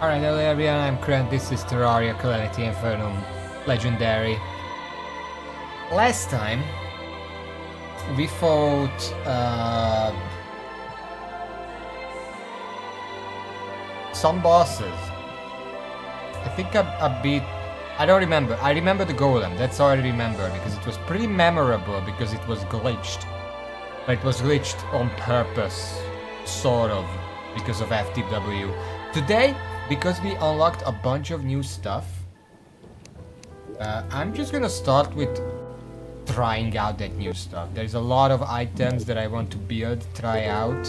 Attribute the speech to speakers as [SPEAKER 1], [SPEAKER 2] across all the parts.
[SPEAKER 1] Alright, hello everyone, I'm Krant, this is Terraria, Calamity, Infernum, Legendary. Last time, we fought, some bosses. I think I beat... I don't remember. I remember the golem, that's all I remember, because it was pretty memorable, because it was glitched. But it was glitched on purpose, sort of, because of FTW. Today, because we unlocked a bunch of new stuff, I'm just gonna start with trying out that new stuff. There's a lot of items that I want to build, try out.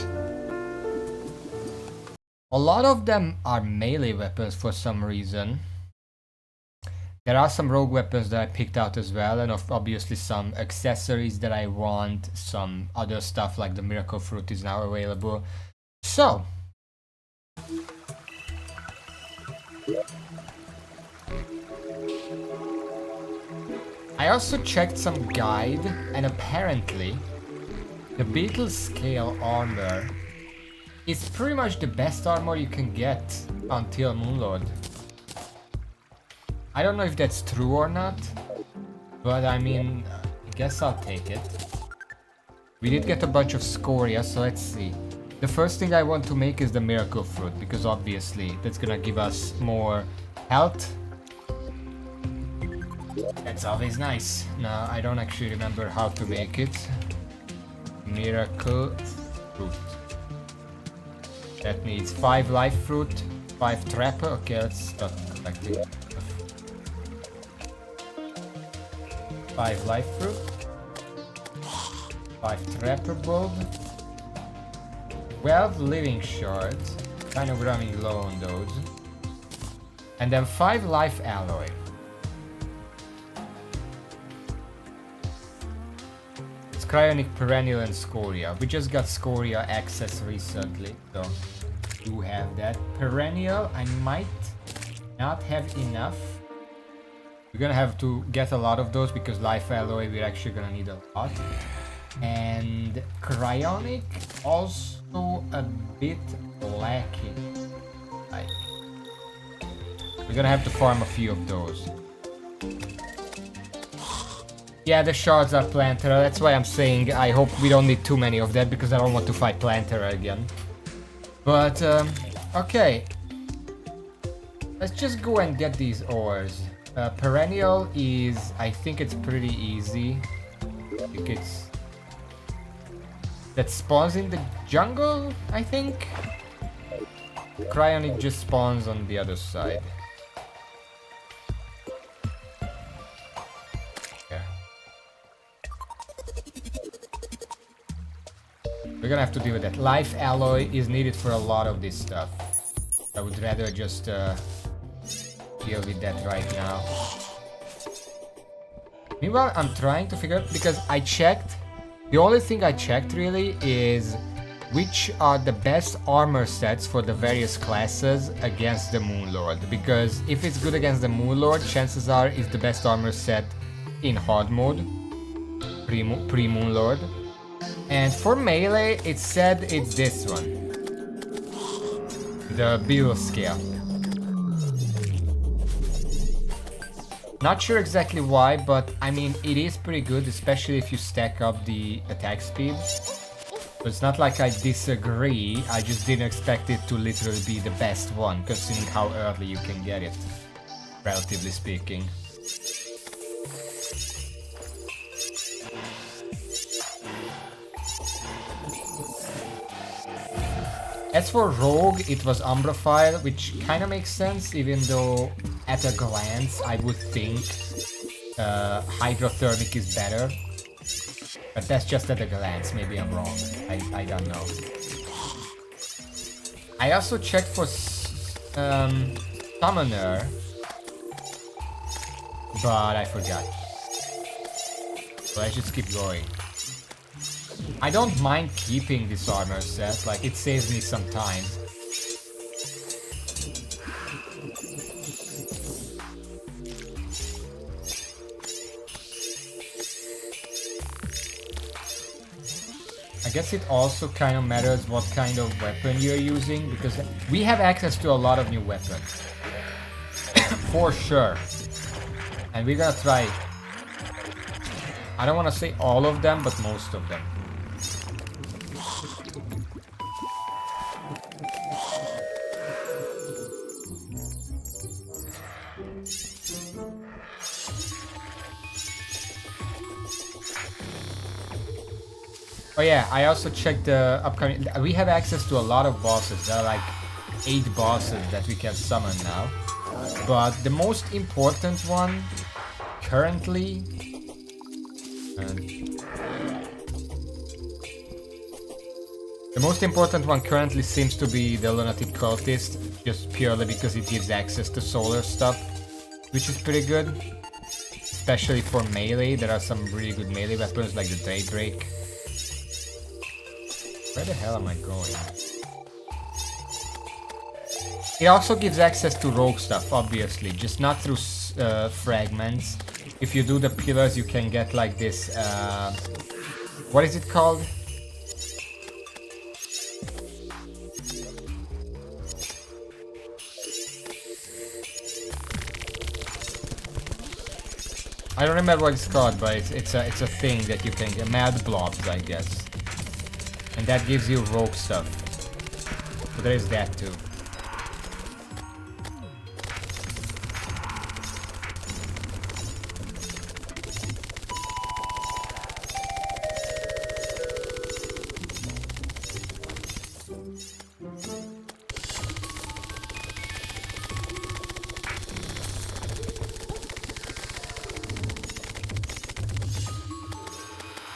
[SPEAKER 1] A lot of them are melee weapons for some reason. There are some rogue weapons that I picked out as well, and obviously some accessories that I want, some other stuff like the miracle fruit is now available. So, I also checked some guide, and apparently the beetle scale armor is pretty much the best armor you can get until Moonlord. I don't know if that's true or not, but I mean, I guess I'll take it. We did get a bunch of scoria, so let's see. The first thing I want to make is the miracle fruit, because obviously that's gonna give us more health. That's always nice. Now, I don't actually remember how to make it. Miracle fruit. That needs 5 life fruit, 5 trapper. Okay, let's start collecting. 5 life fruit, 5 trapper bulb, 12 living shards, kind of running low on those, and then 5 life alloy. It's cryonic, perennial, and scoria. We just got scoria access recently, so do have that. Perennial, I might not have enough. We're gonna have to get a lot of those because life alloy we're actually gonna need a lot. And cryonic also a bit lacking. We're gonna have to farm a few of those. Yeah, the shards are Plantera, that's why I'm saying I hope we don't need too many of that because I don't want to fight Plantera again. But, okay. Let's just go and get these ores. Perennial is, I think it's pretty easy. I think it's... That spawns in the jungle, I think? Cryonic just spawns on the other side. Yeah. We're gonna have to deal with that. Life alloy is needed for a lot of this stuff. I would rather just deal with that right now. Meanwhile, I'm trying to figure out, because I checked, the only thing I checked really is which are the best armor sets for the various classes against the Moonlord. Because if it's good against the Moonlord, chances are it's the best armor set in hard mode, pre-Moonlord. And for melee, it said it's this one. The beetle scale. Not sure exactly why, but I mean, it is pretty good, especially if you stack up the attack speed. But it's not like I disagree, I just didn't expect it to literally be the best one, considering how early you can get it, relatively speaking. As for Rogue, it was Umbraphile, which kind of makes sense, even though at a glance I would think Hydrothermic is better. But that's just at a glance, maybe I'm wrong, I don't know. I also checked for Summoner, but I forgot. So I just keep going. I don't mind keeping this armor set, like it saves me some time. I guess it also kind of matters what kind of weapon you're using, because we have access to a lot of new weapons. For sure. And we're gonna try, I don't want to say all of them, but most of them. Oh yeah, I also checked the upcoming... We have access to a lot of bosses. There are like 8 bosses that we can summon now. But the most important one currently... the most important one currently seems to be the Lunatic Cultist, just purely because it gives access to solar stuff, which is pretty good. Especially for melee, there are some really good melee weapons like the Daybreak. Where the hell am I going? It also gives access to rogue stuff, obviously, just not through fragments. If you do the pillars, you can get like this, what is it called? I don't remember what it's called, but it's a thing that you can get, mad blobs, I guess. And that gives you rogue stuff. So there is that too.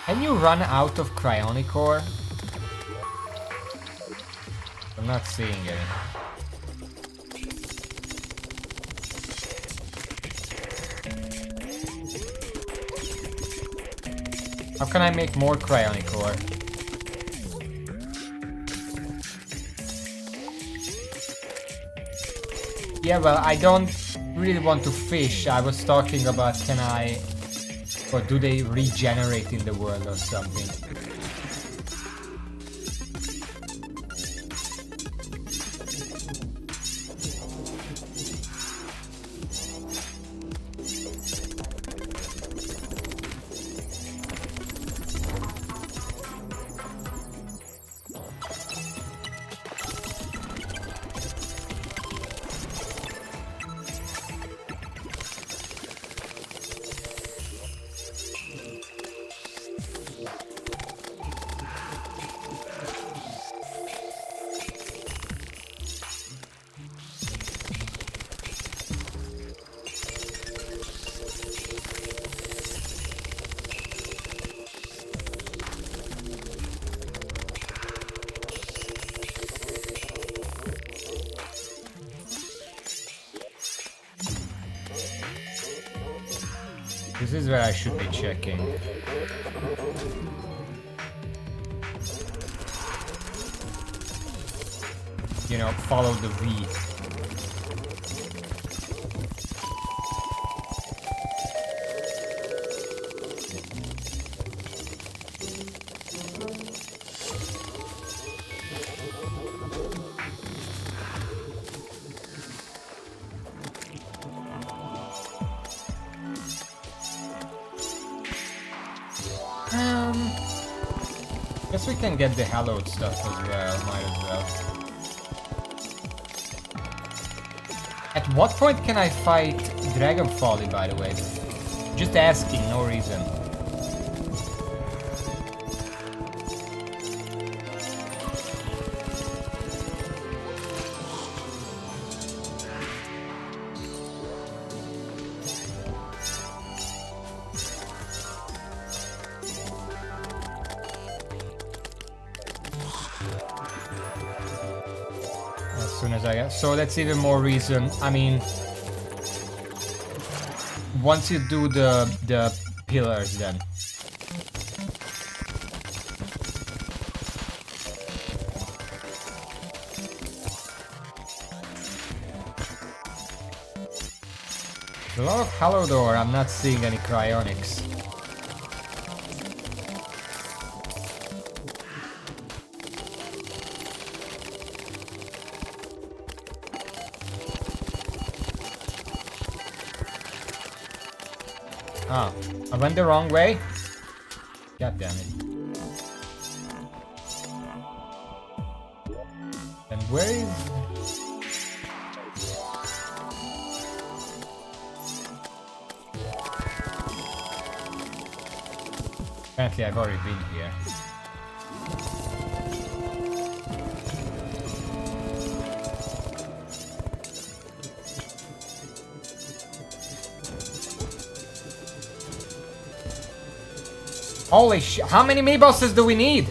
[SPEAKER 1] Can you run out of cryonic ore? I'm not seeing it. How can I make more cryonic ore? Yeah, well, I don't really want to fish. I was talking about can I... or do they regenerate in the world or something? This is where I should be checking. You know, follow the V. Guess we can get the hallowed stuff as well, might as well. At what point can I fight Dragon Folly, by the way? Just asking, no reason. So that's even more reason. I mean, once you do the pillars, then a lot of hallowed ore. I'm not seeing any cryonics. Oh, I went the wrong way? God damn it. And where is... Apparently I've already been here. Holy shit, how many mini bosses do we need?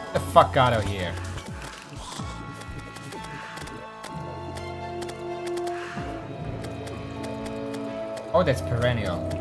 [SPEAKER 1] Get the fuck out of here. Oh, that's perennial.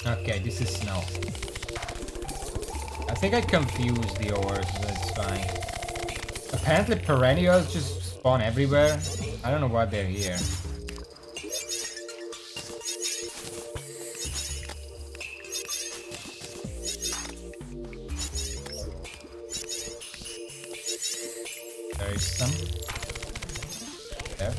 [SPEAKER 1] Okay, this is snow. I think I confused the ores, that's fine. Apparently perennials just spawn everywhere. I don't know why they're here. There is some. There.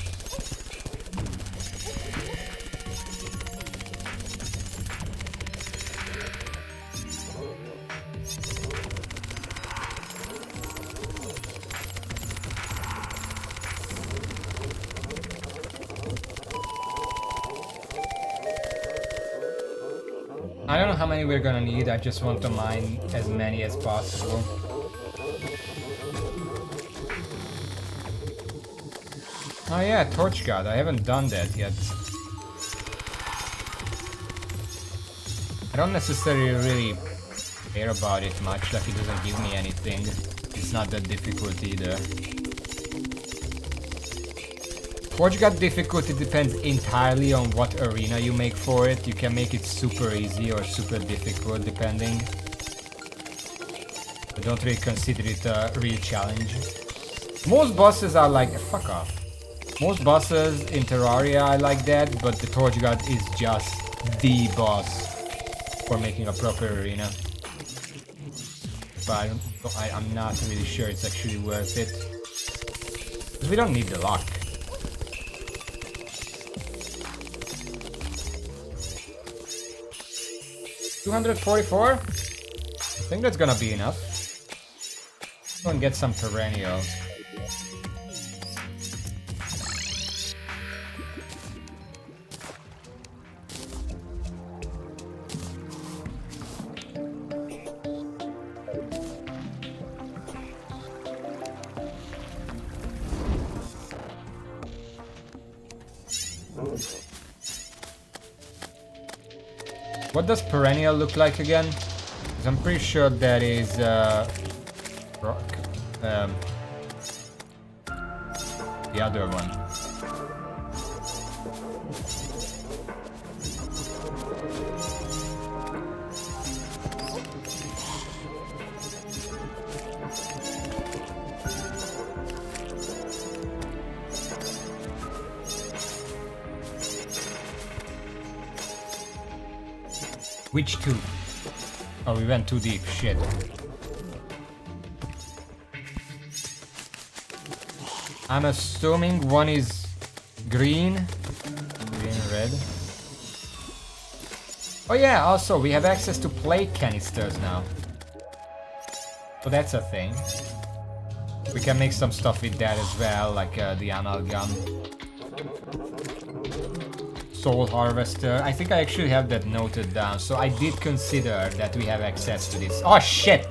[SPEAKER 1] I don't know how many we're gonna need, I just want to mine as many as possible. Oh yeah, Torch God, I haven't done that yet. I don't necessarily really care about it much, like it doesn't give me anything. It's not that difficult either. Torch God difficulty depends entirely on what arena you make for it. You can make it super easy or super difficult depending. I don't really consider it a real challenge. Most bosses are like, fuck off. Most bosses in Terraria are like that, but the Torch God is just the boss for making a proper arena. But I'm not really sure it's actually worth it. Because we don't need the luck. 244? I think that's gonna be enough. Go and get some perennials. What does perennial look like again? Because I'm pretty sure that is rock. The other one. Which two? Oh, we went too deep. Shit. I'm assuming one is green. Green, red. Oh yeah, also we have access to plate canisters now. So that's a thing. We can make some stuff with that as well, like the amalgam. Soul harvester. I think I actually have that noted down, so I did consider that we have access to this. Oh shit!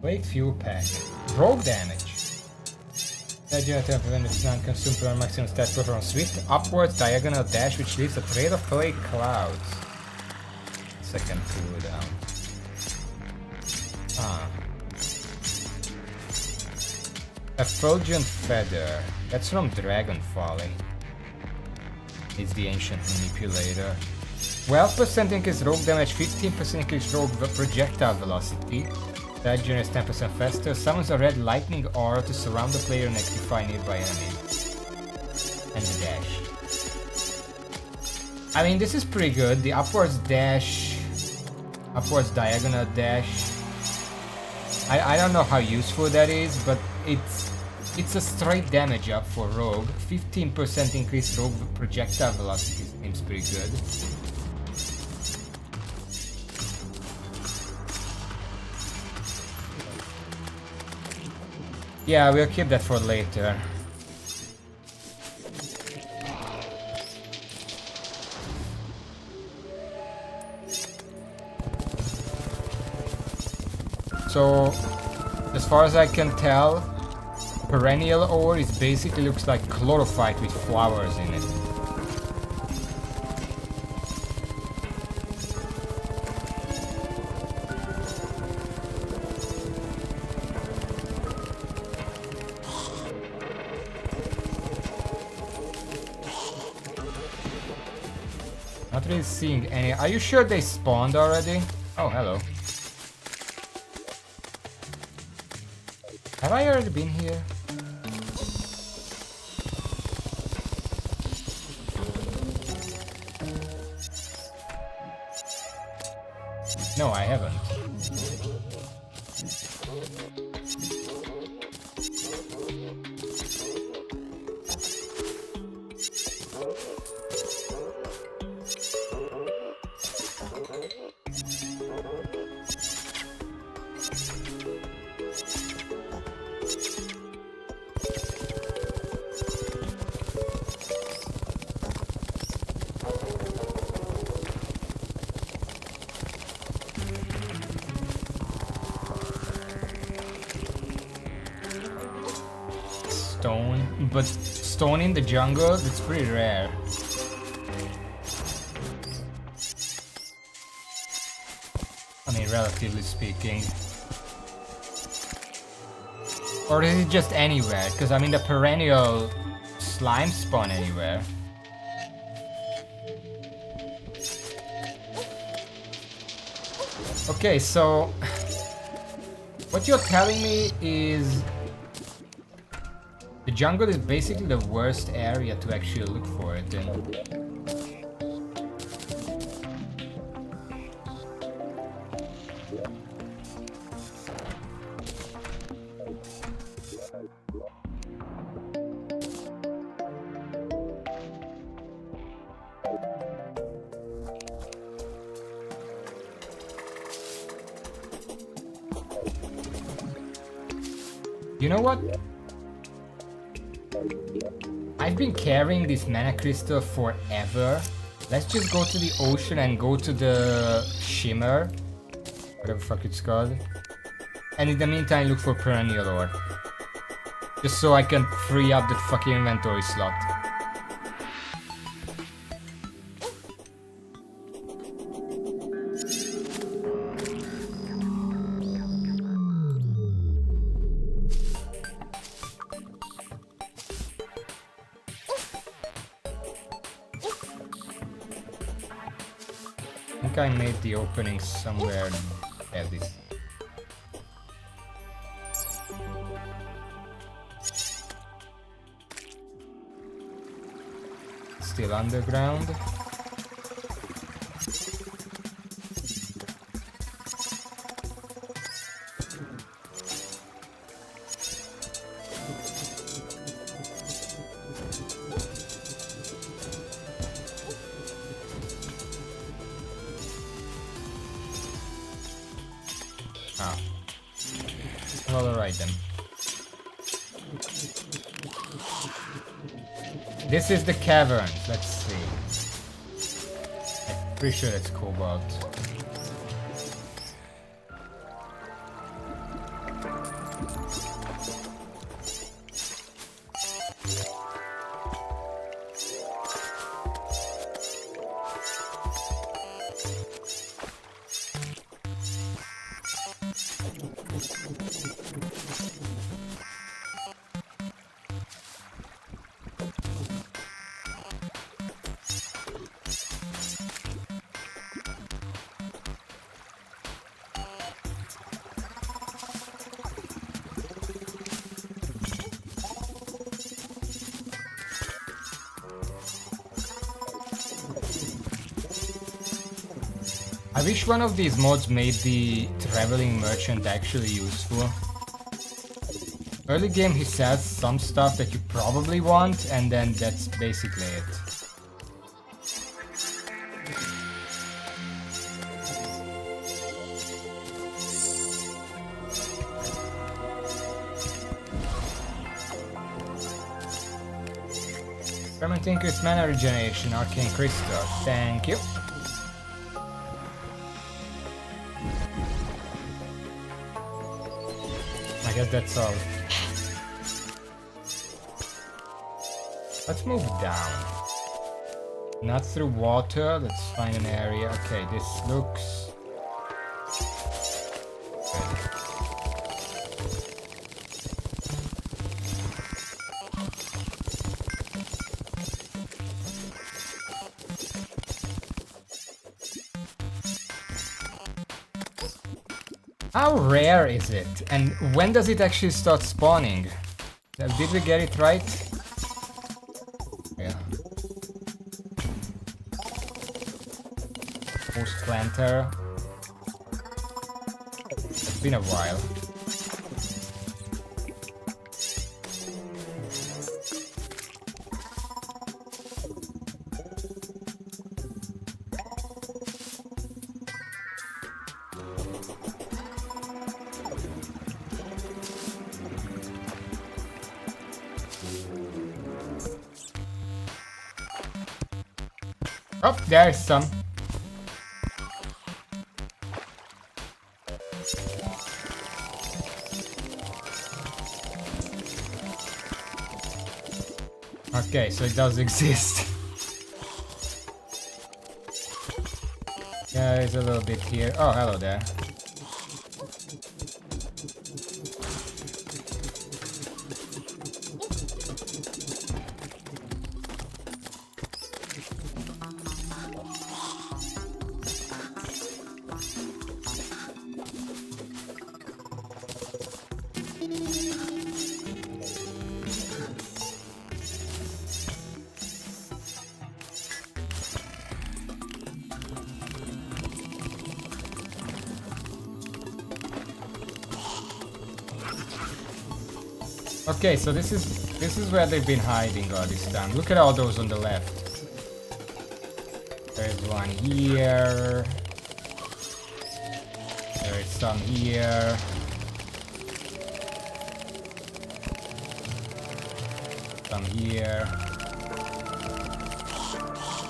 [SPEAKER 1] Plate fuel pack. Rogue damage. That generator prevent the non-consume per maximum stat buffer on swift upwards diagonal dash which leaves a trail of plate clouds. Second cooldown. Ah. Effulgent Feather. That's from Dragon Folly. It's the ancient manipulator. 12% increase rogue damage, 15% increase rogue projectile velocity. That generates 10% faster. Summons a red lightning aura to surround the player and electrify nearby enemy. And the dash. I mean, this is pretty good. The upwards dash, upwards diagonal dash. I don't know how useful that is, but it's a straight damage up for rogue. 15% increased rogue projectile velocity seems pretty good. Yeah, we'll keep that for later. So, as far as I can tell, perennial ore is basically looks like chlorophyte with flowers in it. Not really seeing any. Are you sure they spawned already? Oh, hello. Have I already been here? No, I haven't. Stone, but stone in the jungle, it's pretty rare. I mean, relatively speaking. Or is it just anywhere? Because I mean, the perennial slime spawn anywhere. Okay, so what you're telling me is the jungle is basically the worst area to actually look for it in. You know what? I've been carrying this mana crystal forever. Let's just go to the ocean and go to the shimmer, whatever the fuck it's called. And in the meantime look for perennial ore. Just so I can free up that fucking inventory slot. I made the opening somewhere. Have this. Still underground. This is the cavern. Let's see. I'm pretty sure it's cobalt. I wish one of these mods made the traveling merchant actually useful. Early game he says some stuff that you probably want, and then that's basically it. Permanent increased mana regeneration, arcane crystal. Thank you. I guess that's all. Let's move down. Not through water. Let's find an area. Okay, this looks good. How rare is it? And when does it actually start spawning? Did we get it right? Yeah. Post-planter. It's been a while. Oh, there's some. Okay, so it does exist. Yeah, there's a little bit here. Oh, hello there. Okay, so this is where they've been hiding all this time. Look at all those on the left. There's one here. There's some here. Some here.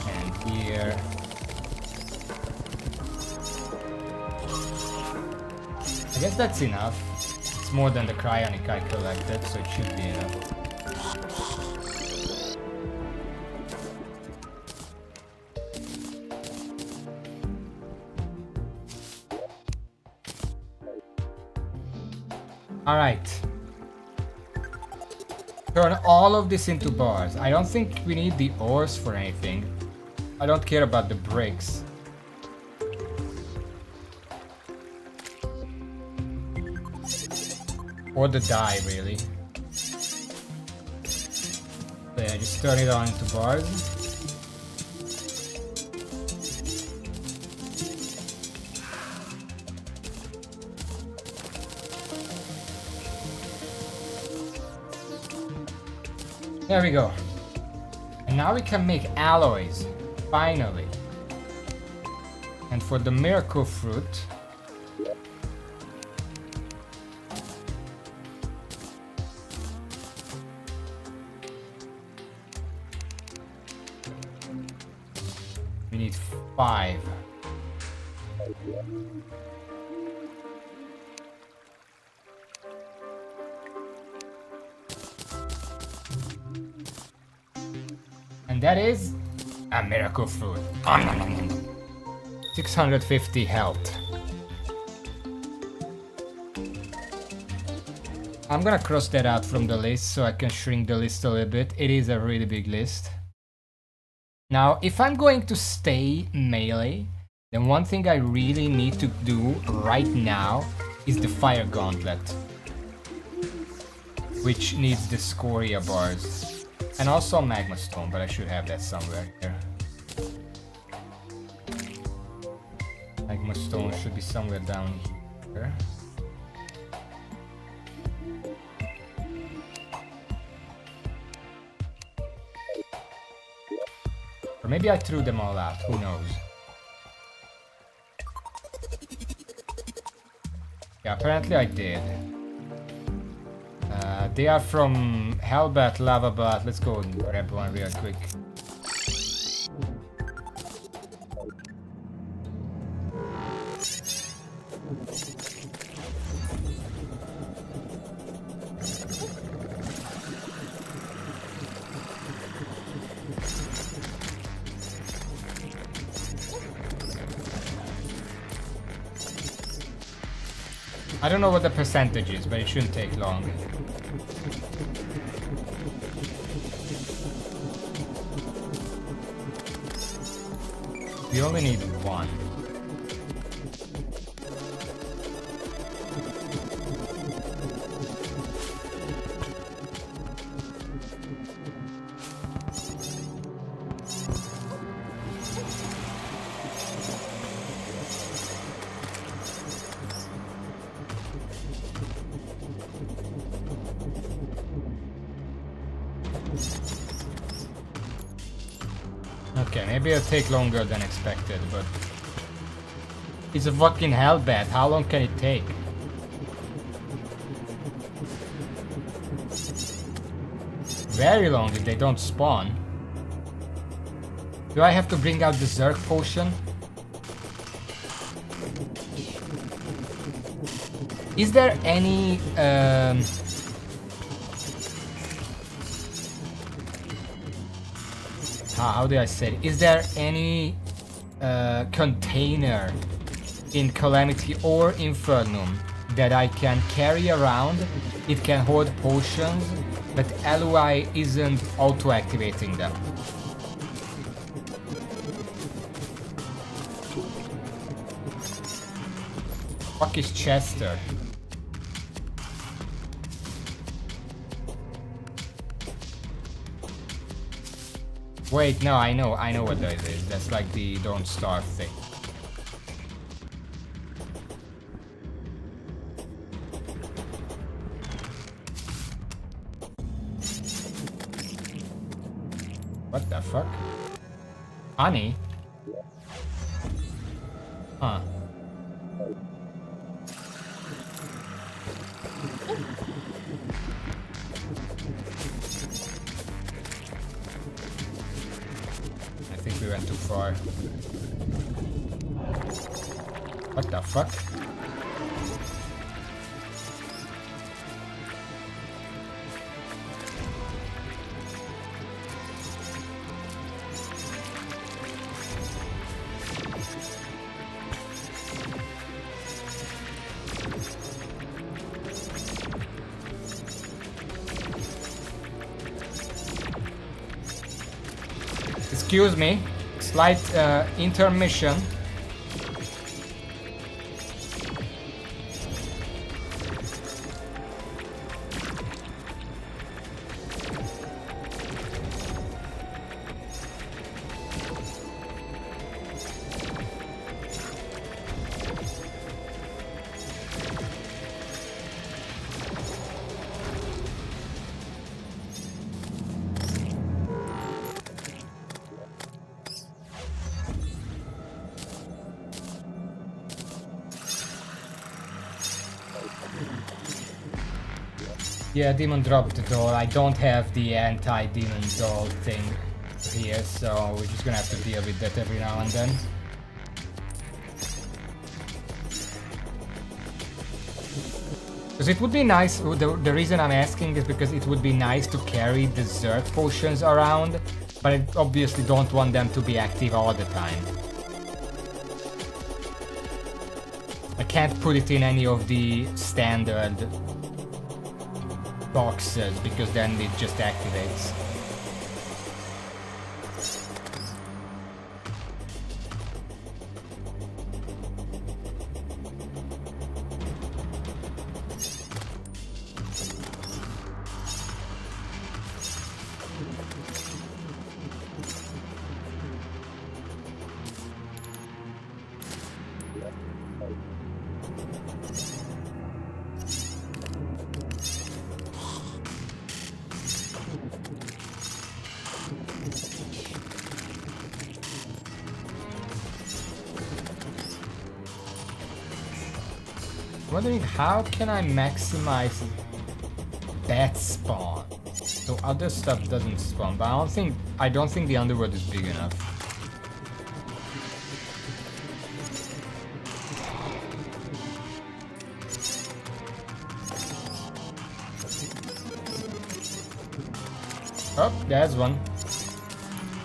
[SPEAKER 1] And here. I guess that's enough. It's more than the cryonic I collected, so it should be enough. Alright. Turn all of this into bars. I don't think we need the ores for anything. I don't care about the bricks. Or the dye, really. So yeah, just turn it on into bars. There we go. And now we can make alloys. Finally. And for the miracle fruit, we need 5. And that is a miracle fruit. 650 health. I'm gonna cross that out from the list so I can shrink the list a little bit. It is a really big list. Now, if I'm going to stay melee, then one thing I really need to do right now is the fire gauntlet, which needs the scoria bars. And also magma stone, but I should have that somewhere here. Magma stone should be somewhere down here. Or maybe I threw them all out, who knows. Yeah, apparently I did. They are from Hellbat, Lava Bat. Let's go and grab one real quick. I don't know what the percentage is, but it shouldn't take long. We only need one. Okay, maybe it'll take longer than expected, but it's a fucking hellbat. How long can it take? Very long if they don't spawn. Do I have to bring out the Zerg potion? Is there any how do I say it? Is there any container in Calamity or Infernum that I can carry around? It can hold potions, but LOI isn't auto-activating them. Fuck is Chester? Wait, no, I know what that is. That's like the don't starve thing. What the fuck? Honey? Huh. I think we went too far. What the fuck? Excuse me, slight intermission. Yeah, Demon dropped the doll. I don't have the anti-demon doll thing here, so we're just gonna have to deal with that every now and then. Because it would be nice, the reason I'm asking is because it would be nice to carry the Zerg potions around, but I obviously don't want them to be active all the time. I can't put it in any of the standard boxes because then it just activates. Wondering how can I maximize that spawn so other stuff doesn't spawn, but I don't think the underworld is big enough. Oh, there's one.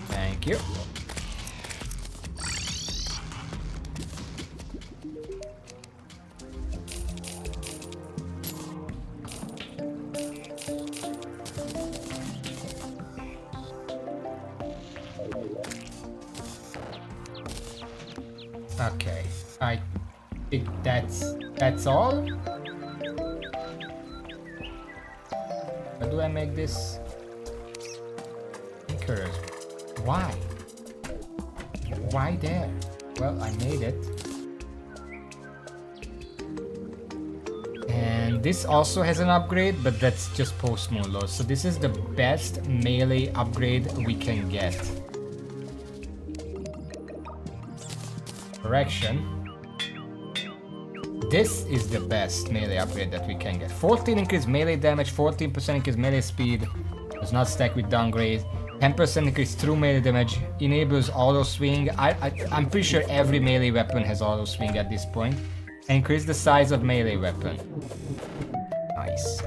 [SPEAKER 1] Thank you. Okay, I think that's all. How do I make this? Thinkers. Why? Why there? Well, I made it. And this also has an upgrade, but that's just post-moon loss. So this is the best melee upgrade we can get. Correction. This is the best melee upgrade that we can get. 14 increased melee damage, 14% increased melee speed. Does not stack with downgrade. 10% increased true melee damage. Enables auto swing. I'm pretty sure every melee weapon has auto swing at this point. Increase the size of melee weapon. Nice.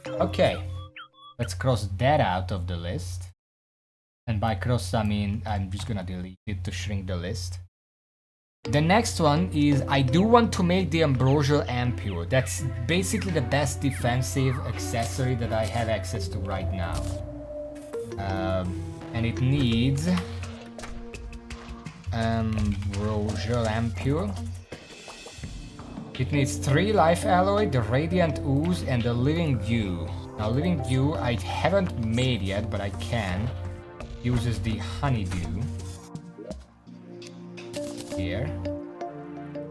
[SPEAKER 1] Okay. Let's cross that out of the list. And by cross, I mean I'm just gonna delete it to shrink the list. The next one is I do want to make the ambrosial ampule. That's basically the best defensive accessory that I have access to right now. And it needs ambrosial ampule. It needs 3 life alloy, the radiant ooze, and the living dew. Now living dew I haven't made yet, but I can. Uses the honeydew. Here.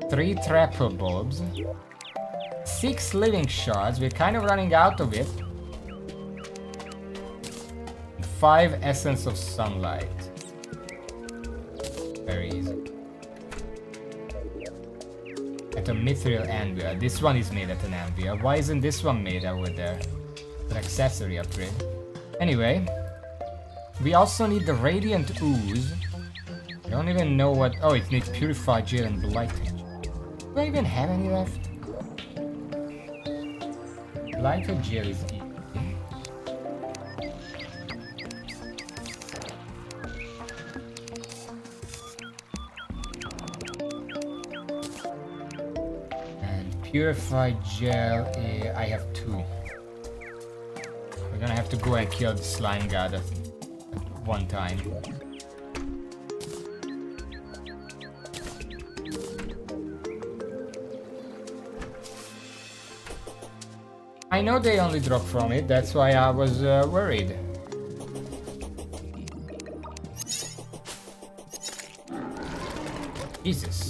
[SPEAKER 1] 3 trapper bulbs. 6 living shards, we're kind of running out of it. 5 essence of sunlight. Very easy. At a mithril anvil. This one is made at an anvil. Why isn't this one made over there? An accessory upgrade. Anyway. We also need the radiant ooze. I don't even know what... Oh, it needs purified gel and blighted. Do I even have any left? Blighted gel is easy. And purified gel, I have 2. We're gonna have to go and kill the slime god at one time. I know they only drop from it, that's why I was worried. Jesus.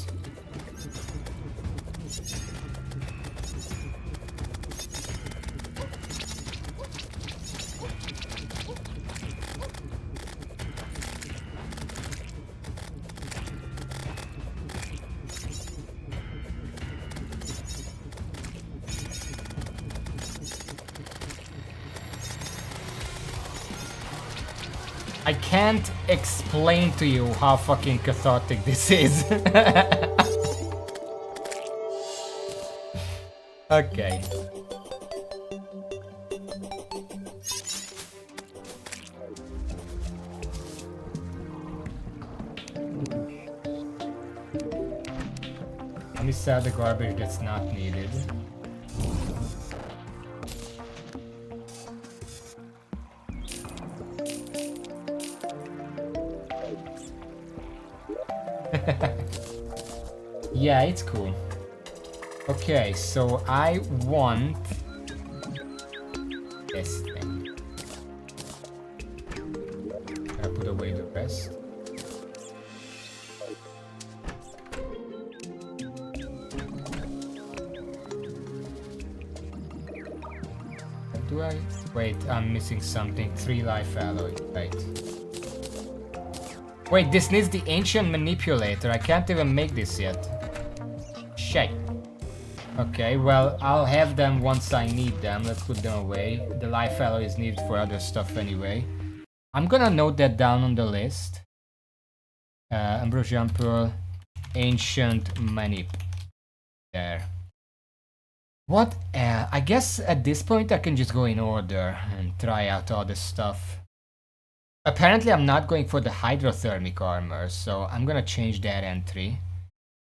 [SPEAKER 1] I can't explain to you how fucking cathartic this is. Okay. Let me sell the garbage that's not needed. Yeah, it's cool. Okay, so I want this thing. Gonna put away the rest. Do I? Wait, I'm missing something. 3 life alloy. Right. Wait, this needs the ancient manipulator. I can't even make this yet. Shit. Okay, well, I'll have them once I need them. Let's put them away. The life alloy is needed for other stuff anyway. I'm gonna note that down on the list. Ambrosian Pearl, Ancient Manip. There. What? I guess at this point I can just go in order and try out all this stuff. Apparently I'm not going for the hydrothermic armor, so I'm gonna change that entry.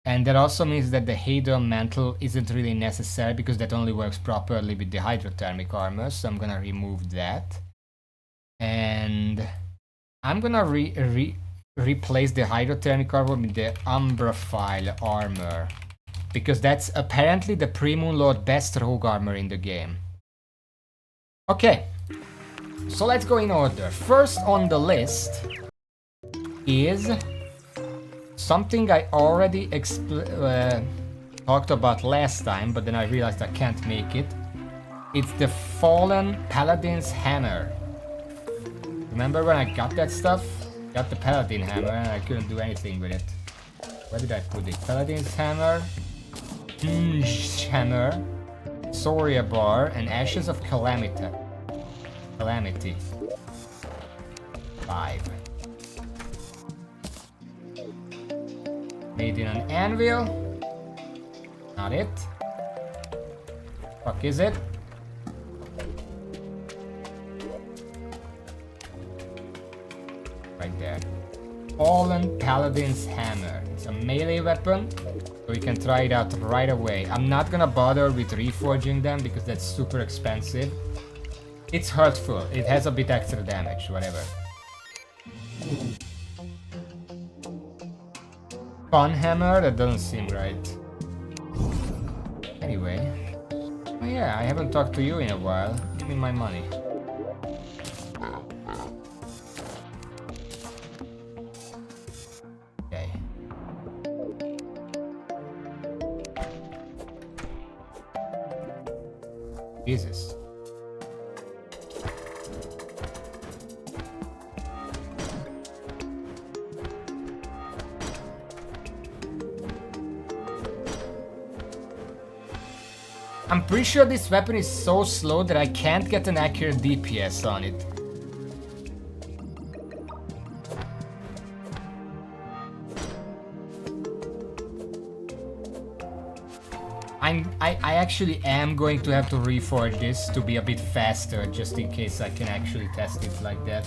[SPEAKER 1] And that also means that the Hadron Mantle isn't really necessary because that only works properly with the hydrothermic armor, so I'm gonna remove that. And I'm gonna replace the hydrothermic armor with the Umbraphile armor, because that's apparently the Pre-Moon Lord best rogue armor in the game. Okay, so let's go in order. First on the list is something I already talked about last time, but then I realized I can't make it. It's the Fallen Paladin's Hammer. Remember when I got that stuff? Got the Paladin Hammer and I couldn't do anything with it. Where did I put it? Paladin's Hammer, Hammer, Soria Bar, and Ashes of Calamity. 5. Made in an anvil. Not it. Fuck is it? Right there. Fallen Paladin's Hammer. It's a melee weapon, so we can try it out right away. I'm not gonna bother with reforging them because that's super expensive. It's hurtful. It has a bit extra damage, whatever. Fun hammer? That doesn't seem right. Anyway. Oh yeah, I haven't talked to you in a while. Give me my money. Okay. Jesus. I'm pretty sure this weapon is so slow that I can't get an accurate DPS on it. I actually am going to have to reforge this to be a bit faster, just in case I can actually test it like that.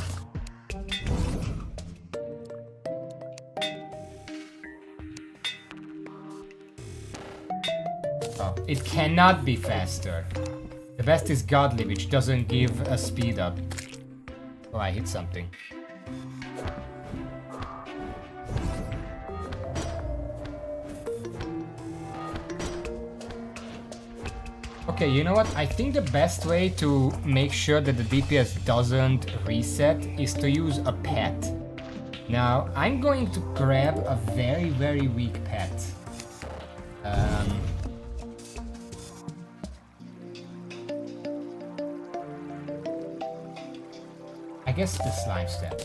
[SPEAKER 1] It cannot be faster. The best is Godly, which doesn't give a speed up. Oh, I hit something. Okay, you know what? I think the best way to make sure that the DPS doesn't reset is to use a pet. Now, I'm going to grab a very, very weak pet. I guess the slime step.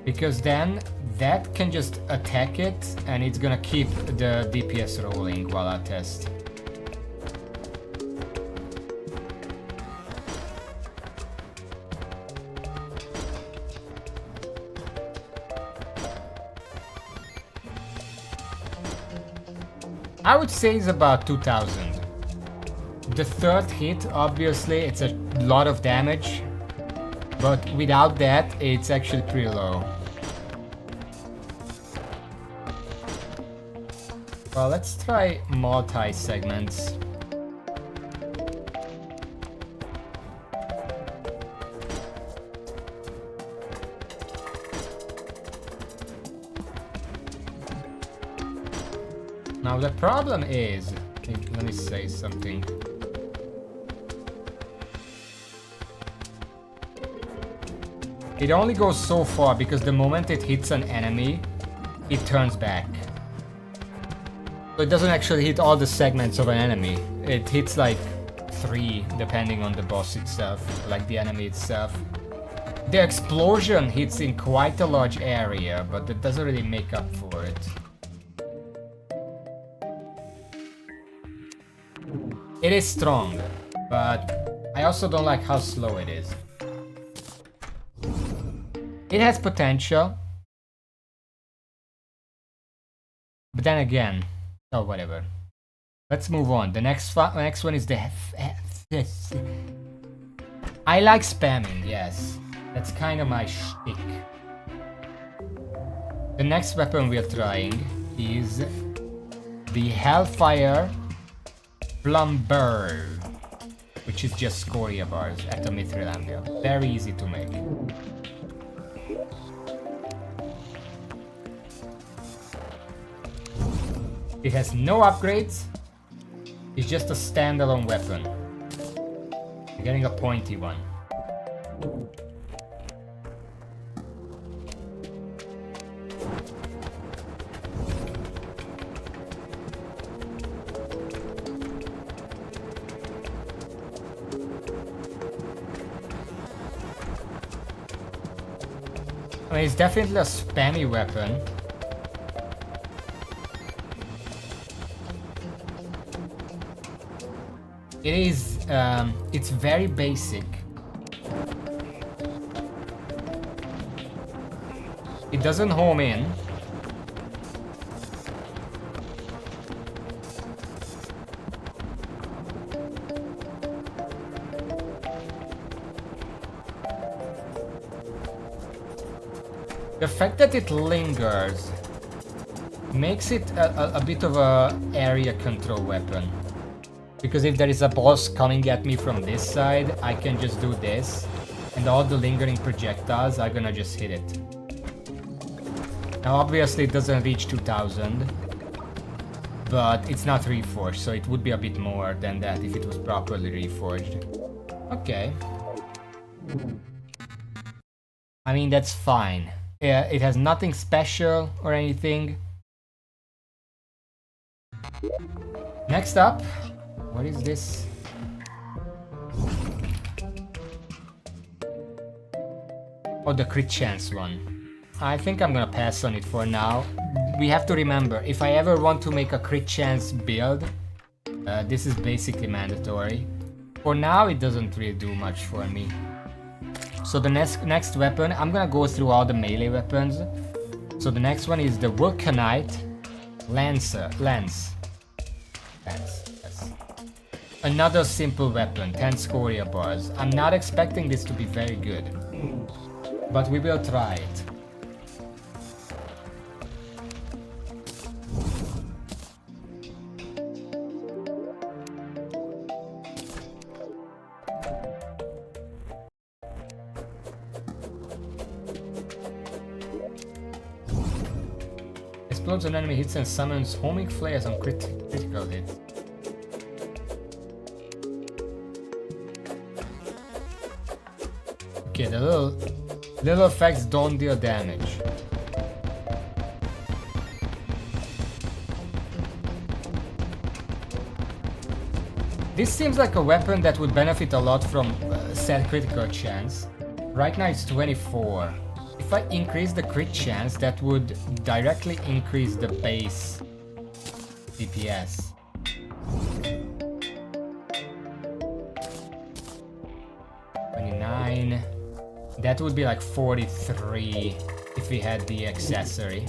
[SPEAKER 1] Because then that can just attack it and it's gonna keep the DPS rolling while I test. I would say it's about 2000. The third hit, obviously, it's a lot of damage, but without that, it's actually pretty low. Well, let's try multi-segments. Now the problem is, let me say something. It only goes so far because the moment it hits an enemy, it turns back. So it doesn't actually hit all the segments of an enemy. It hits like 3 depending on the boss itself, like the enemy itself. The explosion hits in quite a large area, but it doesn't really make up for it. It is strong, but I also don't like how slow it is. It has potential. But then again, oh whatever. Let's move on. The next one is the I like spamming, yes. That's kind of my shtick. The next weapon we are trying is the Hellfire Plumber, which is just scoria bars at the mithril anvil. Very easy to make. It has no upgrades. It's just a standalone weapon. You're getting a pointy one. I mean, it's definitely a spammy weapon. It is, it's very basic. It doesn't home in. The fact that it lingers makes it a bit of a area control weapon. Because if there is a boss coming at me from this side, I can just do this, and all the lingering projectiles are gonna just hit it. Now obviously it doesn't reach 2000, but it's not reforged, so it would be a bit more than that if it was properly reforged. Okay. I mean, that's fine. Yeah, it has nothing special or anything. Next up, what is this? Oh, the crit chance one. I think I'm gonna pass on it for now. We have to remember, if I ever want to make a crit chance build, this is basically mandatory. For now, it doesn't really do much for me. So the next weapon, I'm gonna go through all the melee weapons. So the next one is the Vulcanite Lance. Yes. Another simple weapon, 10 scoria bars. I'm not expecting this to be very good, but we will try it. Explodes on enemy hits and summons homing flares on critical hits. Okay, the little effects don't deal damage. This seems like a weapon that would benefit a lot from set critical chance. Right now it's 24. If I increase the crit chance, that would directly increase the base DPS. That would be like 43 if we had the accessory.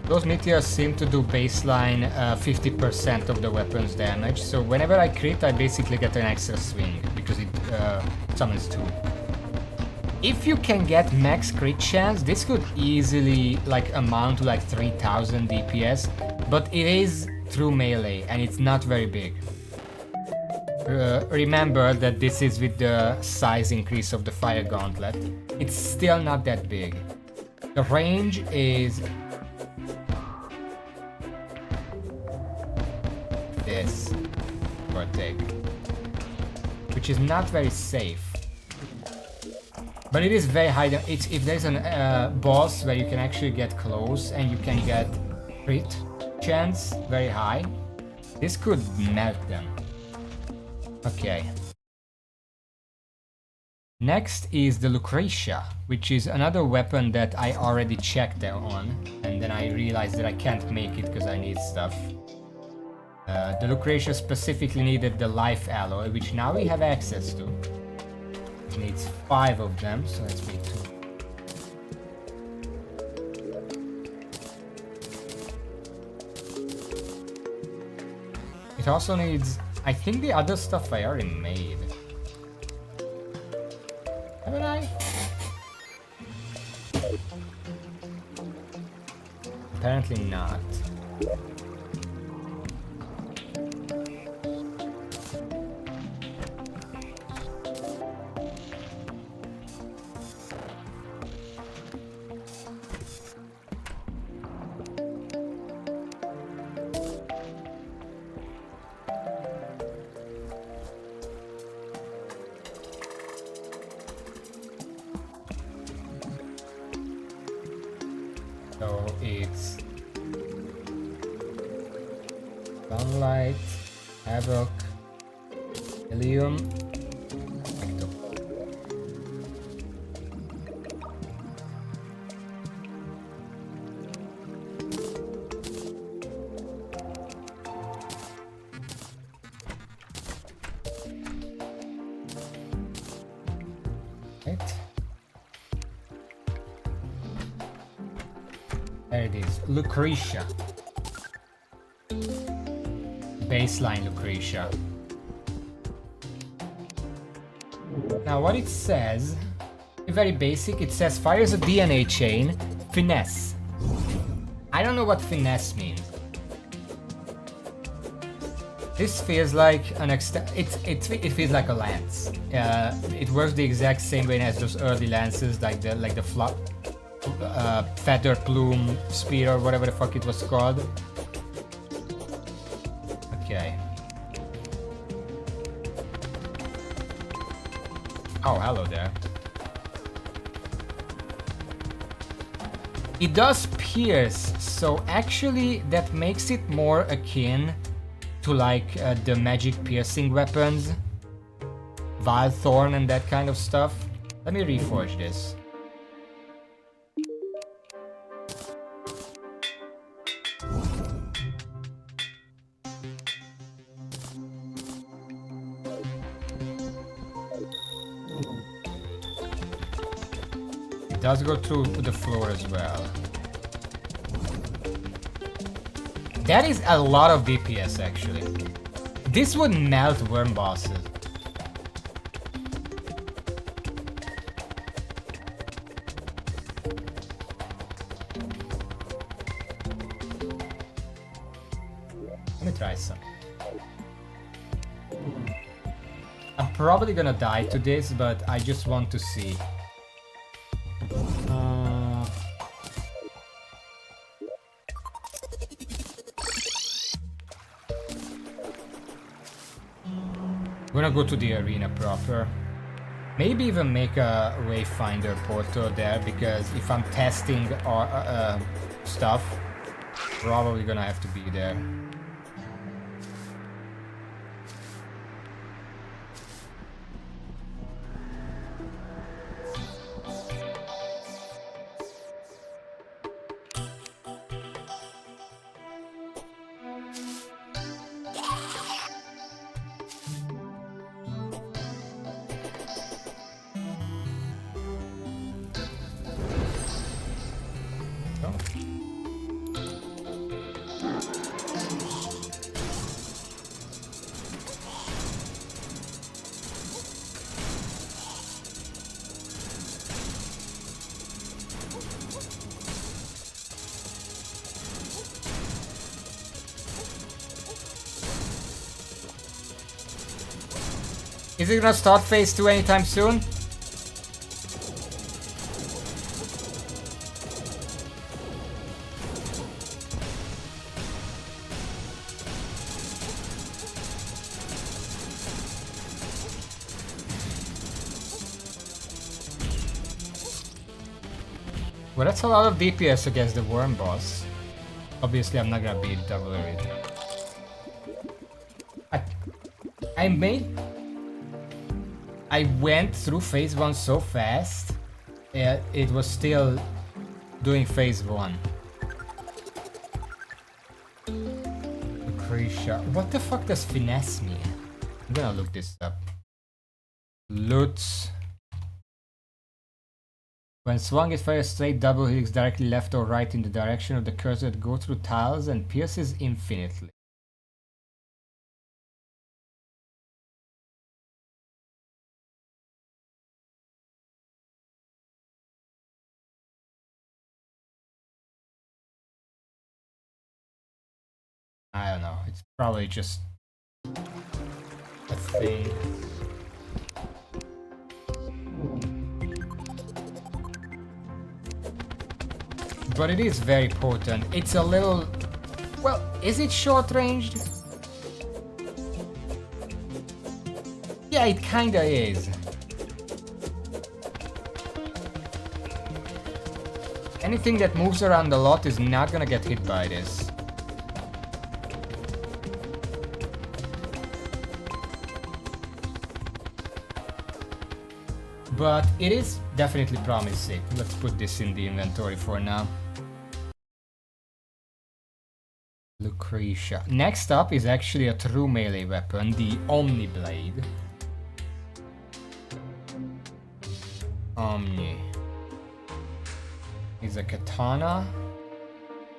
[SPEAKER 1] Those meteors seem to do baseline 50% of the weapon's damage, so whenever I crit I basically get an extra swing, because it summons 2. If you can get max crit chance, this could easily like amount to like 3000 DPS, but it is through melee and it's not very big. Remember that this is with the size increase of the fire gauntlet. It's still not that big. The range is this for a take, which is not very safe, but it is very high. If there's a boss where you can actually get close and you can get crit chance very high, This could melt them. Okay. Next is the Lucretia, which is another weapon that I already checked on, and then I realized that I can't make it because I need stuff. The Lucretia specifically needed the life alloy, which now we have access to. It needs 5 of them, so let's make 2. It also needs... I think the other stuff I already made. Haven't I? Apparently not. So it's Sunlight, Havoc, Helium, Ecto. Right. There it is, Lucretia. Baseline Lucretia. Now what it says, very basic, it says fires a DNA chain, finesse. I don't know what finesse means. This feels like an it feels like a lance. It works the exact same way as those early lances, like the feather plume spear or whatever the fuck it was called. Okay. Oh, hello there. It does pierce, so actually that makes it more akin to like the magic piercing weapons, Vile Thorn and that kind of stuff. Let me reforge this. It does go through the floor as well. That is a lot of DPS actually. This would melt worm bosses. Let me try some. I'm probably gonna die to this, but I just want to see. I'm gonna go to the arena proper. Maybe even make a Wayfinder portal there, because if I'm testing stuff, probably gonna have to be there. Is it gonna start phase 2 anytime soon? Well, that's a lot of DPS against the worm boss. Obviously, I'm not gonna beat double it. I went through phase 1 so fast, it was still doing phase 1. Lucretia. What the fuck does finesse mean? I'm gonna look this up. Lutz. When swung, it fires straight double helix directly left or right in the direction of the cursor that go through tiles and pierces infinitely. I don't know, it's probably just a thing. But it is very potent. It's a little... Well, is it short-ranged? Yeah, it kinda is. Anything that moves around a lot is not gonna get hit by this. But it is definitely promising. Let's put this in the inventory for now. Lucretia. Next up is actually a true melee weapon, the Omni Blade. Omni. Is a katana.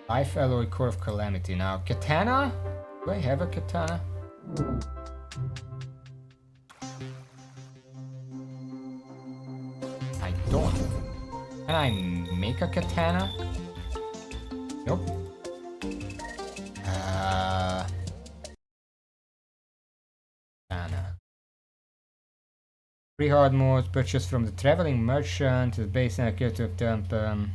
[SPEAKER 1] Life alloy core of Calamity. Now, katana? Do I have a katana? I don't. Can I make a katana? Nope. Katana. Free hard modes purchased from the traveling merchant. The base and a of temple.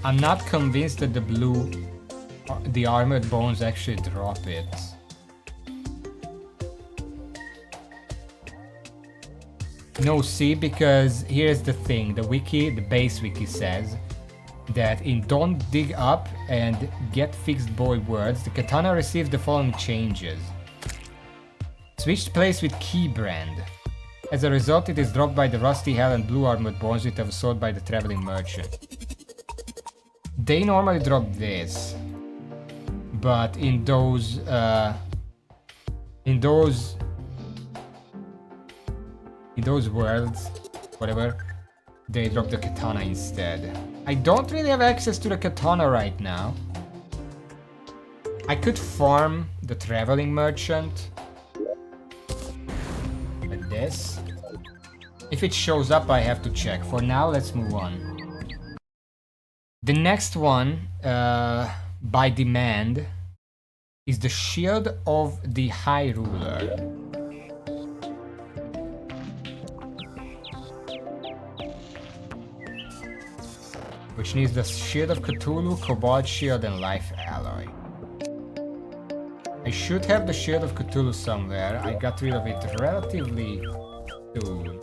[SPEAKER 1] I'm not convinced that the armored bones actually drop it. No, see, because here's the thing, the base wiki says that in Don't Dig Up and Get Fixed Boy words, the katana received the following changes. Switched place with Keybrand. As a result, it is dropped by the Rusty Hell and Blue Armored Bones which have sold by the Traveling Merchant. They normally drop this, but in those worlds, whatever, they drop the katana instead. I don't really have access to the katana right now. I could farm the Traveling Merchant like this. If it shows up, I have to check. For now, let's move on. The next one, by demand, is the Shield of the High Ruler. Which needs the Shield of Cthulhu, Cobalt Shield, and Life Alloy. I should have the Shield of Cthulhu somewhere. I got rid of it relatively soon.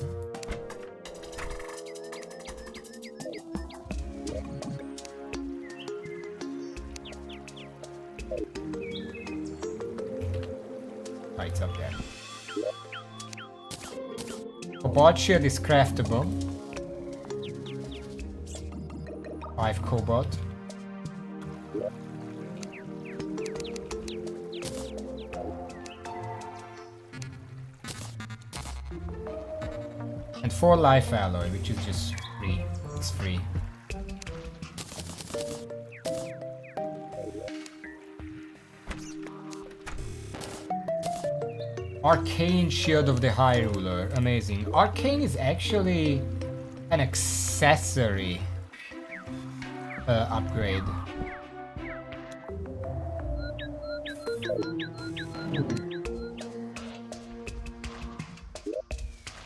[SPEAKER 1] Oh, it's up there. Cobalt Shield is craftable. 5 cobalt. And 4 life alloy, which is just free. It's free. Arcane Shield of the High Ruler. Amazing. Arcane is actually an accessory upgrade.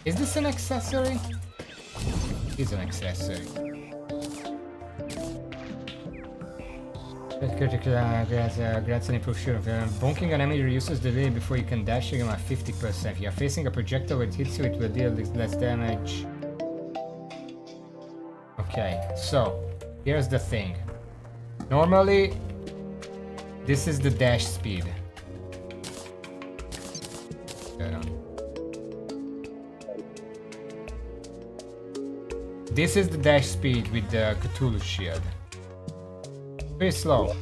[SPEAKER 1] Is this an accessory? It is an accessory. Grants an improved shield. Bonking an enemy reduces the delay before you can dash again by 50%. If you are facing a projectile when it hits you, it will deal less damage. Okay, so here's the thing. Normally, this is the dash speed. This is the dash speed with the Cthulhu shield. Pretty slow.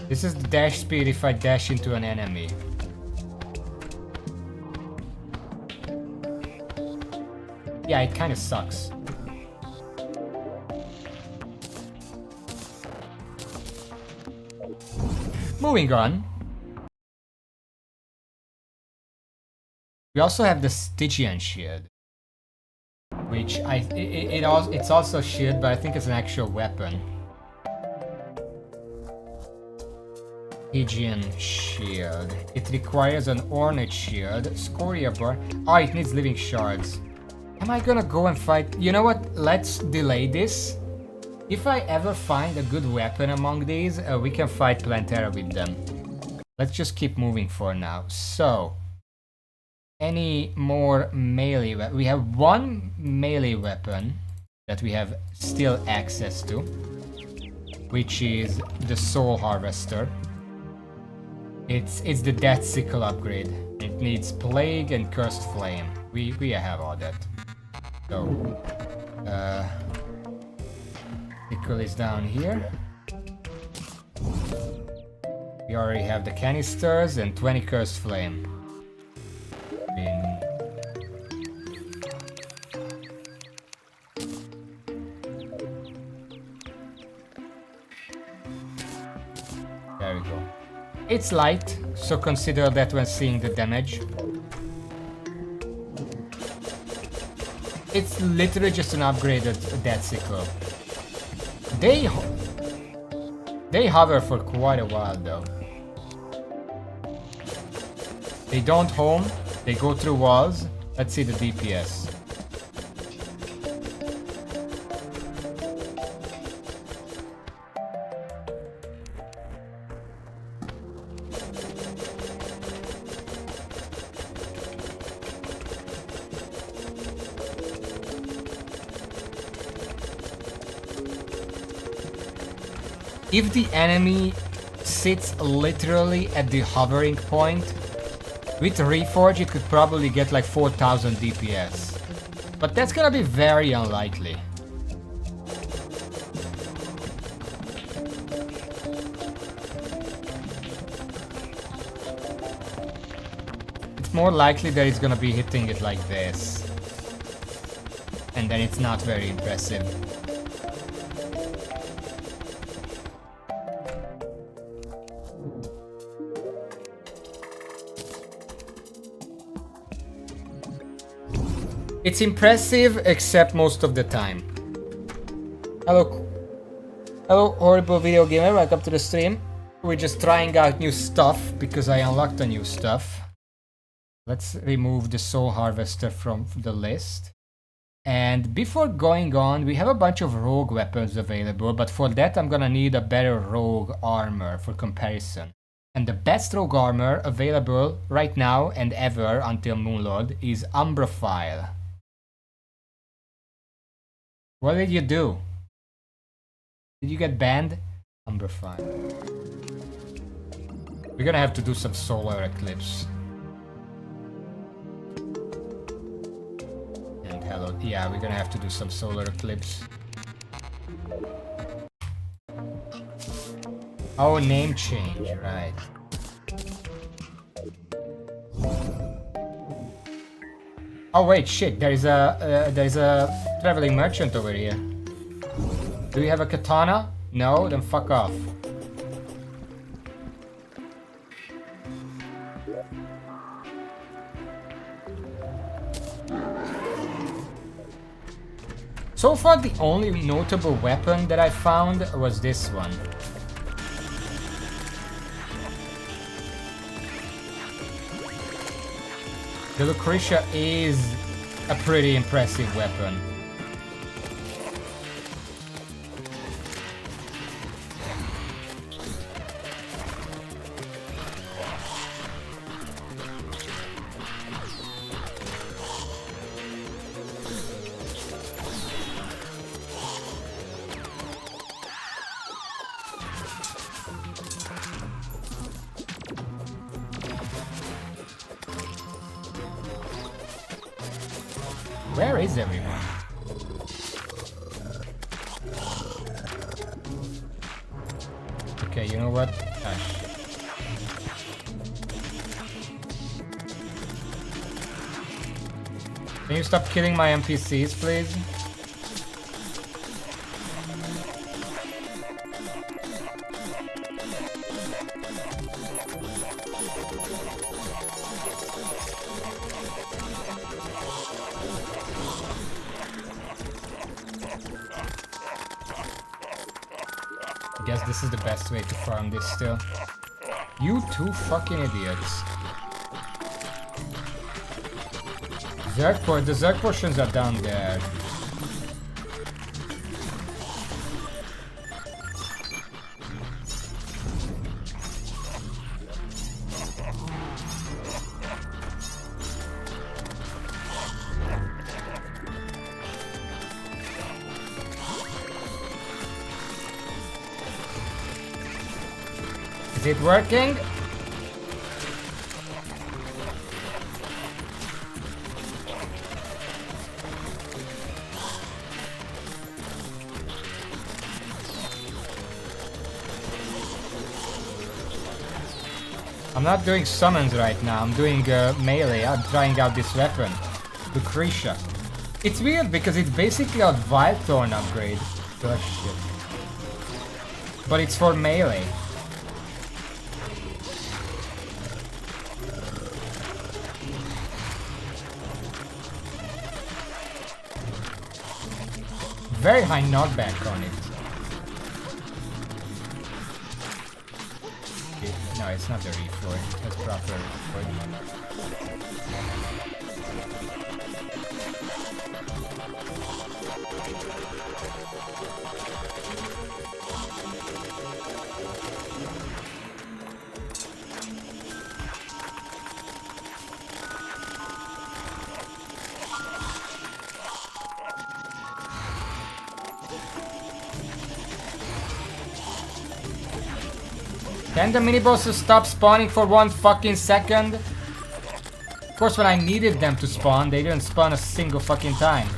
[SPEAKER 1] This is the dash speed if I dash into an enemy. Yeah, it kinda sucks. Moving on. We also have the Stygian shield, which it's also a shield, but I think it's an actual weapon. Stygian shield. It requires an ornate shield, scoria bar. Oh, it needs living shards. Am I gonna go and fight? You know what? Let's delay this. If I ever find a good weapon among these, we can fight Plantera with them. Let's just keep moving for now. So, any more melee weapon? We have one melee weapon that we have still access to, which is the Soul Harvester. It's the Death Sickle upgrade. It needs Plague and Cursed Flame. We have all that. So, Sickle is down here. We already have the canisters and 20 Cursed Flame. There we go. It's light, so consider that when seeing the damage. It's literally just an upgraded Death Sickle. They hover for quite a while though. They don't home, they go through walls. Let's see the DPS. If the enemy sits literally at the hovering point, with Reforge it could probably get like 4000 DPS. But that's gonna be very unlikely. It's more likely that it's gonna be hitting it like this. And then it's not very impressive. It's impressive, except most of the time. Hello, horrible video gamer, welcome to the stream. We're just trying out new stuff, because I unlocked the new stuff. Let's remove the Soul Harvester from the list. And before going on, we have a bunch of rogue weapons available, but for that I'm gonna need a better rogue armor for comparison. And the best rogue armor available right now and ever until Moonlord is Umbraphile. What did you do? Did you get banned? Umbraphile. We're gonna have to do some solar eclipse. And hello, yeah, we're gonna have to do some solar eclipse. Oh, name change, right. Oh wait, shit, there's a traveling merchant over here. Do you have a katana? No? Then fuck off. So far the only notable weapon that I found was this one. The Lucretia is a pretty impressive weapon. Where is everyone? Okay, you know what? Gosh. Can you stop killing my NPCs, please? I guess this is the best way to farm this still. You two fucking idiots. The Zerg portions are down there. Is it working? I'm not doing summons right now, I'm doing melee, I'm trying out this weapon, Lucretia. It's weird because it's basically a Wildthorn upgrade. Oh shit. But it's for melee. Very high knockback on it. No, it's not the reform. That's proper reform. Can the mini-bosses stop spawning for 1 fucking second? Of course, when I needed them to spawn, they didn't spawn a single fucking time.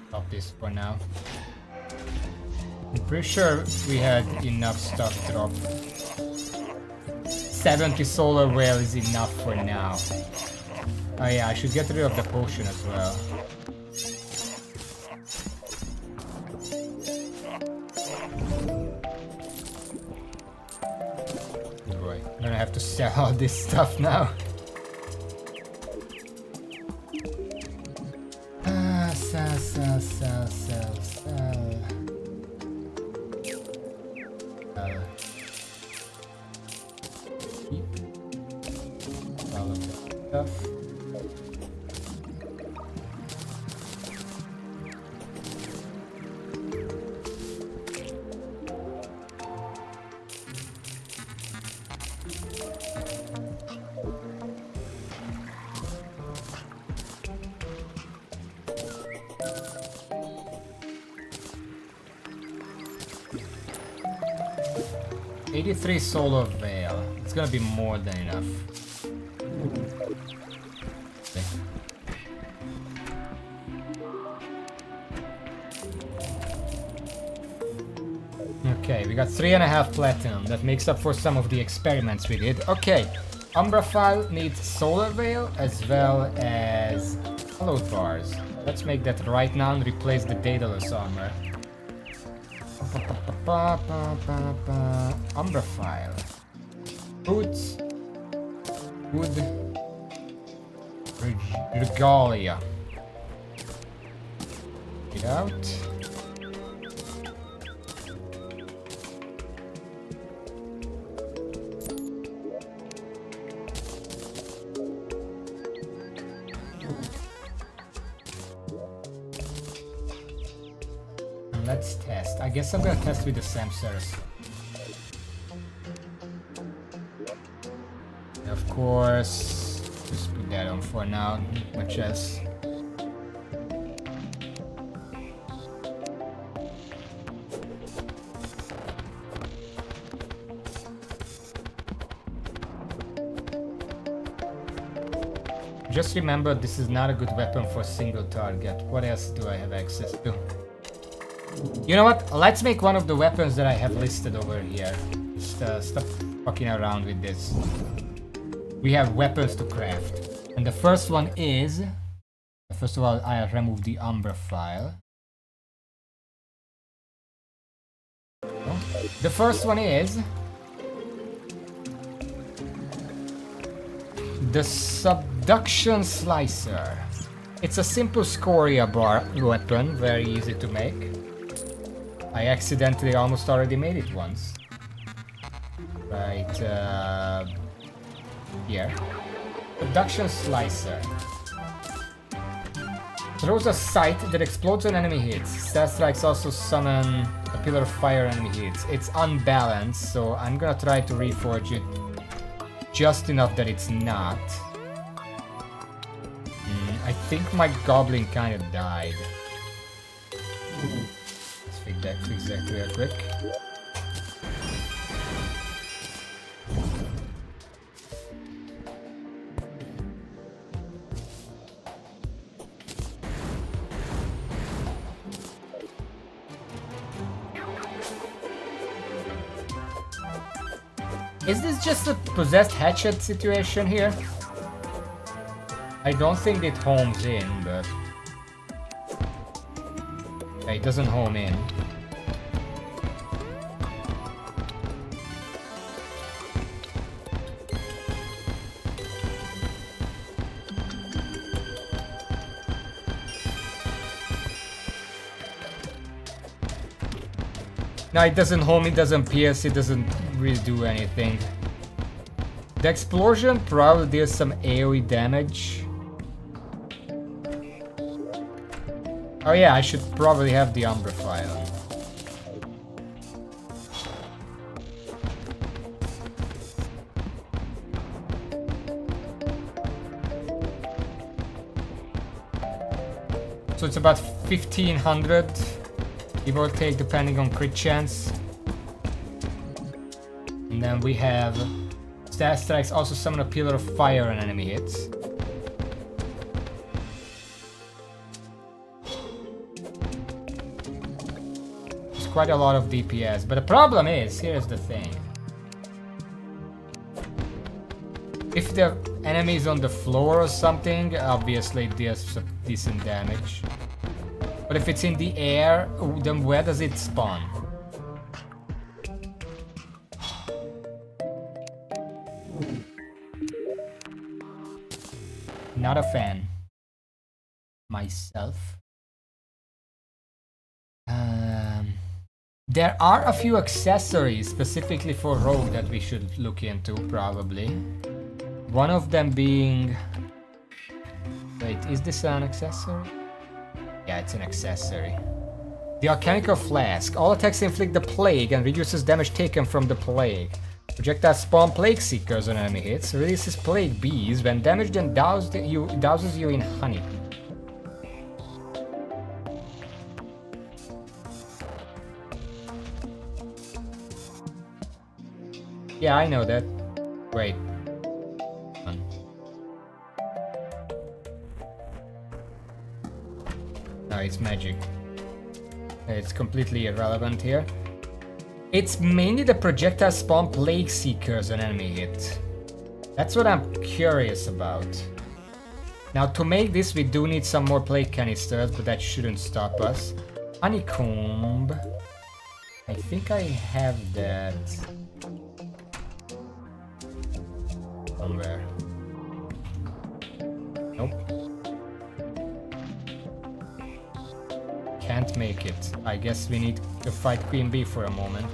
[SPEAKER 1] Stop this for now. I'm pretty sure we had enough stuff dropped. 70 solar whale is enough for now. Oh yeah, I should get rid of the potion as well. Boy, I'm gonna have to sell all this stuff now. Sell. Keep all of this stuff. $83 solar veil. It's gonna be more than enough. Okay. Okay, we got 3.5 platinum. That makes up for some of the experiments we did. Okay, Umbra File needs Solar Veil as well as Hallowed Bars. Let's make that right now and replace the Daedalus armor. Umbra File. Boots. Wood. Regalia. Get out. Let's test. I guess I'm gonna test with the sensors. Of course, just put that on for now, much as. Just remember, this is not a good weapon for single target. What else do I have access to? You know what? Let's make one of the weapons that I have listed over here. Just stop fucking around with this. We have weapons to craft. And the first one is... First of all, I remove the Umbra file. The first one is... the Subduction Slicer. It's a simple scoria bar weapon, very easy to make. I accidentally almost already made it once. Right, here. Subduction Slicer. Throws a sight that explodes when enemy hits. Stat strikes also summon a pillar of fire enemy hits. It's unbalanced, so I'm gonna try to reforge it just enough that it's not. I think my goblin kind of died. Let's fix that real quick. Is this just a possessed hatchet situation here? I don't think it homes in, but... yeah, it doesn't home in. No, it doesn't home, it doesn't pierce, it doesn't really do anything. The explosion probably deals some AoE damage. Oh yeah, I should probably have the Umbra file. So it's about 1500, give or take, depending on crit chance. And then we have stat strikes also summon a pillar of fire on enemy hits. Quite a lot of DPS, but the problem is, here's the thing. If the enemy is on the floor or something, obviously it deals decent damage. But if it's in the air, then where does it spawn? Not a fan. Myself. There are a few accessories specifically for Rogue that we should look into, probably. One of them being... wait, is this an accessory? Yeah, it's an accessory. The Alchemical Flask. All attacks inflict the plague and reduces damage taken from the plague. Projectiles spawn plague seekers on enemy hits. Releases plague bees. When damaged and douses you in honey. Yeah, I know that. Wait. No, it's magic. It's completely irrelevant here. It's mainly the projectile spawn Plague Seekers an enemy hit. That's what I'm curious about. Now to make this we do need some more plague canisters, but that shouldn't stop us. Honeycomb. I think I have that somewhere. Nope. Can't make it. I guess we need to fight Queen Bee for a moment.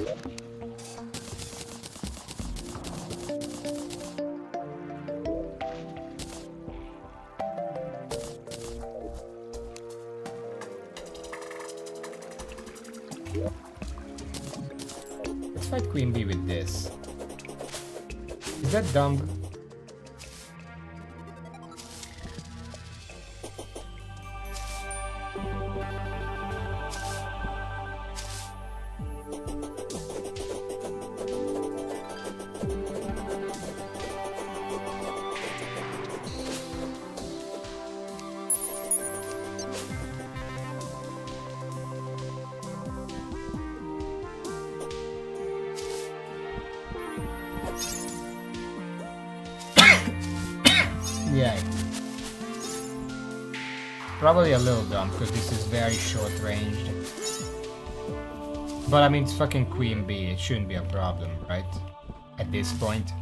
[SPEAKER 1] Let's fight Queen Bee with this. Is that dumb? Yeah. Probably a little dumb because this is very short ranged. But I mean, it's fucking Queen Bee, it shouldn't be a problem, right? At this point.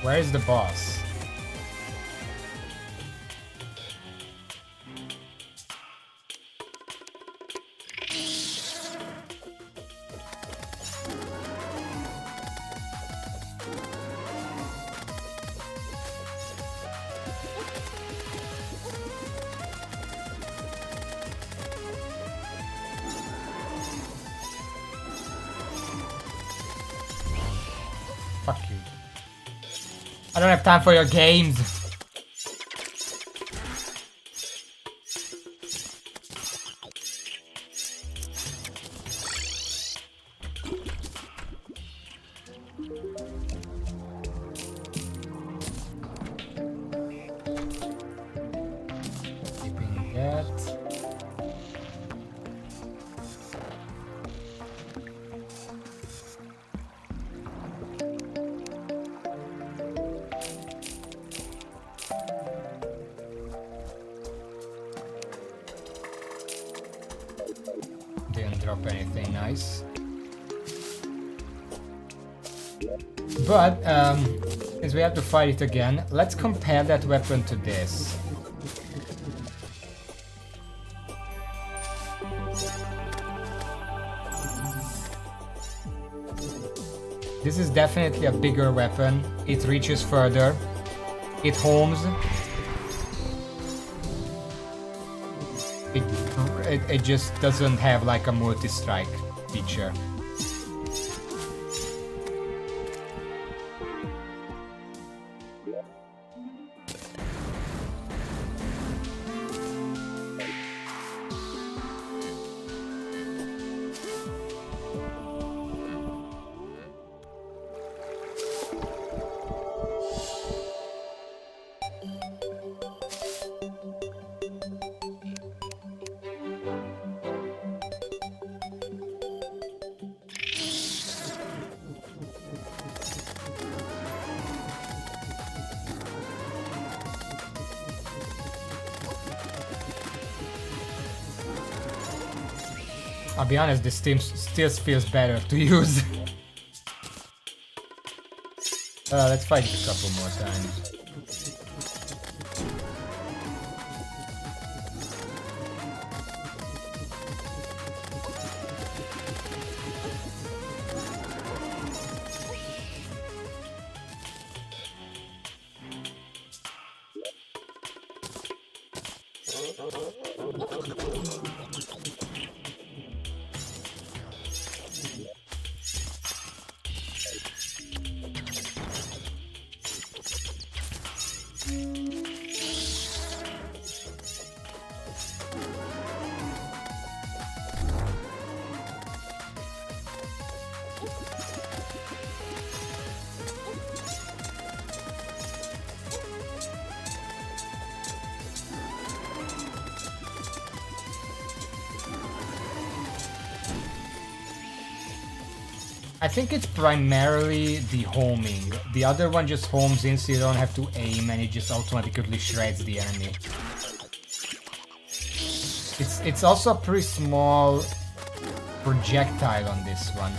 [SPEAKER 1] Where is the boss? Fuck you. I don't have time for your games. Keeping that. Didn't drop anything nice. But, since we have to fight it again, let's compare that weapon to this. This is definitely a bigger weapon. It reaches further. It homes. It just doesn't have like a multi-strike feature. I'll be honest, this team still feels better to use. Let's fight it a couple more times. I think it's primarily the homing. The other one just homes in so you don't have to aim and it just automatically shreds the enemy. It's also a pretty small projectile on this one.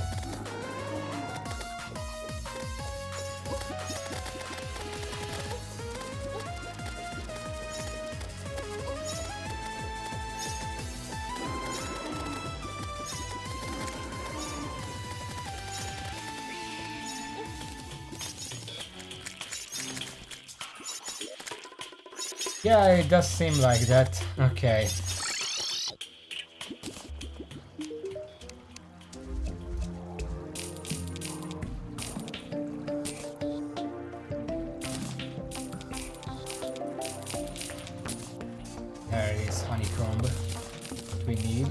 [SPEAKER 1] Yeah, it does seem like that. Okay. There it is, honeycomb. We need.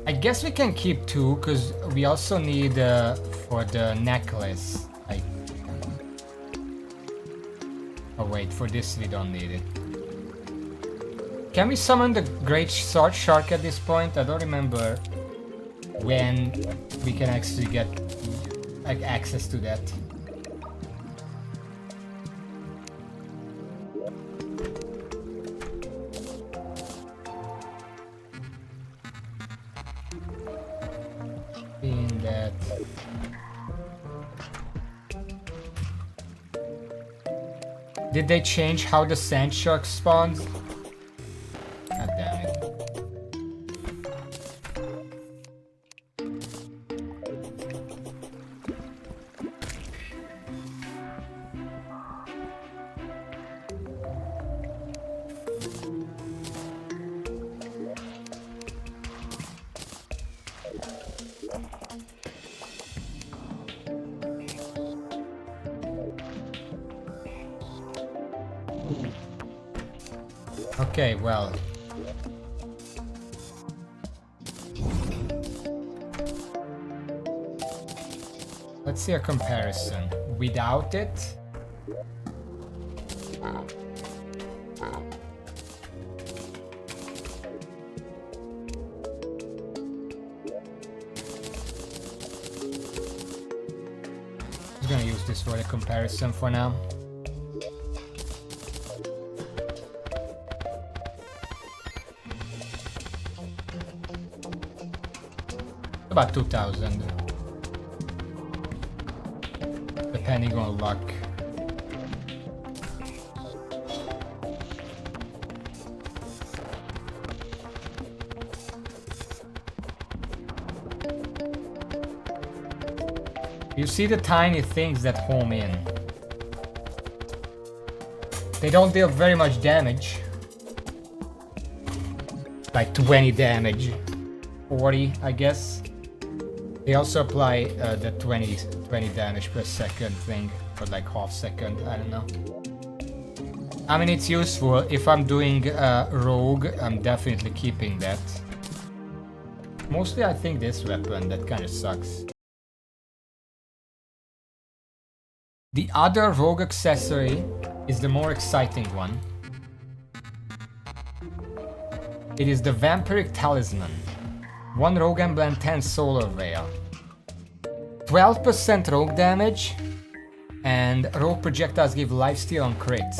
[SPEAKER 1] I guess we can keep two, because we also need for the necklace. Oh wait, for this we don't need it. Can we summon the Great Sword Shark at this point? I don't remember when we can actually get like access to that. Did they change how the sand shark spawns? God damn it. Okay, well. Let's see a comparison. Without it. I'm gonna use this for the comparison for now. About 2,000, depending on luck. You see the tiny things that home in. They don't deal very much damage. Like 20 damage. 40, I guess. They also apply the 20 damage per second thing, or like half second, I don't know. I mean, it's useful. If I'm doing rogue, I'm definitely keeping that. Mostly I think this weapon, that kind of sucks. The other rogue accessory is the more exciting one. It is the Vampiric Talisman. 1 rogue emblem, 10 solar veil. 12% rogue damage, and rogue projectiles give lifesteal on crits.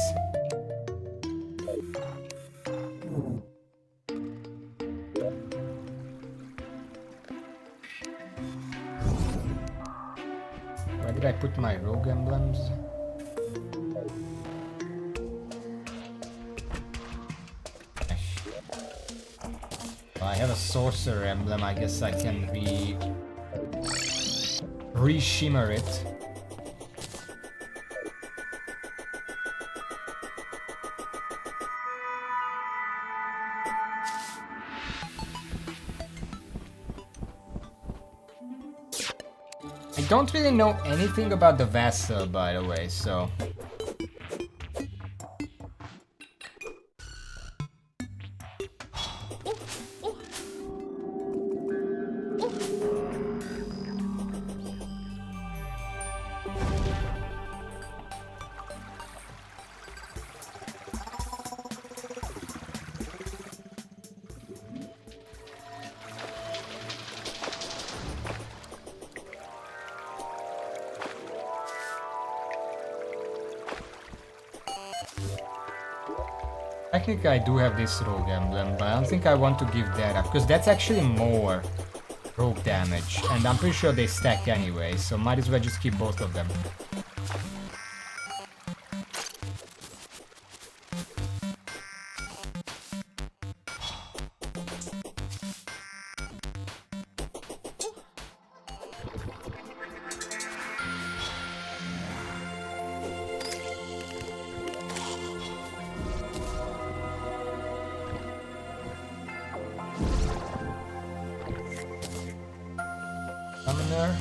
[SPEAKER 1] Where did I put my rogue emblems? I have a sorcerer emblem, I guess I can re-shimmer it. I don't really know anything about the Vessel, by the way, so... Technically I do have this rogue emblem, but I don't think I want to give that up, because that's actually more rogue damage, and I'm pretty sure they stack anyway, so might as well just keep both of them. Summoner.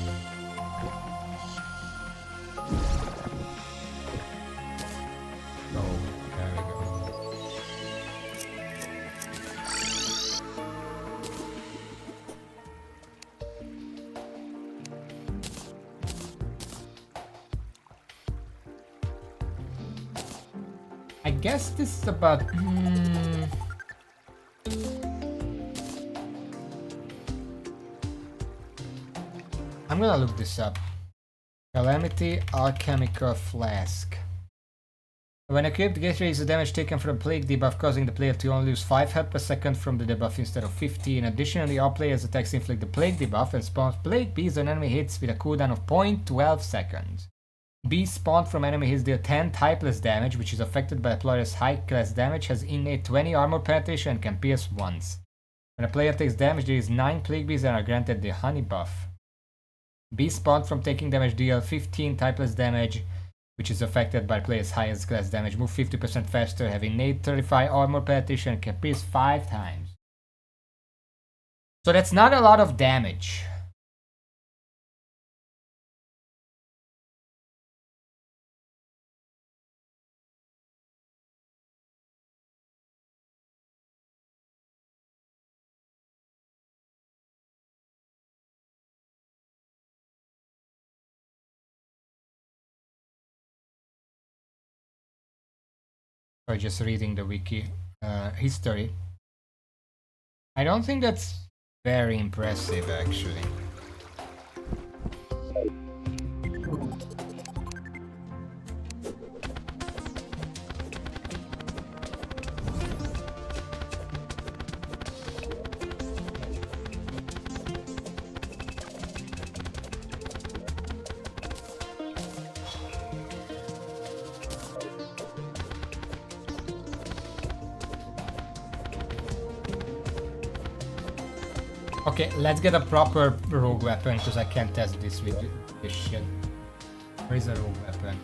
[SPEAKER 1] Oh, there we go. I guess this is about... I'm gonna look this up. Calamity Alchemical Flask. When equipped, gets raises the damage taken from Plague debuff, causing the player to only lose 5 health per second from the debuff instead of 15. Additionally, all players' attacks inflict the Plague debuff and spawns Plague Bees on enemy hits with a cooldown of 0.12 seconds. Bees spawned from enemy hits deal 10 typeless damage, which is affected by a player's high class damage, has innate 20 armor penetration and can pierce once. When a player takes damage, there is 9 Plague Bees and are granted the Honey buff. Bees spawned from taking damage deal 15 typeless damage, which is affected by player's highest class damage, move 50% faster, have innate 35 armor penetration, and can pierce 5 times. So that's not a lot of damage. Or just reading the wiki history. I don't think that's very impressive, actually. Okay, let's get a proper rogue weapon, because I can't test this with this shit. Where is a rogue weapon?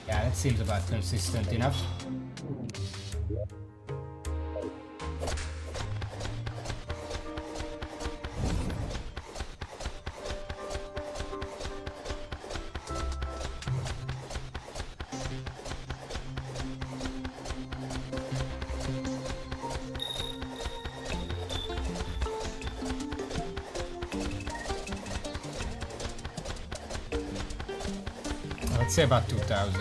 [SPEAKER 1] Yeah, that seems about consistent enough. Let's say about 2000.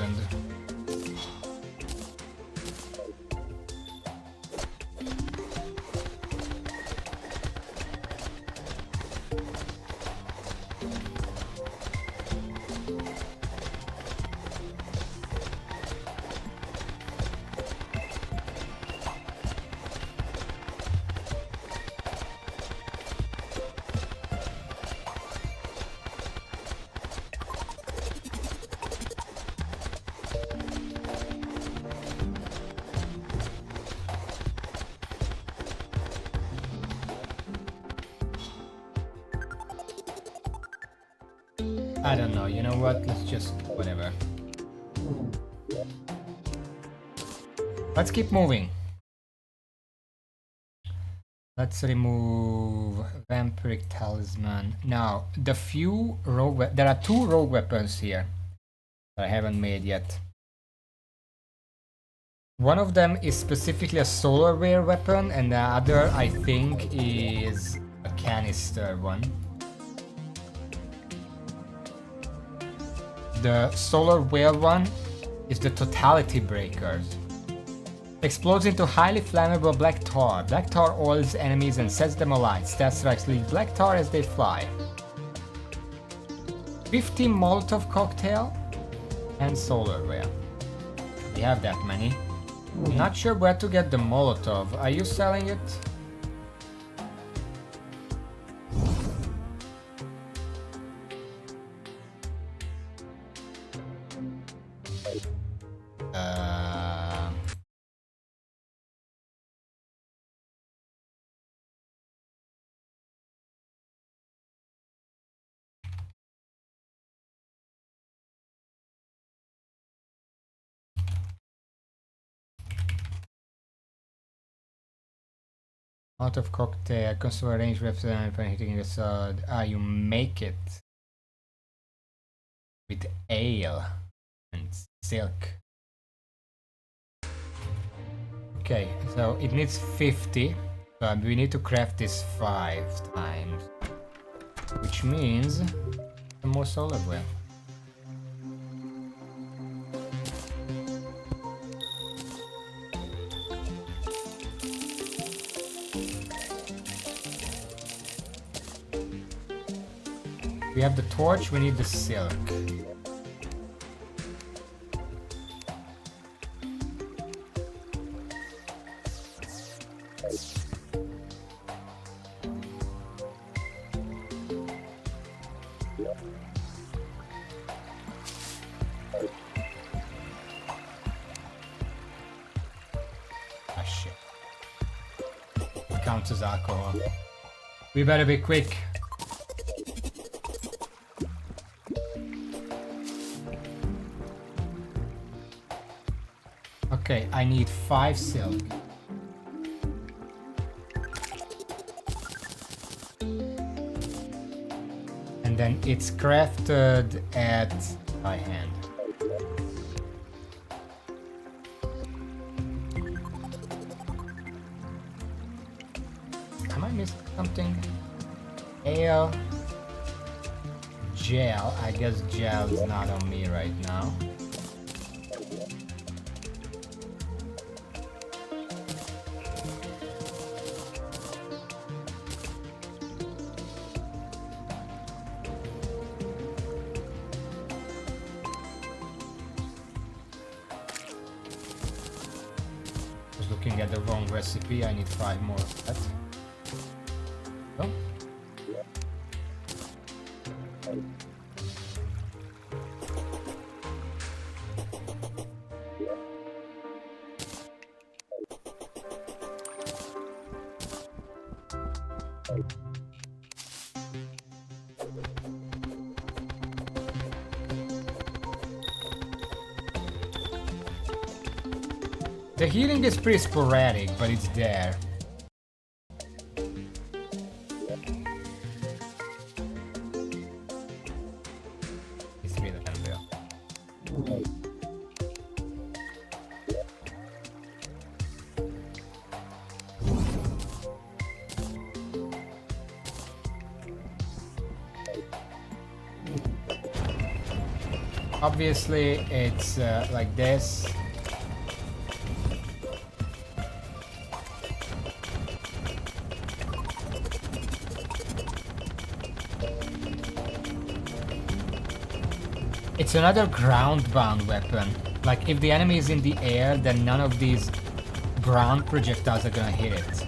[SPEAKER 1] I don't know, you know what, let's just, whatever. Let's keep moving. Let's remove Vampiric Talisman. Now, the few rogue there are 2 rogue weapons here that I haven't made yet. One of them is specifically a solarware weapon, and the other, I think, is a canister one. The solarware one is the Totality Breakers. Explodes into highly flammable black tar. Black tar oils enemies and sets them alight. Stat strikes leave black tar as they fly. 50 Molotov cocktail and solarware. We have that many. Not sure where to get the Molotov. Are you selling it? Out of cocktail, consumer range represent when hitting the sword. You make it with ale and silk. Okay, so it needs 50, so we need to craft this 5 times, which means some more solarware. We have the torch, we need the silk. Ah shit. It counts as alcohol. We better be quick. Okay, I need 5 silk. And then it's crafted at by hand. Am I missing something? Ale. Gel. I guess gel is not on me right now. Looking at the wrong recipe, I need 5 more of that. Oh. The healing is pretty sporadic, but it's there. It's really unreal. Obviously, it's like this. It's another ground-bound weapon. Like, if the enemy is in the air, then none of these ground projectiles are gonna hit it.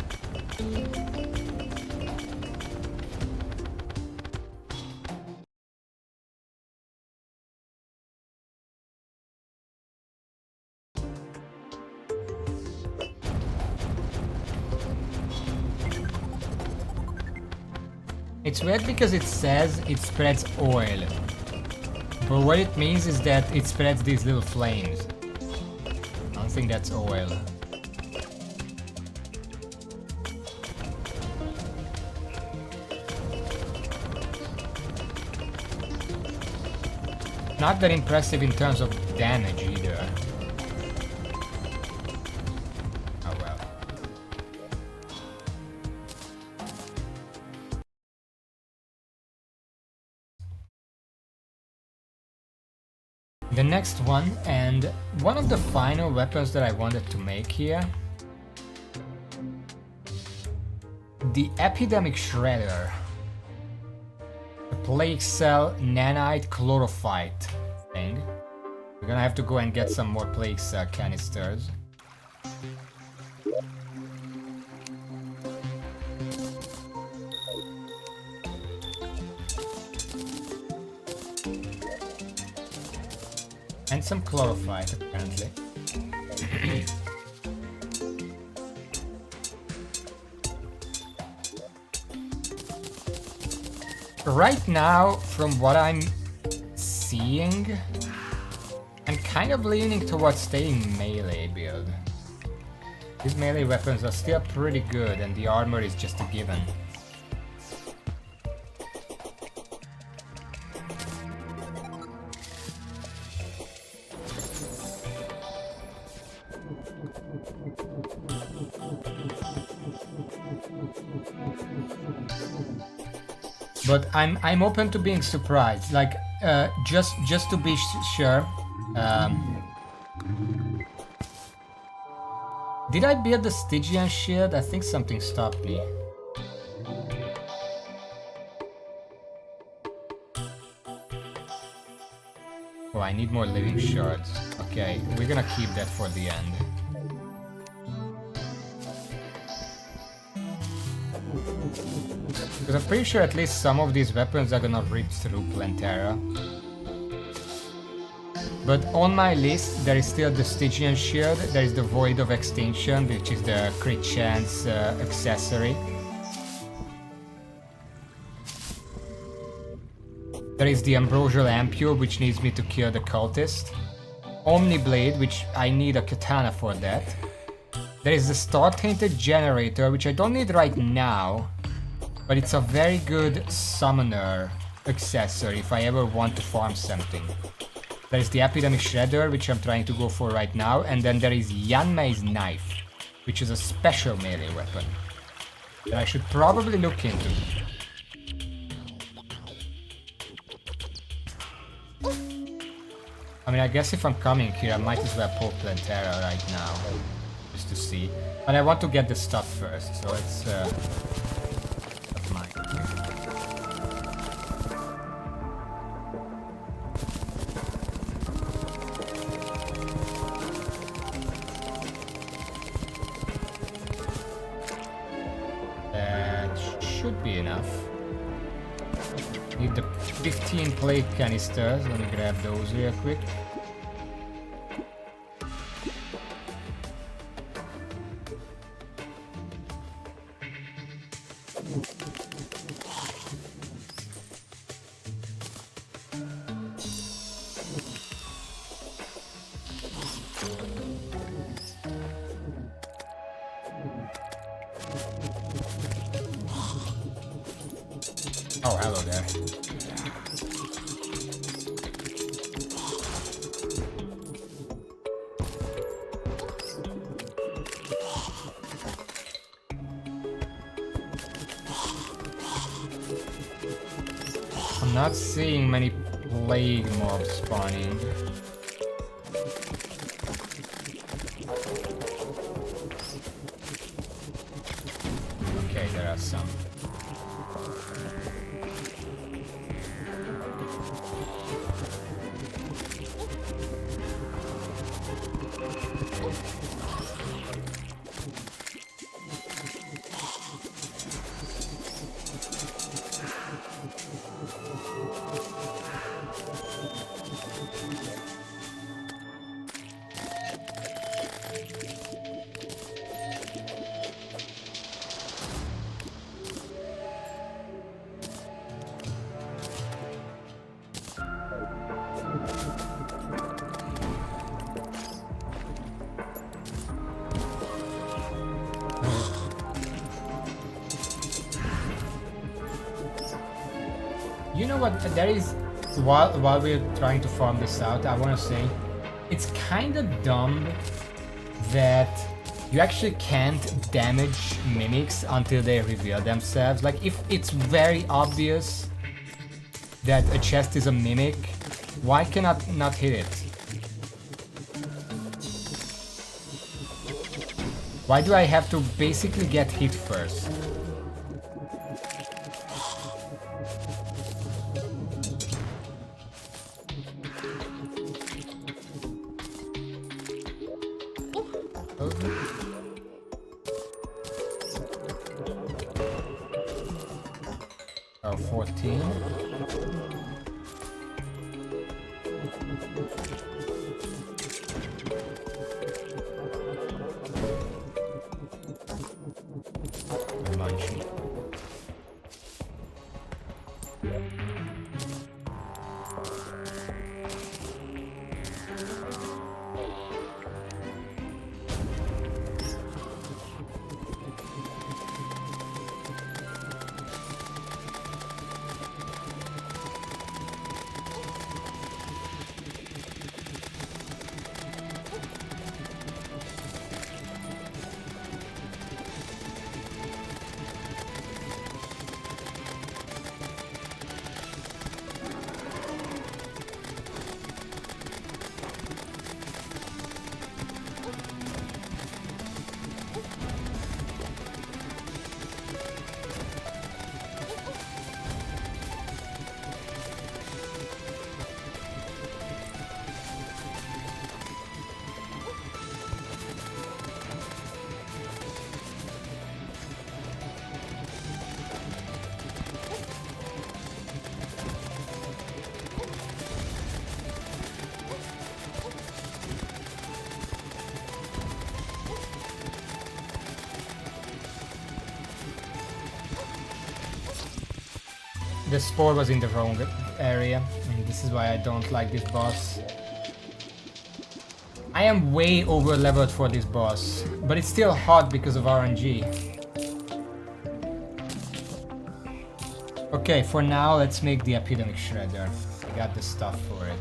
[SPEAKER 1] It's weird because it says it spreads oil. But what it means is that it spreads these little flames. I don't think that's oil. not that impressive in terms of damage either. Oh well. The next one, and one of the final weapons that I wanted to make here, the Epidemic Shredder. The Plague Cell Nanite Chlorophyte thing. We're gonna have to go and get some more Plague Cell canisters. And some chlorophyte, apparently. Right now, from what I'm seeing, I'm kind of leaning towards staying melee build. These melee weapons are still pretty good and the armor is just a given. But I'm open to being surprised. Like just to be sure. Did I build the Stygian shield? I think something stopped me. Oh, I need more living shards. Okay, we're gonna keep that for the end. Because I'm pretty sure at least some of these weapons are gonna rip through Plantera. But on my list there is still the Stygian shield, there is the Void of Extinction, which is the crit chance accessory. There is the Ambrosial Ampule, which needs me to kill the cultist. Omniblade, which I need a katana for that. There is the Star-Tainted Generator, which I don't need right now, but it's a very good summoner accessory if I ever want to farm something. There is the Epidemic Shredder, which I'm trying to go for right now, and then there is Yanmei's Knife, which is a special melee weapon that I should probably look into. I mean, I guess if I'm coming here, I might as well pull Plantera right now, just to see. But I want to get the stuff first, so it's that's mine. That should be enough. Need the 15 plate canisters. Let me grab those real quick. Oh, hello there. I'm not seeing many plague mobs spawning. Okay, there are some. You know what, there is while we're trying to farm this out, I want to say it's kind of dumb that you actually can't damage mimics until they reveal themselves. Like, if it's very obvious that a chest is a mimic, why cannot not hit it? Why do I have to basically get hit first? Oh, 14. Munchie. The spore was in the wrong area, and this is why I don't like this boss. I am way over leveled for this boss, but it's still hard because of RNG. Okay, for now let's make the epidemic shredder. I got the stuff for it.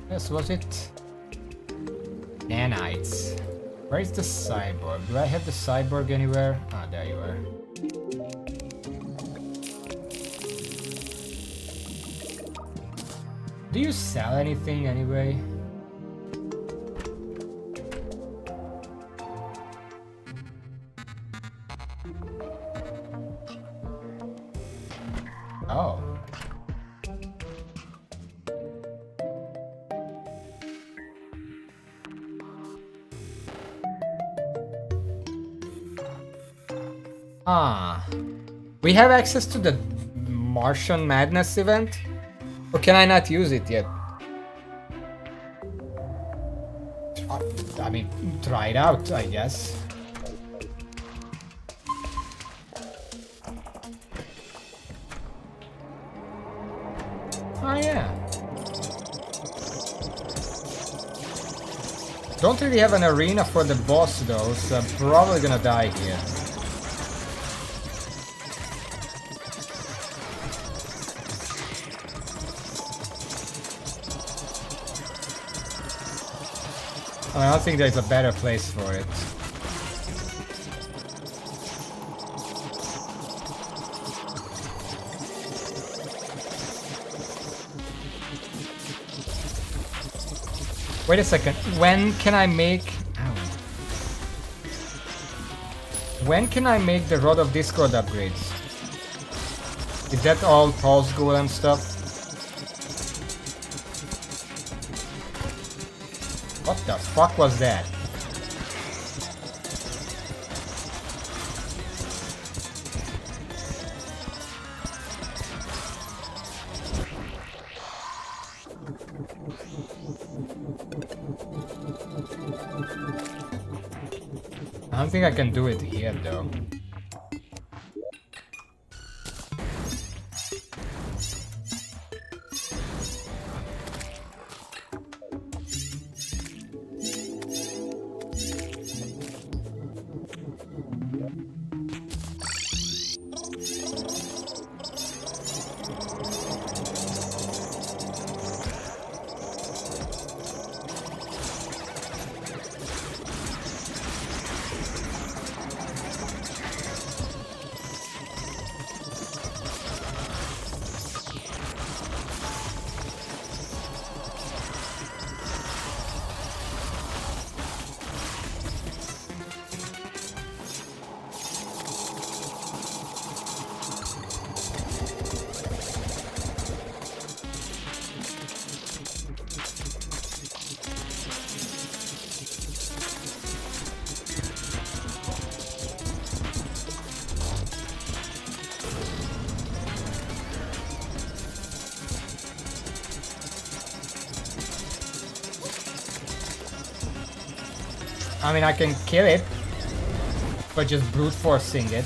[SPEAKER 1] Yes, was it? Nanites. Where is the cyborg? Do I have the cyborg anywhere? Ah, there you are. Do you sell anything anyway? Oh. Ah, we have access to the Martian Madness event? Or can I not use it yet? I mean, try it out, I guess. Oh yeah. Don't really have an arena for the boss though, so I'm probably gonna die here. I don't think there's a better place for it. Wait a second. When can I make... Ow. When can I make the Rod of Discord upgrades? Is that all Pulse Golem stuff? What the fuck was that? I don't think I can do it here though. I mean, I can kill it, but just brute forcing it.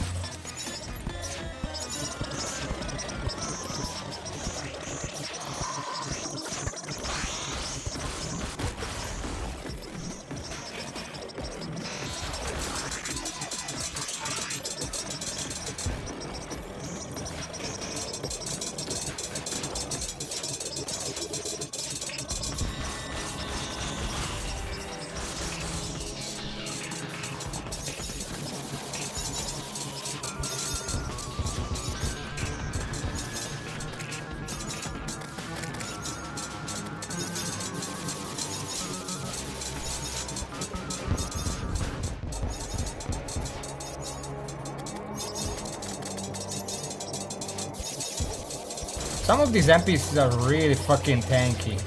[SPEAKER 1] Some of these NPCs are really fucking tanky.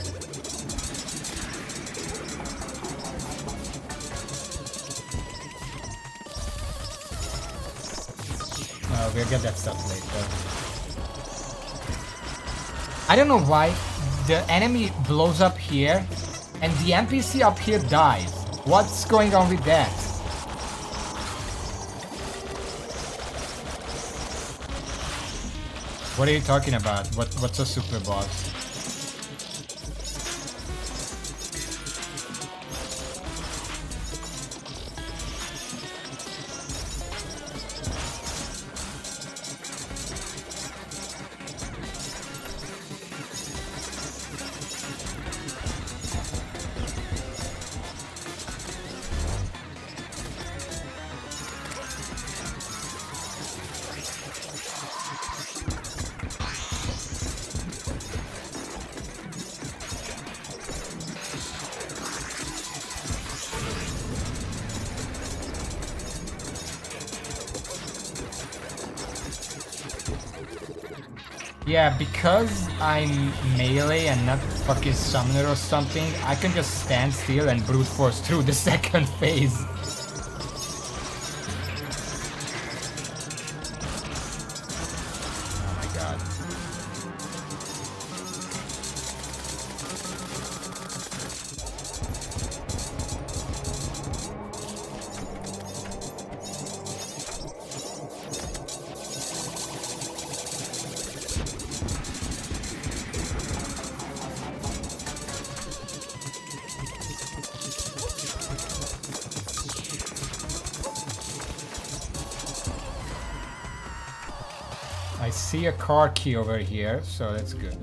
[SPEAKER 1] Oh, we'll get that stuff later. I don't know why the enemy blows up here and the NPC up here dies. What's going on with that? What are you talking about? What's a super boss? Yeah, because I'm melee and not fucking summoner or something, I can just stand still and brute force through the second phase. Oh my god. I see a car key over here, so that's good.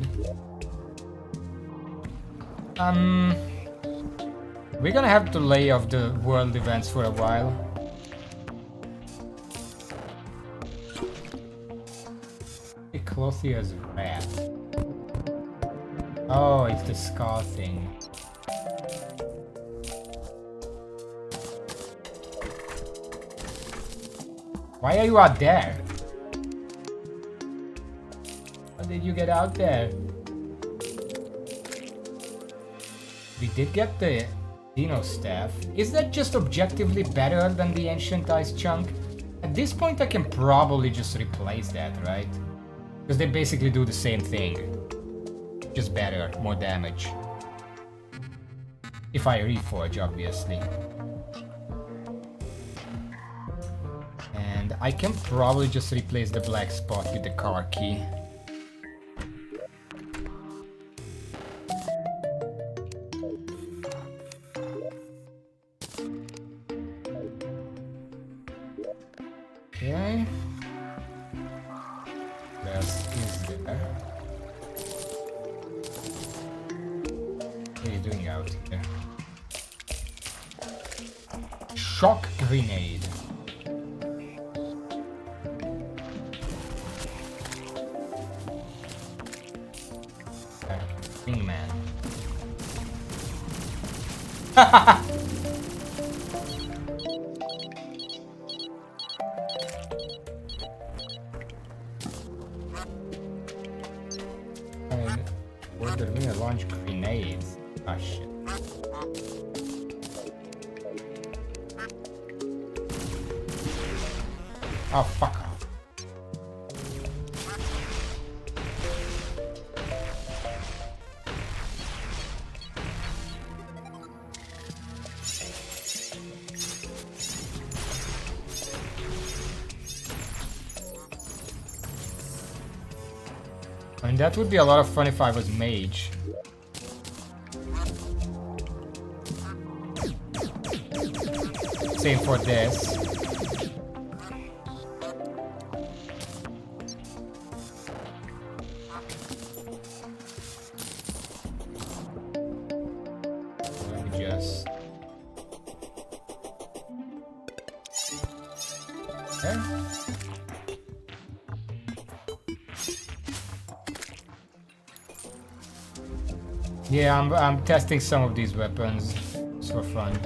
[SPEAKER 1] We're gonna have to lay off the world events for a while. The clothy as rat. Oh, it's the skull thing. Why are you out there? How did you get out there? We did get the Dino Staff. Is that just objectively better than the Ancient Ice Chunk? At this point I can probably just replace that, right? Because they basically do the same thing. Just better, more damage. If I reforge, obviously. And I can probably just replace the black spot with the car key. Okay. Rest is there. What are you doing out here? Shock grenade. Wingman. Hahaha. Order me to launch grenades. Ah, shit. Oh, fuck off. I mean, that would be a lot of fun if I was mage. Same for this. Let me just... Okay. Yeah, I'm testing some of these weapons just for fun.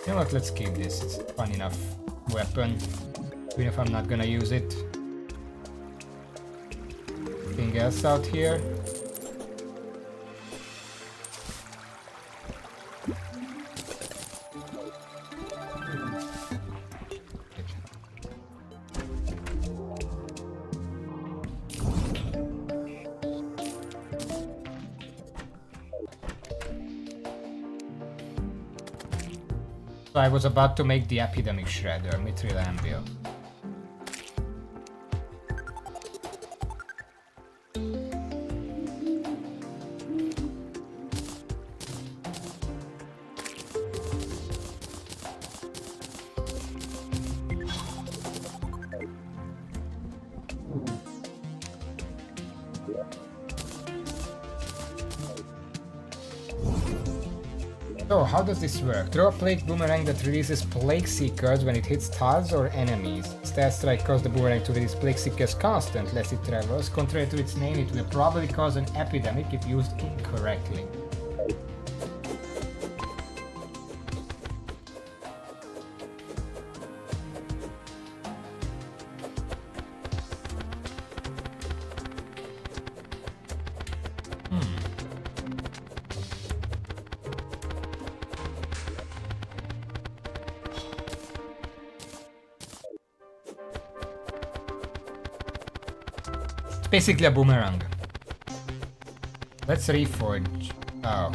[SPEAKER 1] You know what, let's keep this, it's a fun enough weapon, even if I'm not gonna use it. Anything else out here? So I was about to make the epidemic shredder, mithril anvil. So, how does this work? Throw a plague boomerang that releases plague seekers when it hits tiles or enemies. Stat strike causes the boomerang to release plague seekers constant unless it travels. Contrary to its name, it will probably cause an epidemic if used incorrectly. Basically a boomerang. Let's reforge. Oh.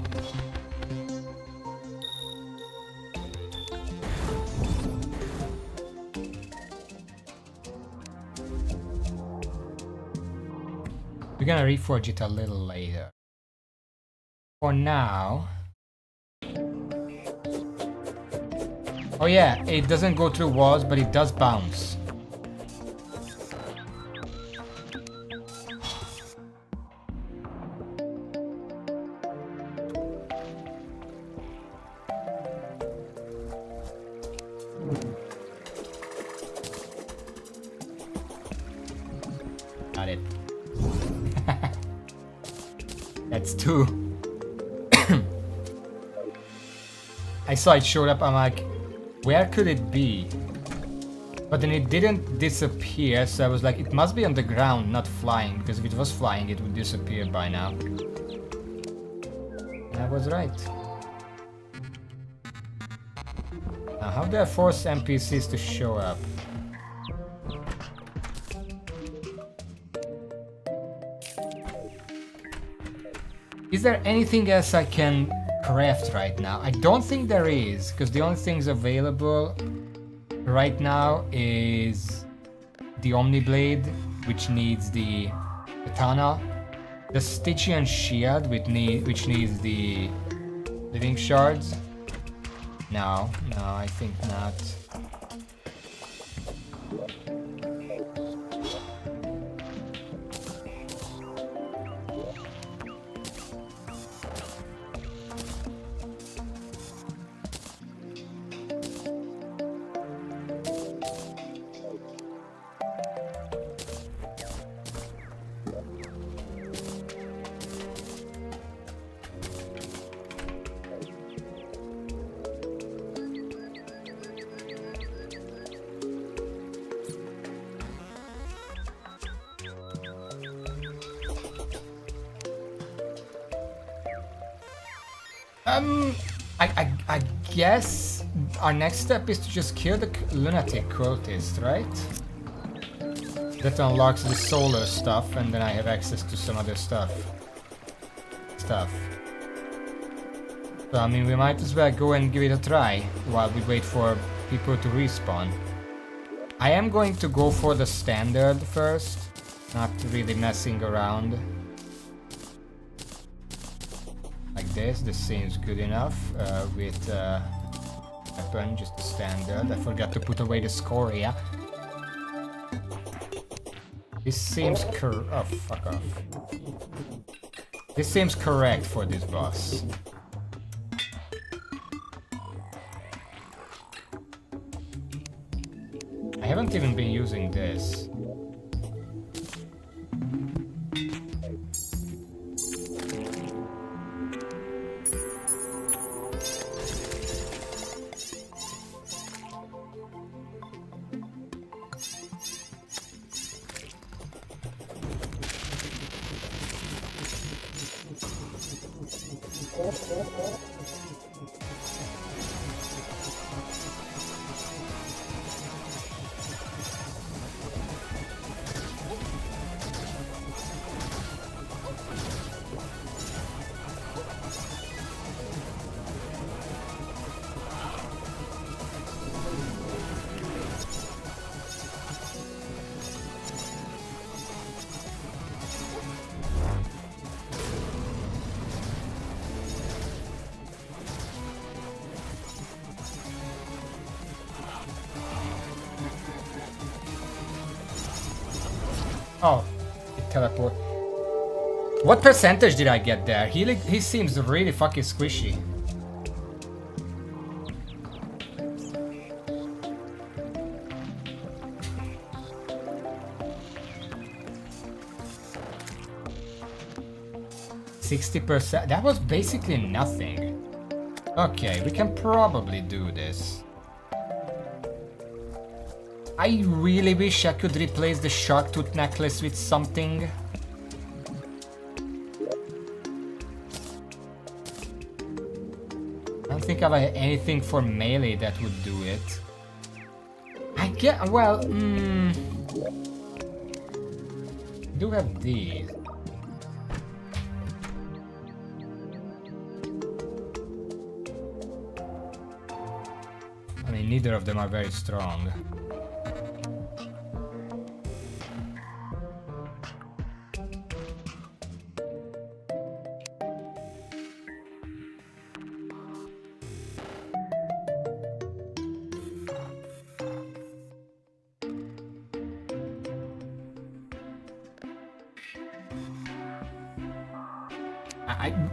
[SPEAKER 1] We're gonna reforge it a little later. For now... Oh yeah, it doesn't go through walls, but it does bounce. Got it. That's two. I saw it showed up, I'm like, where could it be? But then it didn't disappear, so I was like, it must be on the ground, not flying, because if it was flying, it would disappear by now. And I was right. Now, how do I force NPCs to show up? Is there anything else I can craft right now? I don't think there is, because the only things available right now is the Omniblade, which needs the Katana, the Stygian Shield, which needs the Living Shards. No, I think not. I guess our next step is to just kill the lunatic cultist, right? That unlocks the solar stuff, and then I have access to some other stuff. So I mean, we might as well go and give it a try while we wait for people to respawn. I am going to go for the standard first, not really messing around. Like this seems good enough with weapon, just the standard. I forgot to put away the scoria. This seems oh, fuck off. This seems correct for this boss. I haven't even been using this. Oh, it teleport. What percentage did I get there? He seems really fucking squishy. %. That was basically nothing. Okay, we can probably do this. I really wish I could replace the shark tooth necklace with something. I don't think I have anything for melee that would do it. I get, well, I do have these. I mean, neither of them are very strong.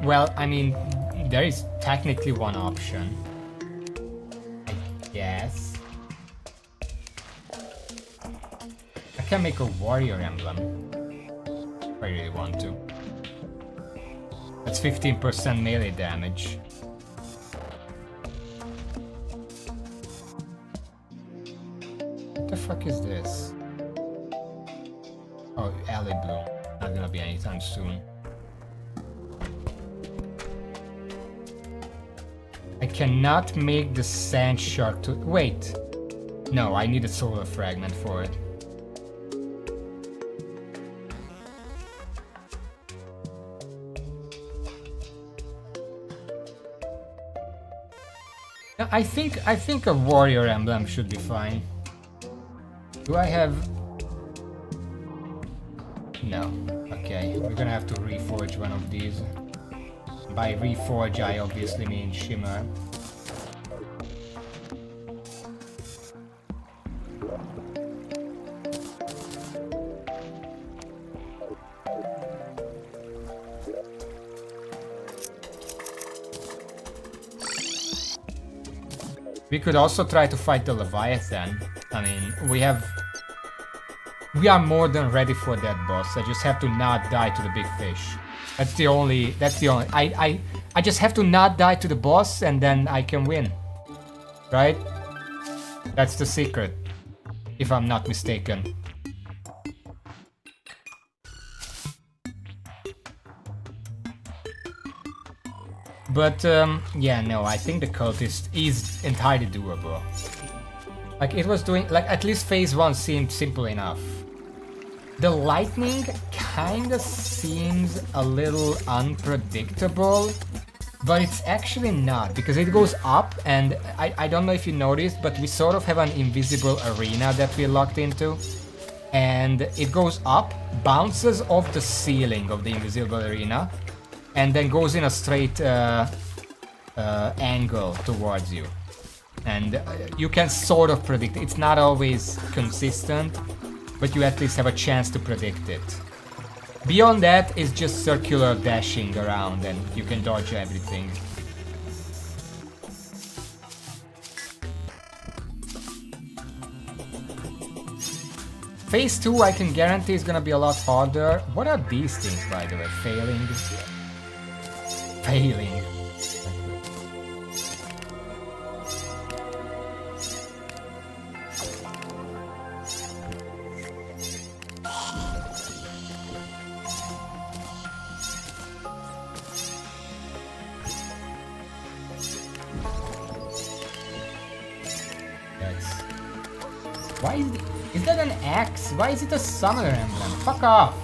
[SPEAKER 1] Well, I mean, there is technically one option. I guess. I can make a warrior emblem. If I really want to. That's 15% melee damage. What the fuck is this? Oh, alley bloom. Not gonna be anytime soon. I cannot make the sand shark to wait. No, I need a solar fragment for it. I think a warrior emblem should be fine. Do I have? No. Okay, we're gonna have to reforge one of these. By reforge, I obviously mean shimmer. We could also try to fight the Leviathan. I mean, we are more than ready for that boss. I just have to not die to the big fish. That's the only, I just have to not die to the boss and then I can win. Right? That's the secret. If I'm not mistaken. But, yeah, no, I think the cultist is entirely doable. Like, it was doing, like, at least phase 1 seemed simple enough. The lightning kinda seems a little unpredictable, but it's actually not, because it goes up, and I don't know if you noticed, but we sort of have an invisible arena that we're locked into. And it goes up, bounces off the ceiling of the invisible arena, and then goes in a straight angle towards you. And you can sort of predict it. It's not always consistent, but you at least have a chance to predict it. Beyond that is just circular dashing around, and you can dodge everything. Phase 2 I can guarantee is gonna be a lot harder. What are these things, by the way? Failing? Failing. Why is that an axe? Why is it a summoner emblem? Fuck off!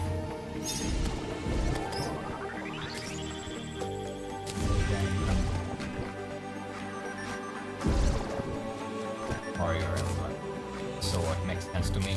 [SPEAKER 1] Warrior emblem. So what makes sense to me?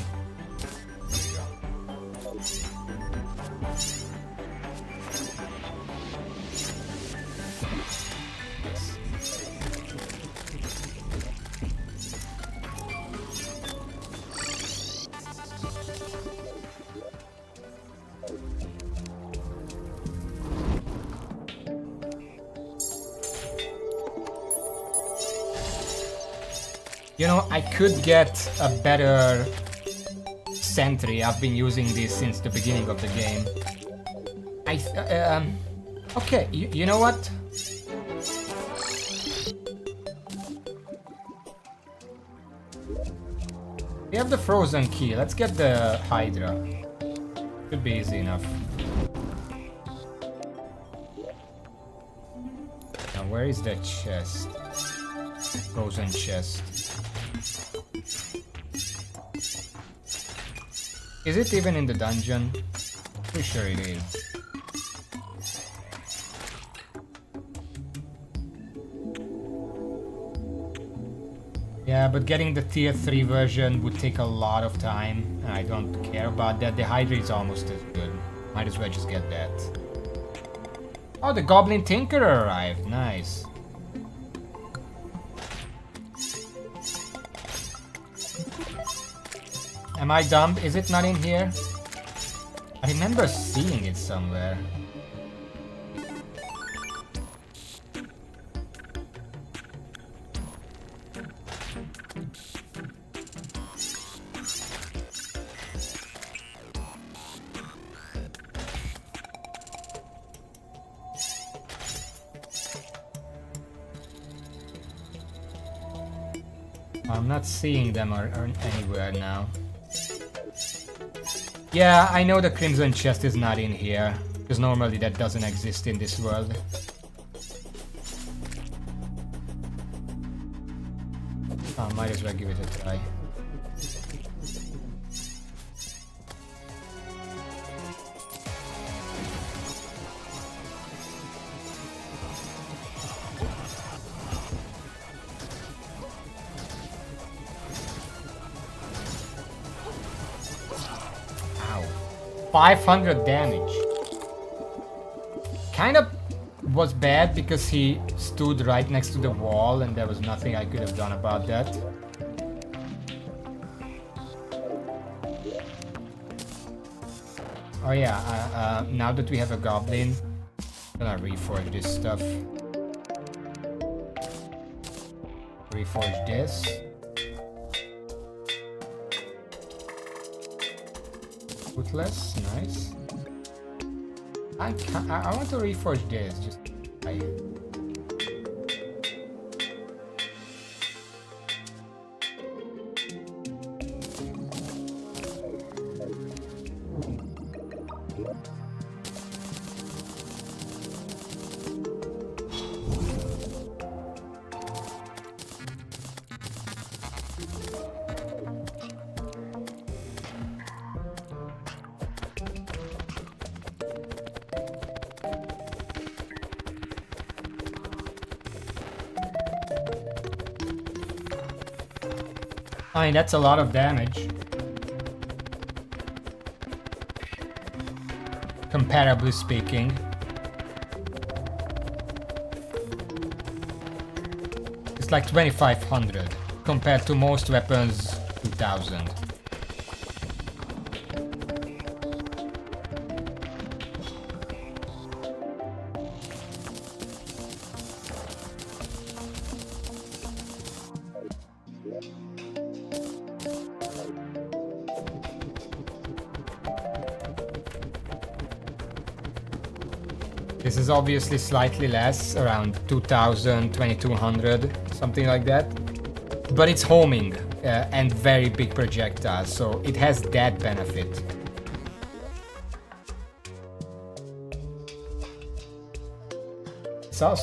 [SPEAKER 1] You know, I could get a better sentry. I've been using this since the beginning of the game. Okay, you know what? We have the frozen key. Let's get the Hydra. Should be easy enough. Now, where is that chest? Frozen chest. Is it even in the dungeon? Pretty sure it is. Yeah, but getting the tier 3 version would take a lot of time, and I don't care about that. The Hydra is almost as good. Might as well just get that. Oh, the Goblin Tinkerer arrived. Nice. Am I dumb? Is it not in here? I remember seeing it somewhere. I'm not seeing them or anywhere now. Yeah, I know the Crimson Chest is not in here, because normally that doesn't exist in this world. Oh, might as well give it a try. Ow. 500 damage. Kind of was bad because he stood right next to the wall and there was nothing I could have done about that. Oh yeah, now that we have a goblin, I'm gonna reforge this stuff. Reforge this. Footless, nice. I want to reforge this, just I mean, that's a lot of damage. Comparably speaking. It's like 2500 compared to most weapons 2000. This is obviously slightly less, around 2000, 2200, something like that. But it's homing and very big projectiles, so it has that benefit.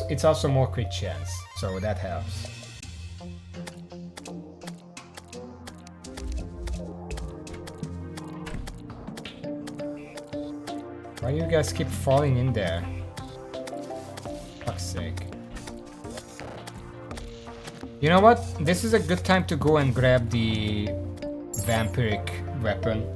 [SPEAKER 1] It's also more crit chance, so that helps. Why do you guys keep falling in there? Fuck's sake. You know what? This is a good time to go and grab the vampiric weapon.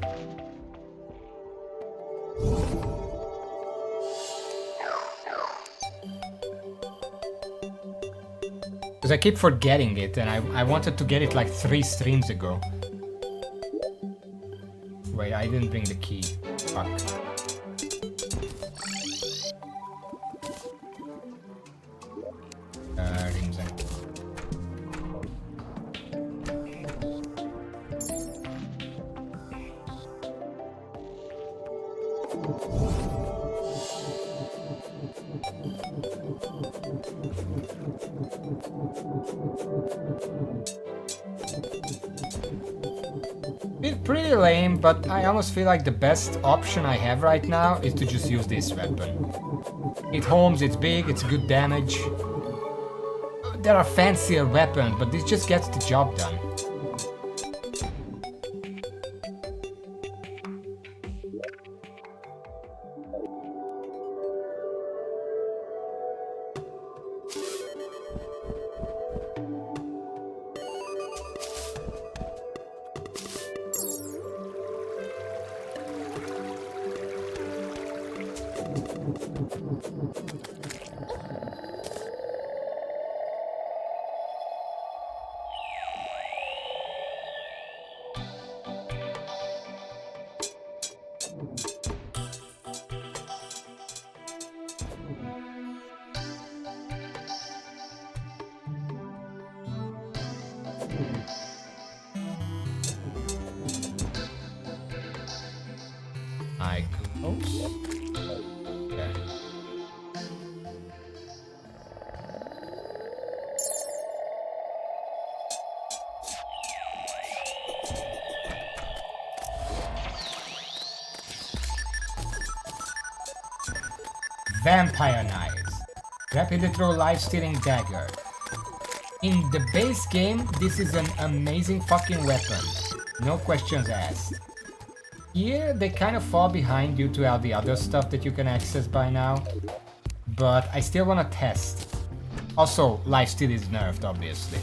[SPEAKER 1] Because I keep forgetting it, and I wanted to get it like 3 streams ago. Wait, I didn't bring the key. Fuck. It's pretty lame, but I almost feel like the best option I have right now is to just use this weapon. It homes, it's big, it's good damage. There are fancier weapons, but this just gets the job done. Vampire Knives. Rapidly throw life-stealing dagger. In the base game, this is an amazing fucking weapon. No questions asked. Here, they kind of fall behind due to all the other stuff that you can access by now. But I still want to test. Also, lifesteal is nerfed, obviously.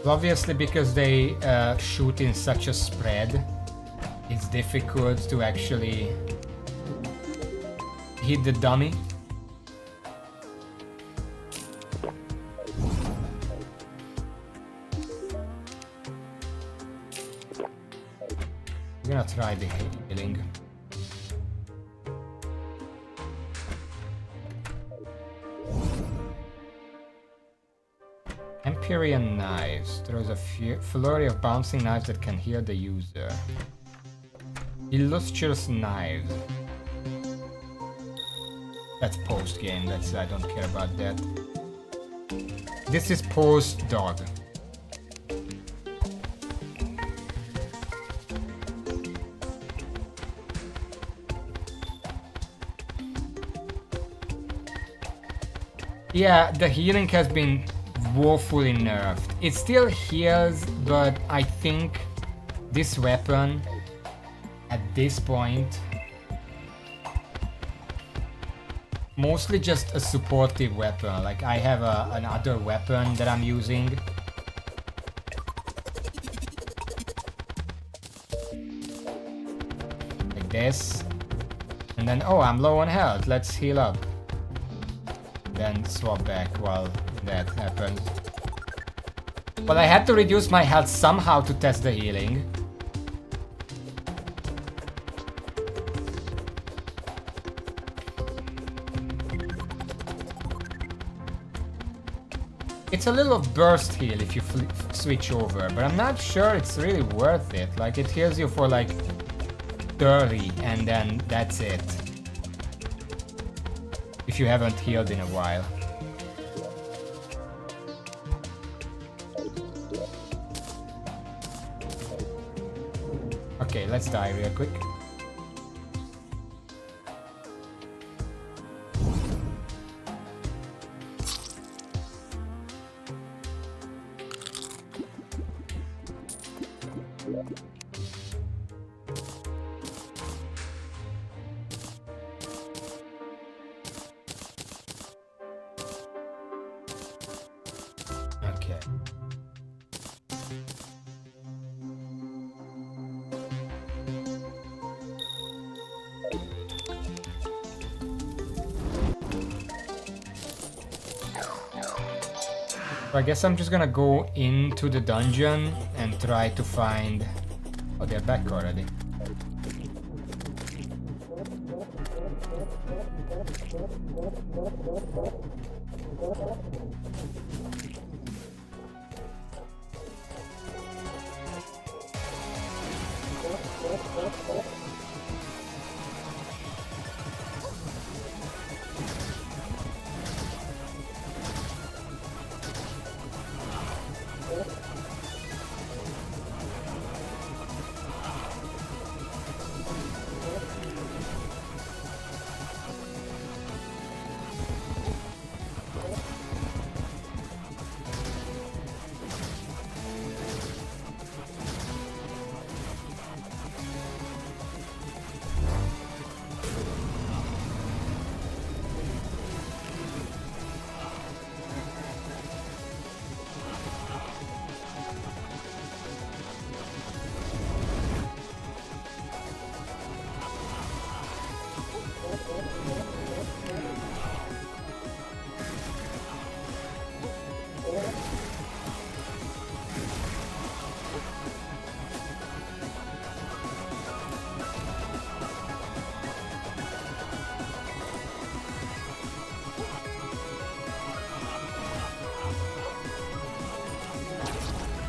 [SPEAKER 1] Obviously, because they shoot in such a spread, it's difficult to actually hit the dummy. I'm gonna try the healing. Empyrean Knives. Throws a flurry of bouncing knives that can heal the user. Illustrious Knives. That's post-game, I don't care about that. This is post-dog. Yeah, the healing has been woefully nerfed. It still heals, but I think this weapon at this point mostly just a supportive weapon. Like I have another weapon that I'm using. Like this. And then, oh, I'm low on health. Let's heal up. Then swap back while that happens. Well, I had to reduce my health somehow to test the healing. It's a little burst heal if you switch over, but I'm not sure it's really worth it. Like, it heals you for like 30 and then that's it. If you haven't healed in a while. Okay, let's die real quick. Okay. So I guess I'm just gonna go into the dungeon and try to find... Oh, they're back already.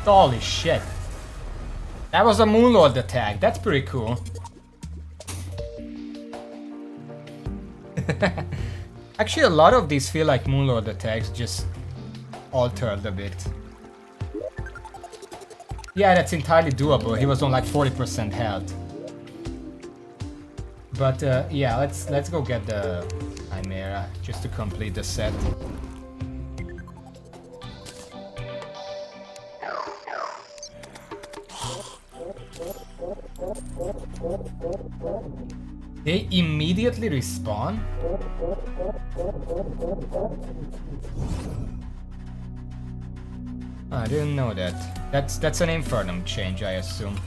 [SPEAKER 1] Holy shit. That was a Moonlord attack. That's pretty cool. Actually, a lot of these feel like Moonlord attacks, just altered a bit. Yeah, that's entirely doable. He was on like 40% health. But yeah, let's go get the Chimera just to complete the set. They immediately respawn? Oh, I didn't know that. That's an Infernum change, I assume.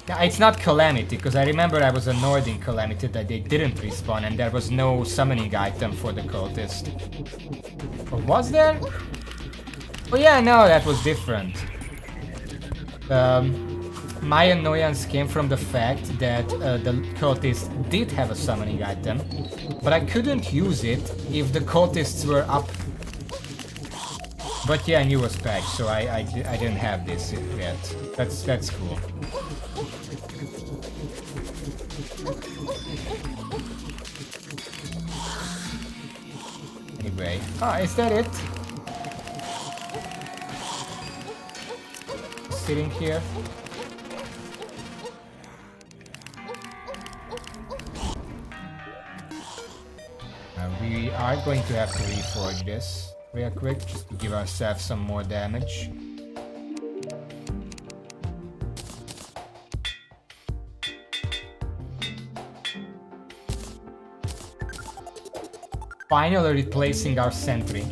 [SPEAKER 1] Yeah, it's not Calamity, because I remember I was annoyed in Calamity that they didn't respawn and there was no summoning item for the cultist. Or was there? Oh yeah, no, that was different. My annoyance came from the fact that the cultist did have a summoning item, but I couldn't use it if the cultists were up. But yeah, new was patched, so I didn't have this yet. That's cool. Anyway, is that it? Sitting here. are going to have to reforge this real quick just to give ourselves some more damage. Finally replacing our sentry.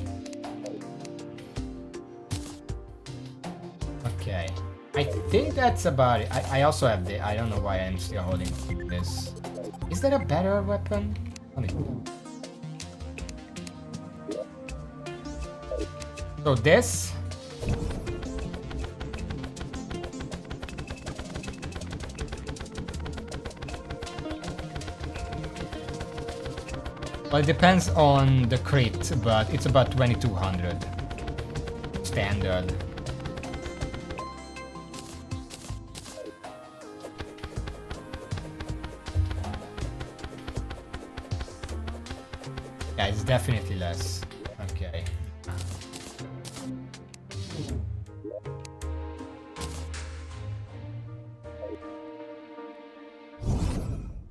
[SPEAKER 1] Okay. I think that's about it. I also have the... I don't know why I'm still holding this. Is there a better weapon? So this... Well, it depends on the crit, but it's about 2200 standard. Yeah, it's definitely less. Okay.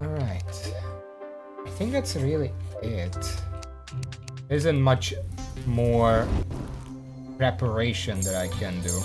[SPEAKER 1] Alright. I think that's really it. There isn't much more preparation that I can do.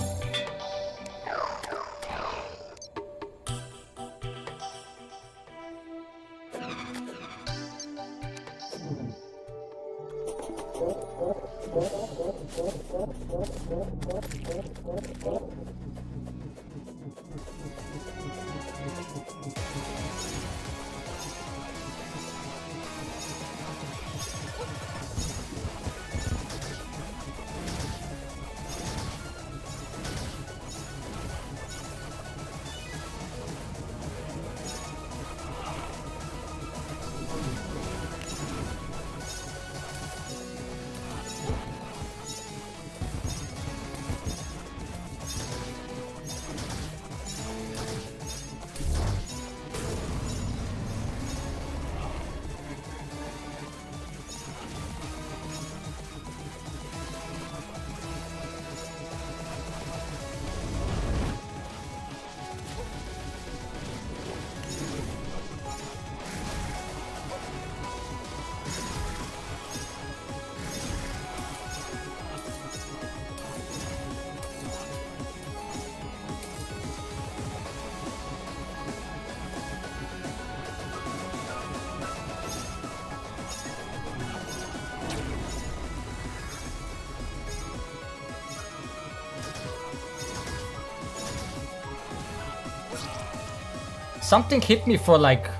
[SPEAKER 1] Something hit me for like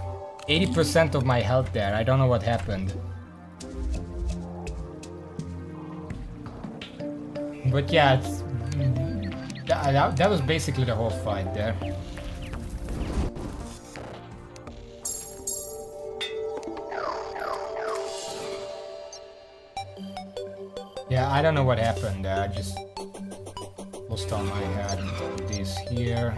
[SPEAKER 1] 80% of my health there. I don't know what happened. But yeah, it's, that was basically the whole fight there. Yeah, I don't know what happened there. I just lost all my head. Put these here.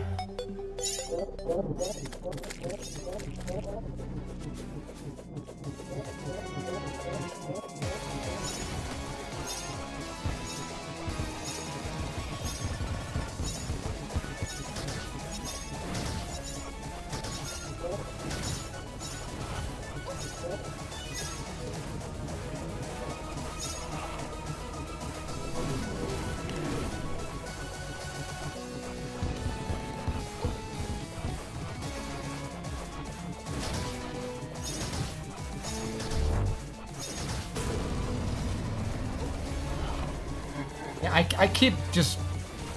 [SPEAKER 1] I keep just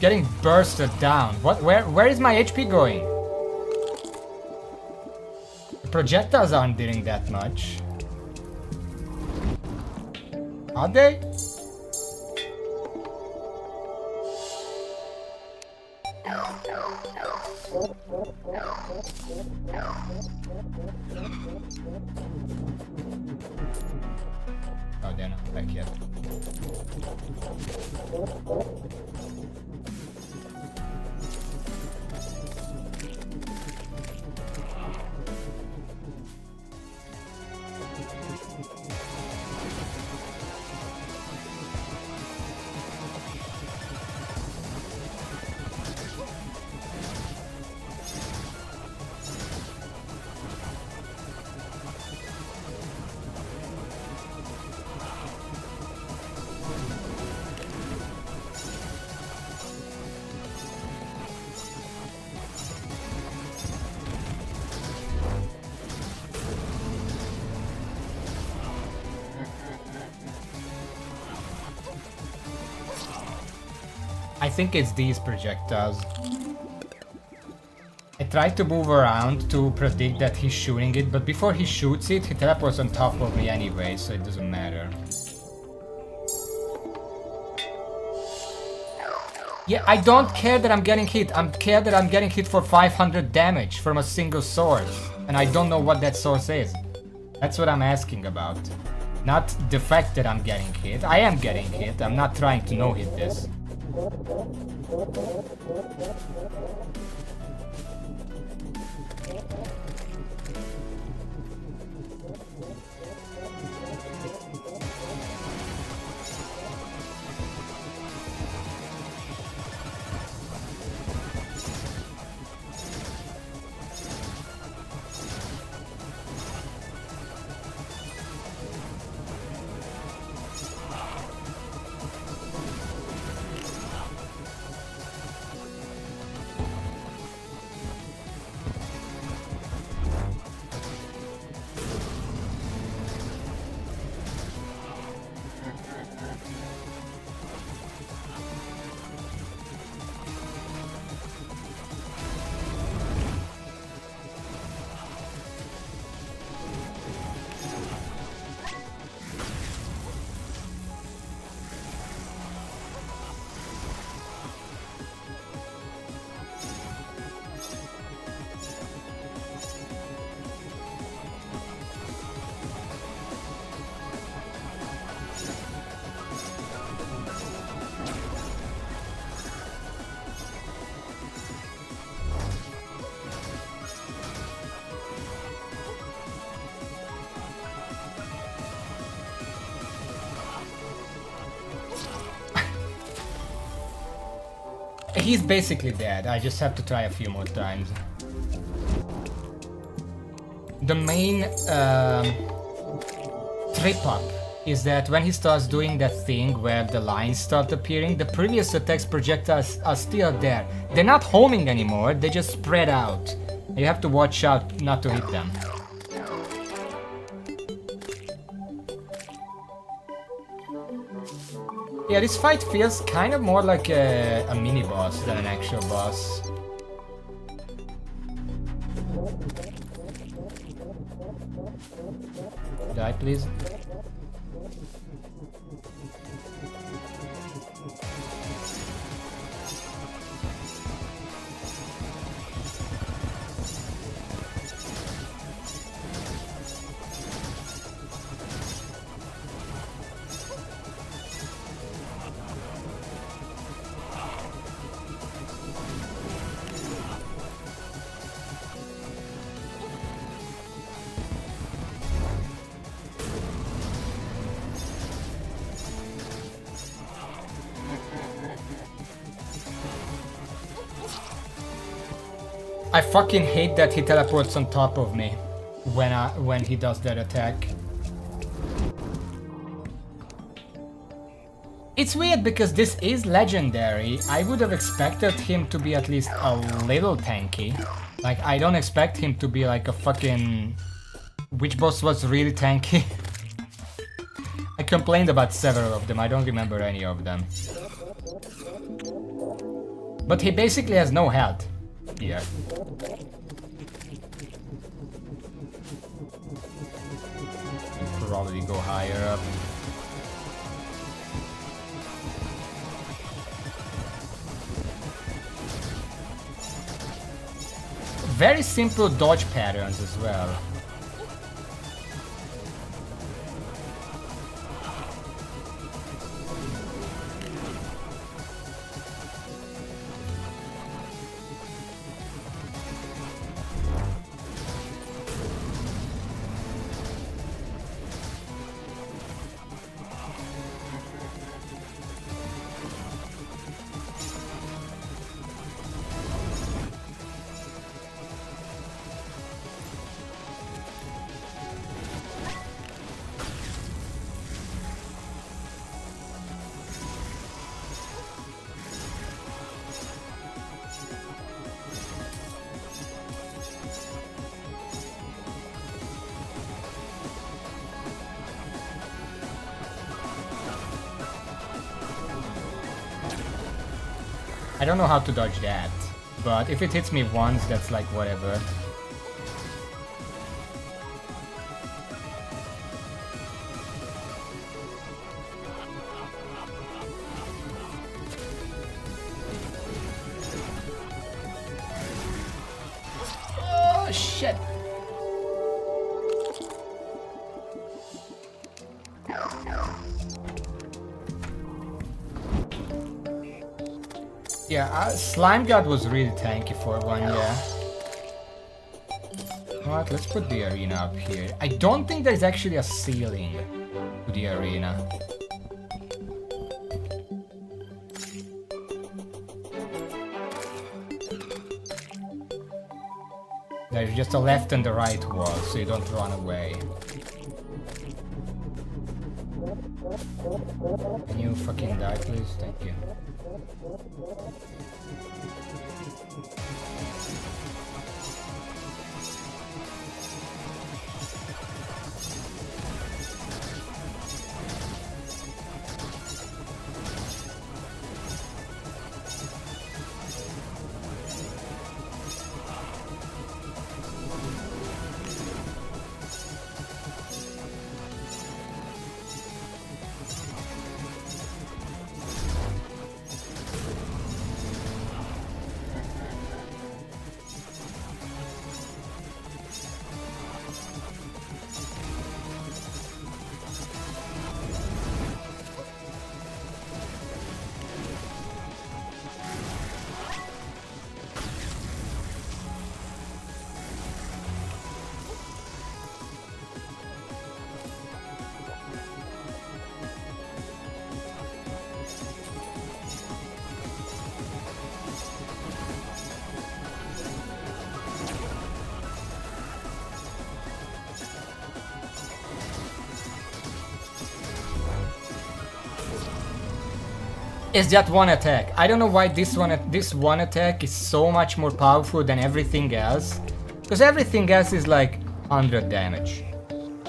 [SPEAKER 1] getting bursted down. What? Where is my HP going? The projectiles aren't doing that much. Are they? Oh, they're not back yet. I think it's these projectiles. I tried to move around to predict that he's shooting it, but before he shoots it, he teleports on top of me anyway, so it doesn't matter. Yeah, I don't care that I'm getting hit. I care that I'm getting hit for 500 damage from a single source. And I don't know what that source is. That's what I'm asking about. Not the fact that I'm getting hit. I am getting hit. I'm not trying to no-hit this. He's basically dead. I just have to try a few more times. The main trip-up is that when he starts doing that thing where the lines start appearing, the previous attacks projectiles are still there. They're not homing anymore, they just spread out. You have to watch out not to hit them. Yeah, this fight feels kind of more like a mini-boss than an actual boss. Die, please. I fucking hate that he teleports on top of me when he does that attack. It's weird because this is legendary. I would have expected him to be at least a little tanky. Like, I don't expect him to be like a fucking... Which boss was really tanky? I complained about several of them, I don't remember any of them. But he basically has no health here. Probably go higher up. Very simple dodge patterns as well. I don't know how to dodge that. But if it hits me once, that's like whatever. Oh, shit. Yeah, Slime God was really tanky for one, yeah. Alright, let's put the arena up here. I don't think there's actually a ceiling to the arena. There's just a left and a right wall, so you don't run away. Can you fucking die, please? Thank you. Is that one attack. I don't know why this one attack is so much more powerful than everything else. Because everything else is like 100 damage.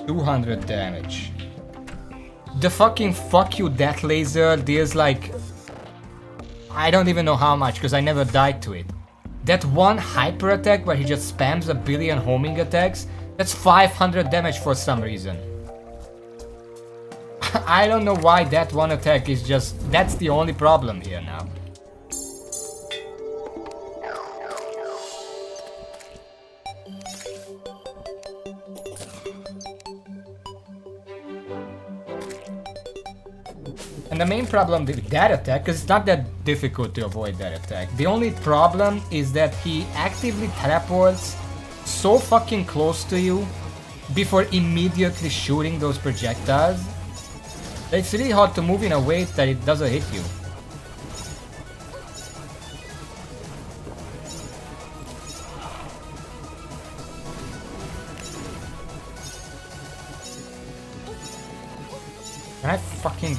[SPEAKER 1] 200 damage. The fucking fuck you death laser deals like... I don't even know how much because I never died to it. That one hyper attack where he just spams a billion homing attacks, that's 500 damage for some reason. I don't know why that one attack is just... That's the only problem here now. And the main problem with that attack, because it's not that difficult to avoid that attack. The only problem is that he actively teleports so fucking close to you before immediately shooting those projectiles. It's really hard to move in a way that it doesn't hit you. Can I fucking...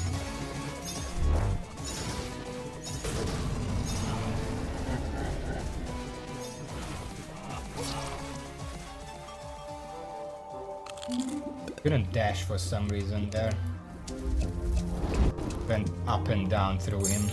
[SPEAKER 1] Couldn't dash for some reason there. Went up and down through him.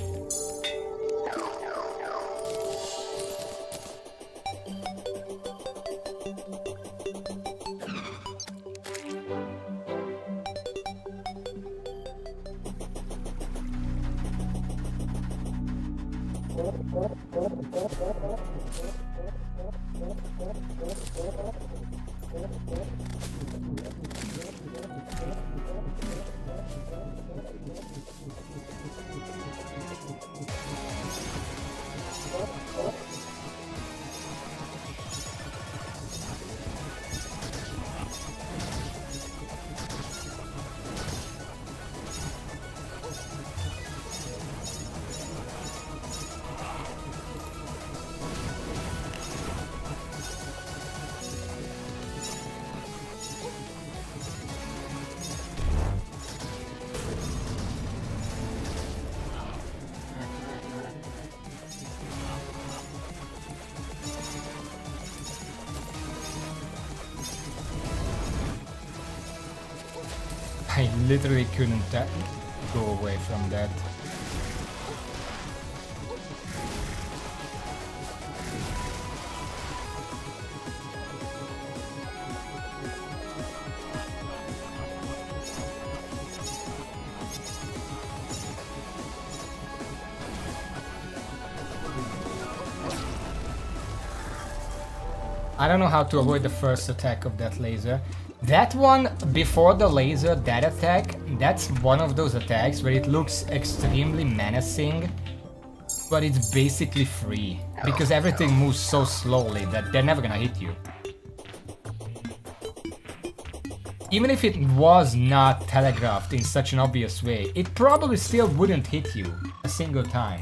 [SPEAKER 1] I literally couldn't go away from that. I don't know how to avoid the first attack of that laser. That one, before the laser, that attack, that's one of those attacks where it looks extremely menacing, but it's basically free, because everything moves so slowly that they're never gonna hit you. Even if it was not telegraphed in such an obvious way, it probably still wouldn't hit you a single time.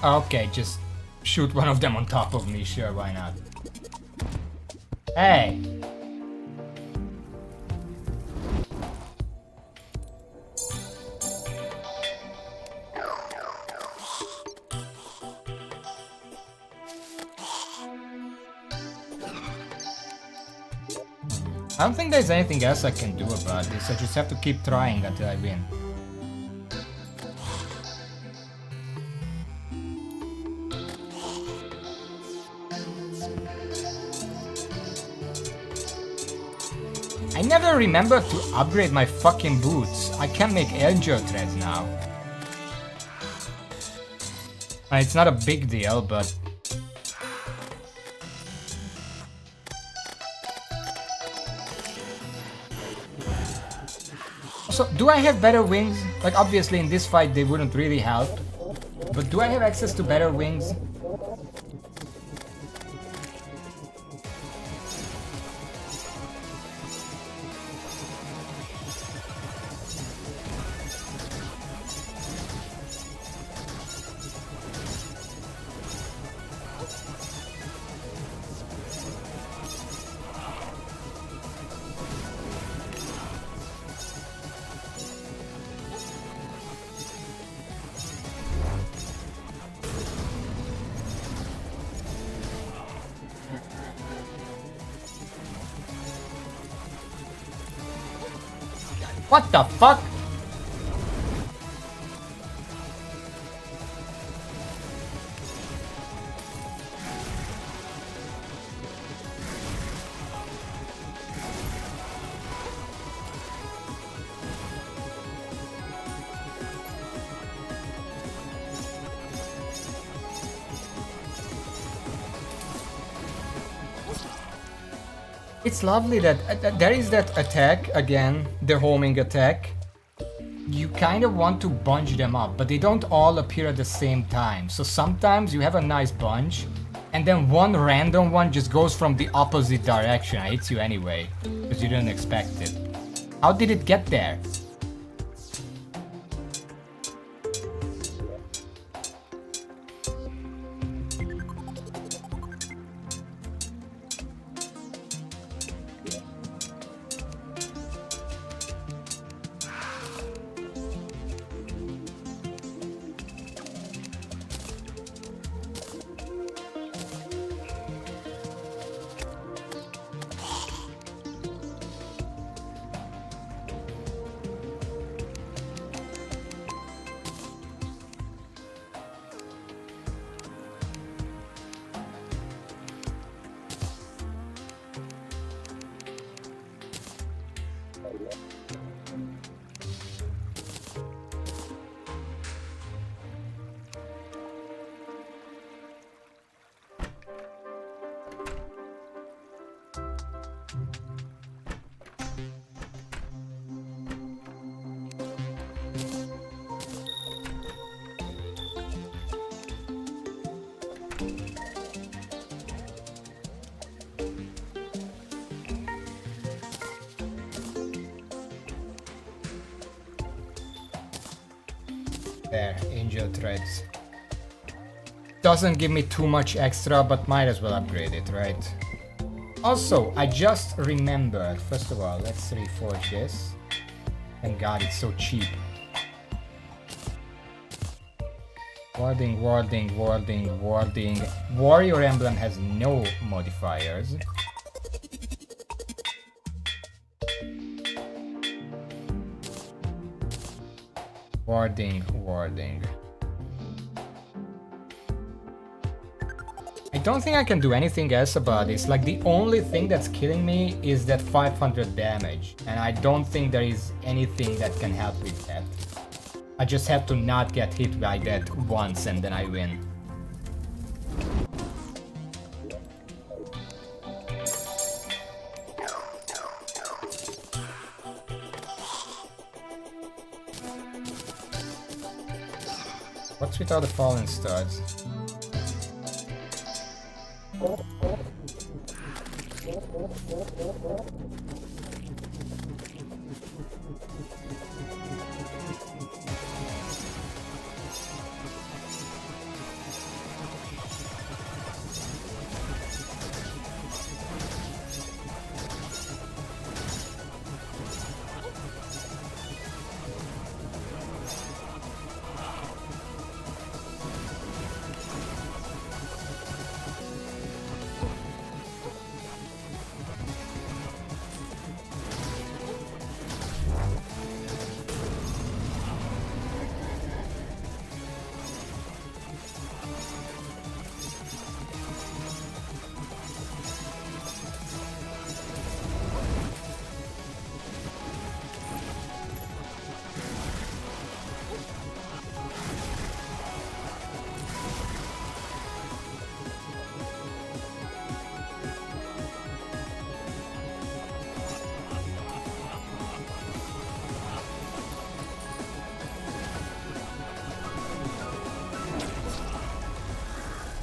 [SPEAKER 1] Okay, just shoot one of them on top of me, sure, why not? Hey! I don't think there's anything else I can do about this, I just have to keep trying until I win. I never remembered to upgrade my fucking boots. I can make angel treads now. It's not a big deal, but... So, do I have better wings? Like, obviously in this fight they wouldn't really help. But do I have access to better wings? What the fuck? It's lovely that there is that attack again, the homing attack. You kind of want to bunch them up, but they don't all appear at the same time. So sometimes you have a nice bunch, and then one random one just goes from the opposite direction and hits you anyway, because you didn't expect it. How did it get there? There, angel threads. Doesn't give me too much extra, but might as well upgrade it, right? Also, I just remembered. First of all, let's reforge this. Thank God it's so cheap. Warding, warding, warding, warding. Warrior emblem has no modifiers. Warding, warding. I don't think I can do anything else about this. Like, the only thing that's killing me is that 500 damage. And I don't think there is anything that can help with that. I just have to not get hit by that once and then I win. What's with all the fallen stars?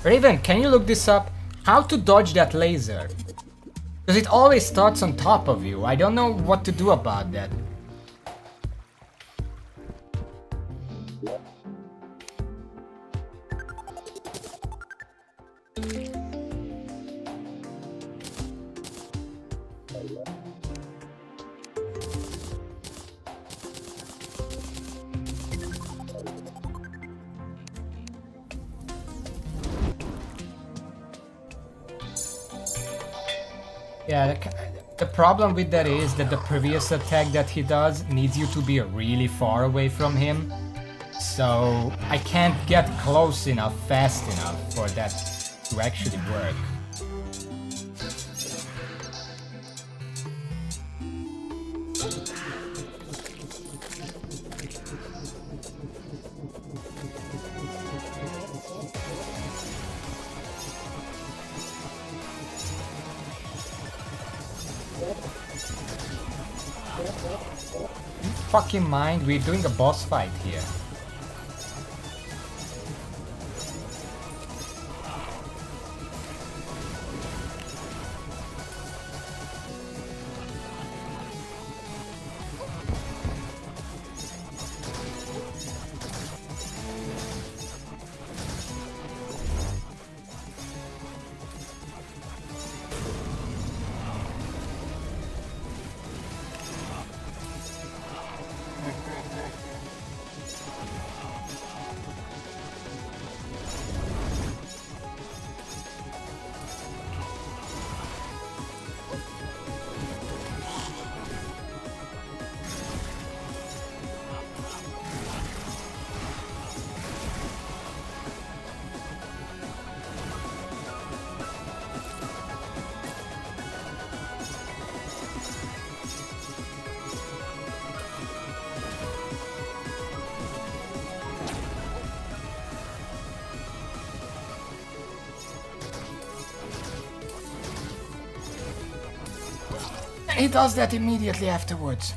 [SPEAKER 1] Raven, can you look this up? How to dodge that laser? Because it always starts on top of you. I don't know what to do about that. Yeah, the problem with that is that the previous attack that he does needs you to be really far away from him. So I can't get close enough, fast enough for that to actually work. Fucking mind, we're doing a boss fight here. He does that immediately afterwards.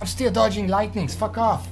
[SPEAKER 1] I'm still dodging lightnings, fuck off.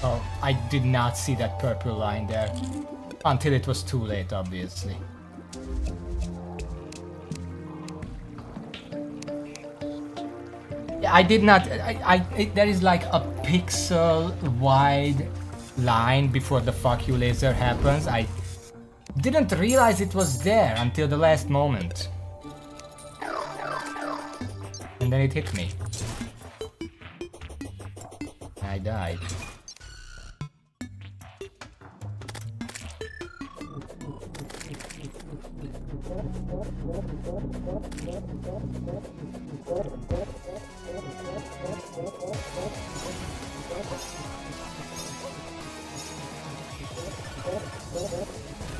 [SPEAKER 1] Oh, I did not see that purple line there. Until it was too late, obviously. Yeah, I did not... there is like a pixel wide line before the fuck you laser happens. I didn't realize it was there until the last moment. And then it hit me. I died.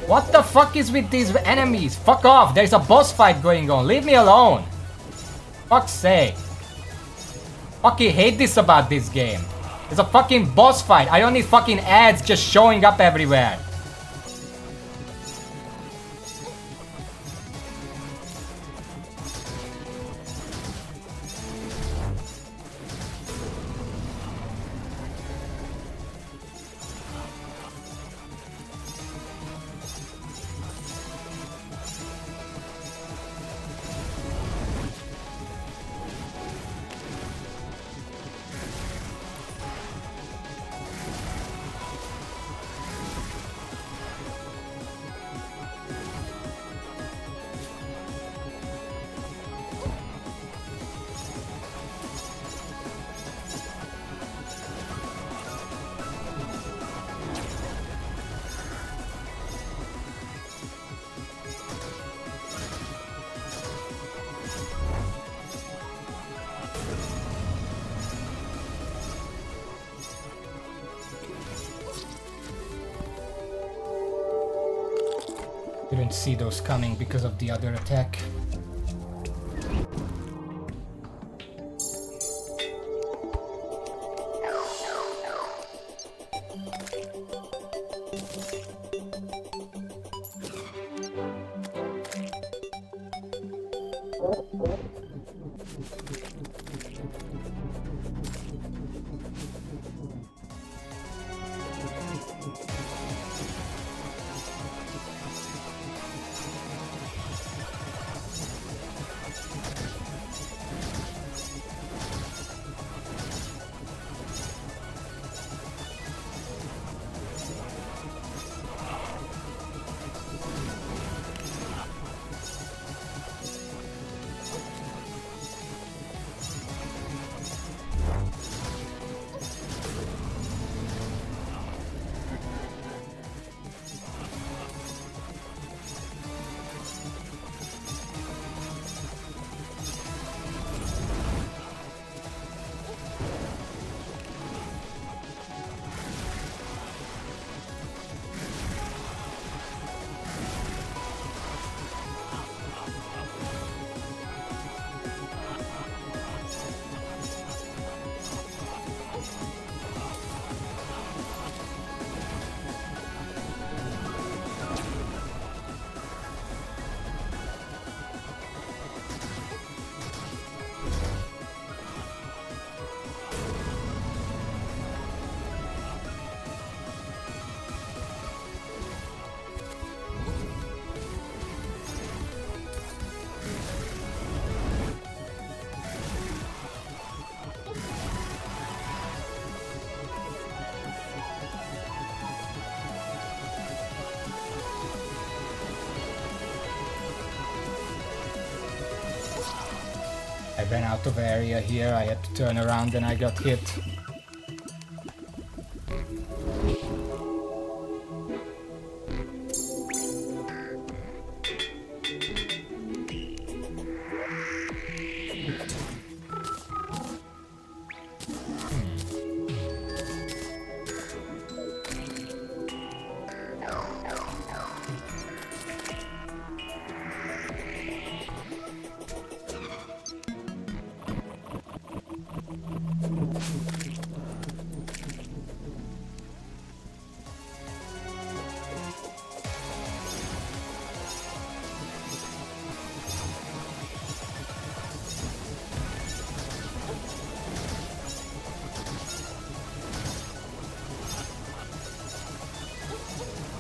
[SPEAKER 1] What the fuck is with these enemies? Fuck off, there's a boss fight going on, leave me alone. Fuck's sake. Fucking hate this about this game. There's a fucking boss fight, I don't need fucking ads just showing up everywhere. Didn't see those coming because of the other attack. ran out of area here, I had to turn around and I got hit.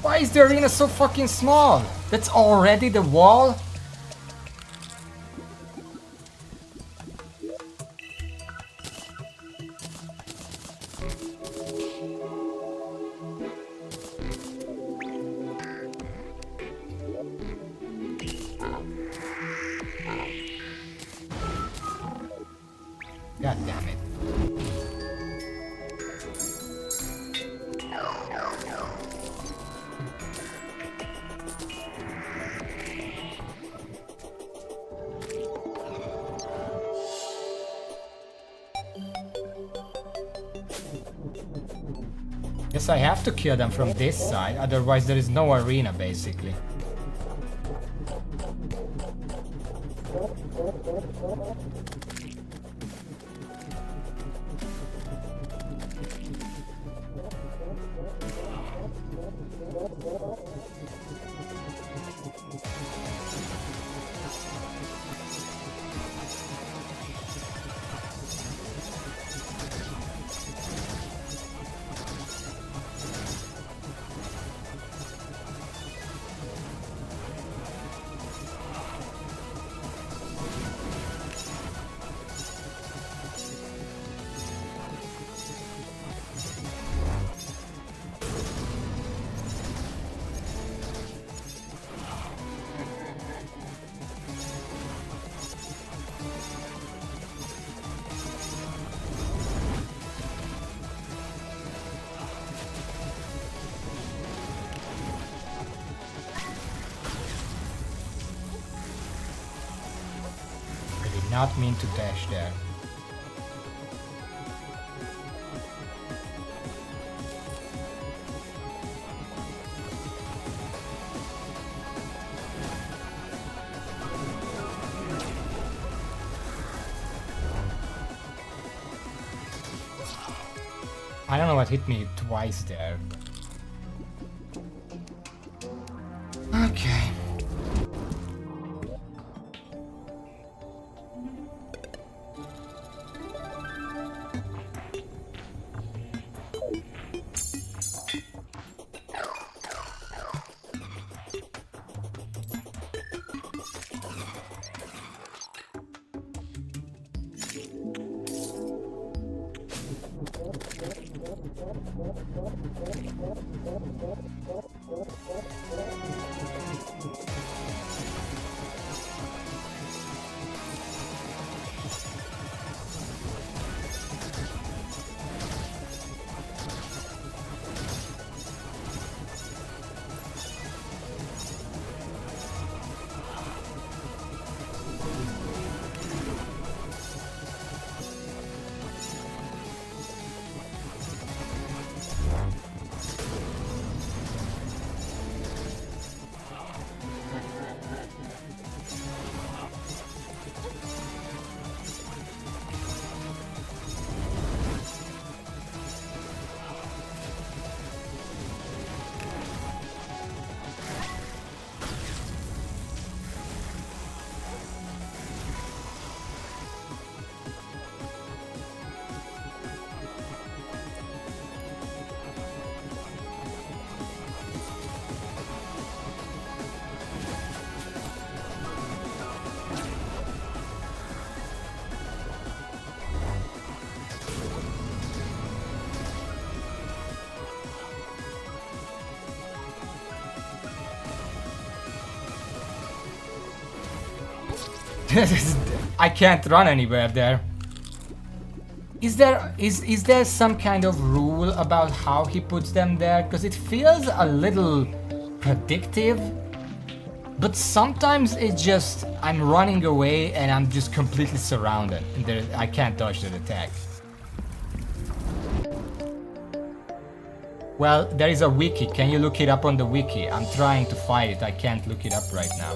[SPEAKER 1] Why is the arena so fucking small? That's already the wall? God damn it. Guess I have to kill them from this side, otherwise there is no arena basically. Not mean to dash there. I don't know what hit me twice there. Okay. I can't run anywhere there. Is there some kind of rule about how he puts them there? Because it feels a little predictive. But sometimes it just, I'm running away and I'm just completely surrounded. And I can't dodge that attack. Well, there is a wiki. Can you look it up on the wiki? I'm trying to find it. I can't look it up right now.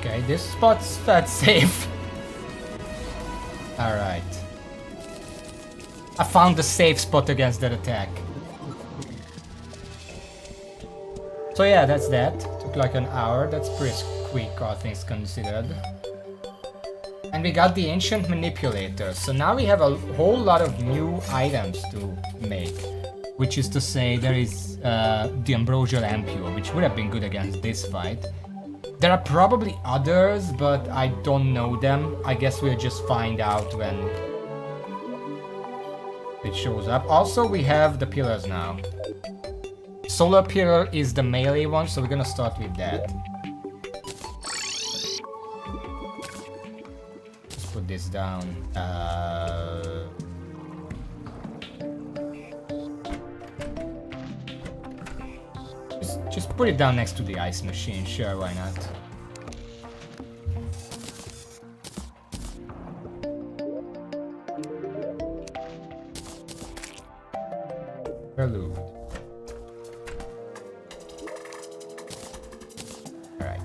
[SPEAKER 1] Okay, this spot's felt safe. Alright. I found the safe spot against that attack. So yeah, that's that. Took like an hour. That's pretty quick, all things considered. And we got the Ancient Manipulator. So now we have a whole lot of new items to make. Which is to say, there is the Ambrosial Ampule, which would have been good against this fight. There are probably others, but I don't know them. I guess we'll just find out when it shows up. Also, we have the pillars now. Solar Pillar is the melee one, so we're gonna start with that. Let's put this down. Just put it down next to the ice machine, sure, why not? Prelude. Alright.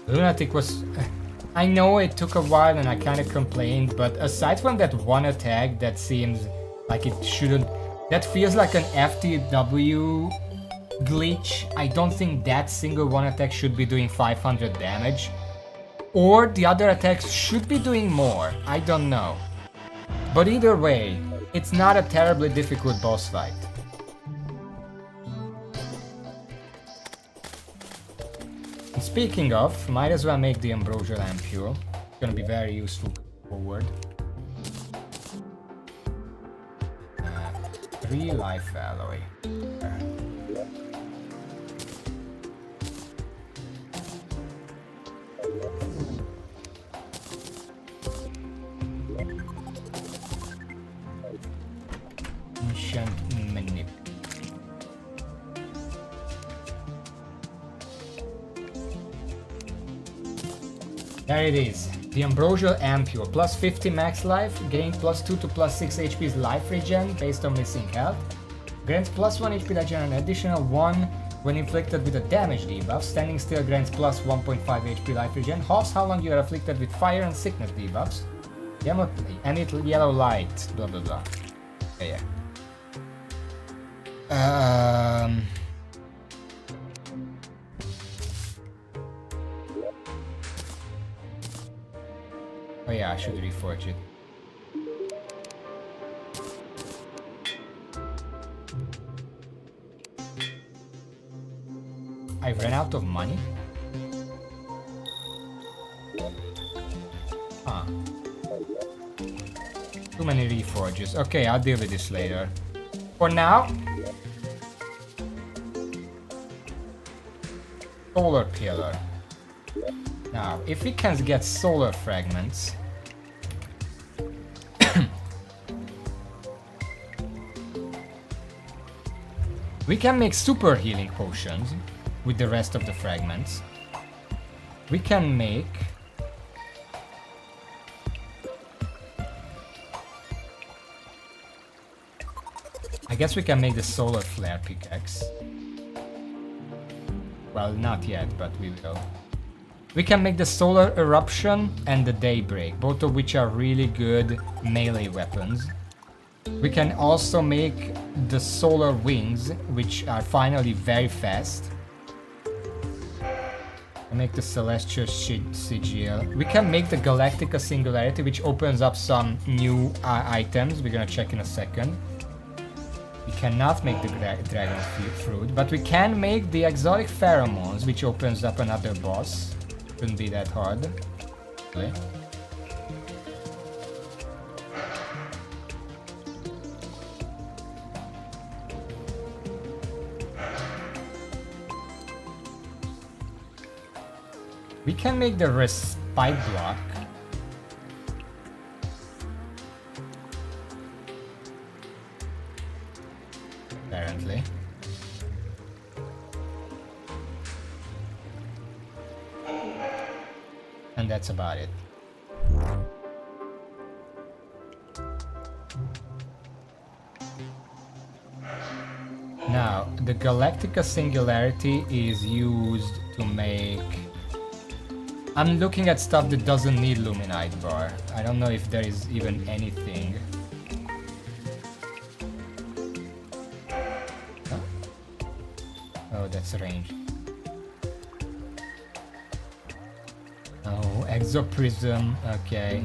[SPEAKER 1] Lunatic was... I know it took a while and I kinda complained, but aside from that one attack that seems like it shouldn't... That feels like an FTW glitch. I don't think that single one attack should be doing 500 damage. Or the other attacks should be doing more. I don't know. But either way, it's not a terribly difficult boss fight. And speaking of, might as well make the Ambrosial Ampule. It's gonna be very useful forward. 3 life alloy. Ancient Manip. There it is. The Ambrosial Ampule. Plus 50 max life. Gain plus 2 to plus 6 HP's life regen based on missing health. Grants plus 1 HP regen and an additional 1 when inflicted with a damage debuff. Standing still grants plus 1.5 HP life regen. Halves how long you are afflicted with fire and sickness debuffs. Emit yellow light. Blah blah blah. Yeah. Oh yeah, I should reforge it. I ran out of money? Huh. Too many reforges. Okay, I'll deal with this later. For now... Solar pillar. Now, if we can get solar fragments... we can make super healing potions with the rest of the fragments. We can make... I guess we can make the solar flare pickaxe. Well, not yet, but we will. We can make the solar eruption and the daybreak, both of which are really good melee weapons. We can also make the solar wings, which are finally very fast. Make the celestial sigil. We can make the Galactica Singularity, which opens up some new items. We're gonna check in a second. We cannot make the dragon fruit, but we can make the exotic pheromones, which opens up another boss. Shouldn't be that hard. Okay. We can make the respite block. Apparently. And that's about it. Now, the Galactica Singularity is used to make... I'm looking at stuff that doesn't need Luminite bar. I don't know if there is even anything. Huh? Oh, that's range. Oh, Exoprism, okay.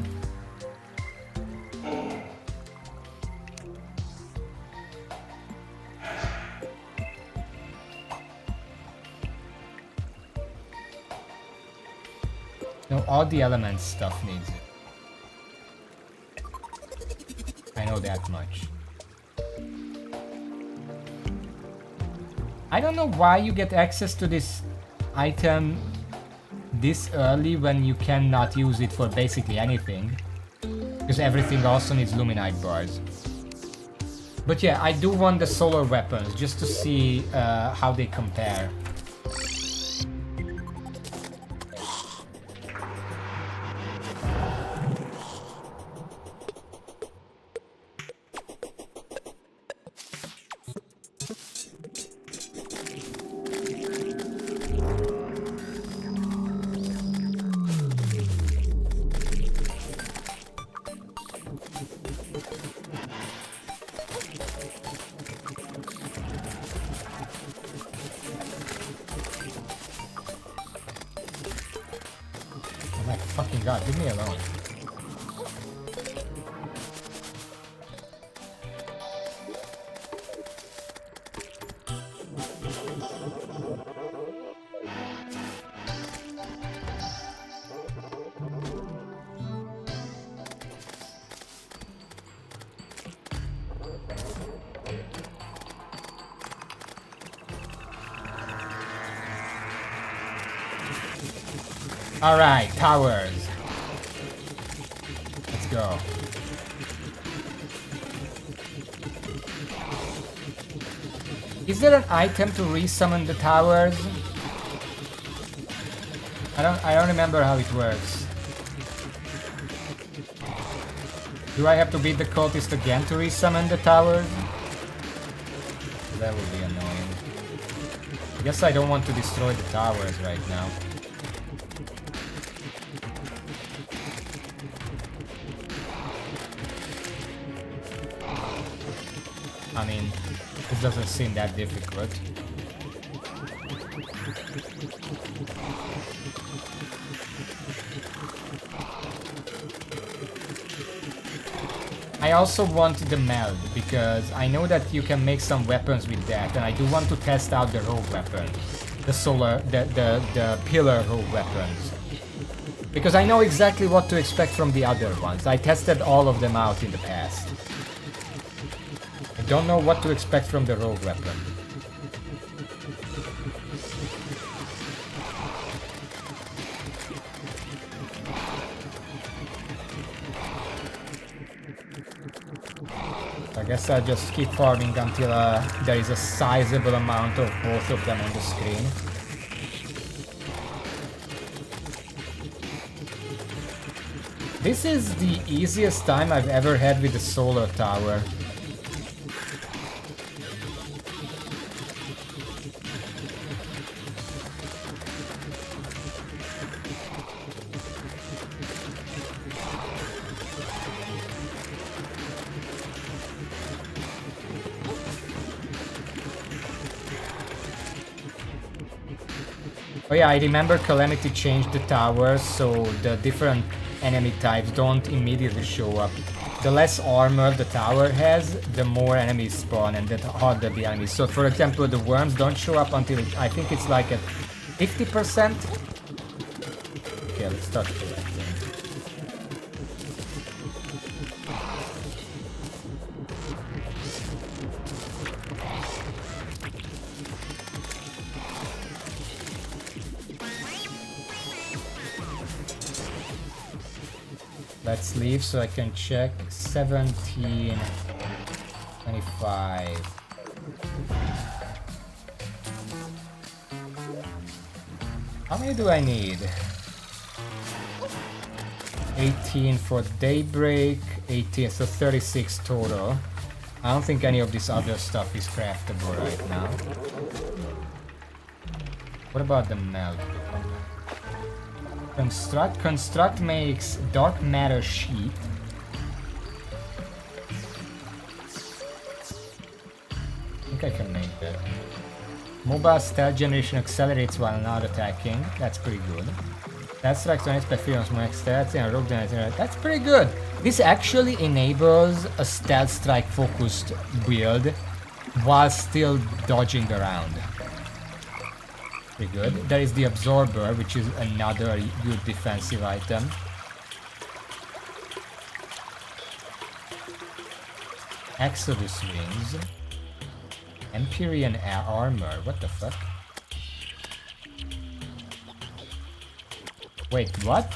[SPEAKER 1] No, all the elements stuff needs it. I know that much. I don't know why you get access to this item this early when you cannot use it for basically anything. Because everything also needs Luminite bars. But yeah, I do want the solar weapons just to see how they compare. God, leave me alone. All right, towers. Let's go. Is there an item to resummon the towers? I don't remember how it works. Do I have to beat the cultist again to resummon the towers? That would be annoying. I guess I don't want to destroy the towers right now. I mean, it doesn't seem that difficult. I also want the meld, because I know that you can make some weapons with that, and I do want to test out the rogue weapon. The pillar rogue weapons. Because I know exactly what to expect from the other ones. I tested all of them out in the past. I don't know what to expect from the rogue weapon. I guess I'll just keep farming until there is a sizable amount of both of them on the screen. This is the easiest time I've ever had with the solar tower. Oh yeah, I remember Calamity changed the towers so the different enemy types don't immediately show up. The less armor the tower has, the more enemies spawn and the harder the enemies. So for example, the worms don't show up until I think it's like at 50%. Okay, let's start collecting. Let's leave so I can check. 17, 25. How many do I need? 18 for daybreak, 18, so 36 total. I don't think any of this other stuff is craftable right now. What about the meld? Construct makes dark matter sheet. I think I can make that. Mobile stealth generation accelerates while not attacking. That's pretty good. Stealth strikes don't expect freedoms more stats and rogue damage. That's pretty good. This actually enables a stealth strike focused build while still dodging around. Pretty good. There is the absorber, which is another good defensive item. Exodus wings. Empyrean armor. What the fuck? Wait, what?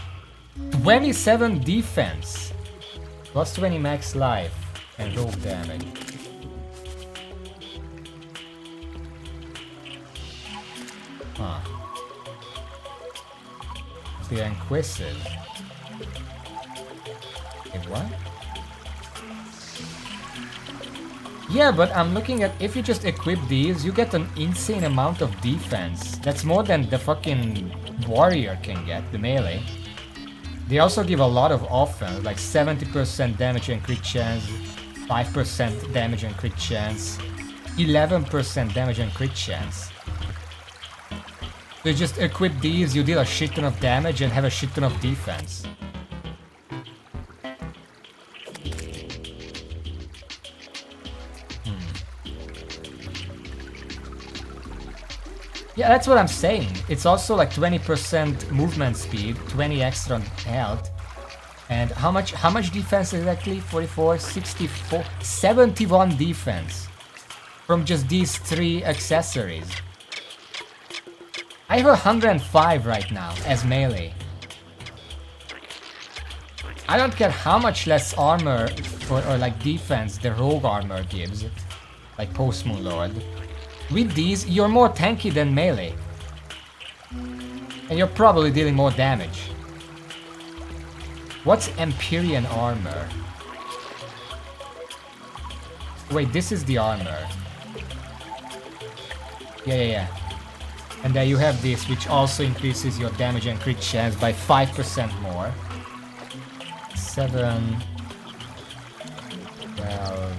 [SPEAKER 1] 27 defense. Plus 20 max life and rogue damage. Huh. The Inquisitive. Wait, what? Yeah, but I'm looking at if you just equip these, you get an insane amount of defense. That's more than the fucking warrior can get, the melee. They also give a lot of offense, like 70% damage and crit chance, 5% damage and crit chance, 11% damage and crit chance. So you just equip these, you deal a shit ton of damage and have a shit ton of defense. Yeah, that's what I'm saying. It's also like 20% movement speed, 20 extra health. And how much defense exactly? 44, 64, 71 defense. From just these 3 accessories. I have 105 right now as melee. I don't care how much less armor or like defense the rogue armor gives, like Post Moon Lord. With these, you're more tanky than melee. And you're probably dealing more damage. What's Empyrean armor? Wait, this is the armor. Yeah. And there you have this, which also increases your damage and crit chance by 5% more. 7, 12,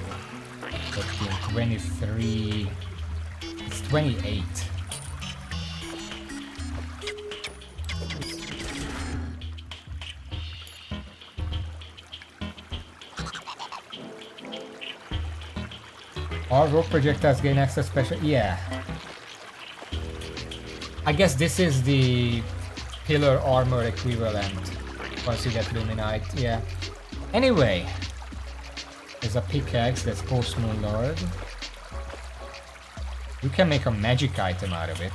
[SPEAKER 1] 13, 23. It's 28. All rogue projectiles gain extra special. Yeah. I guess this is the pillar armor equivalent. Once you get Luminite, yeah. Anyway, there's a pickaxe that's Post-Moon Lord. You can make a magic item out of it.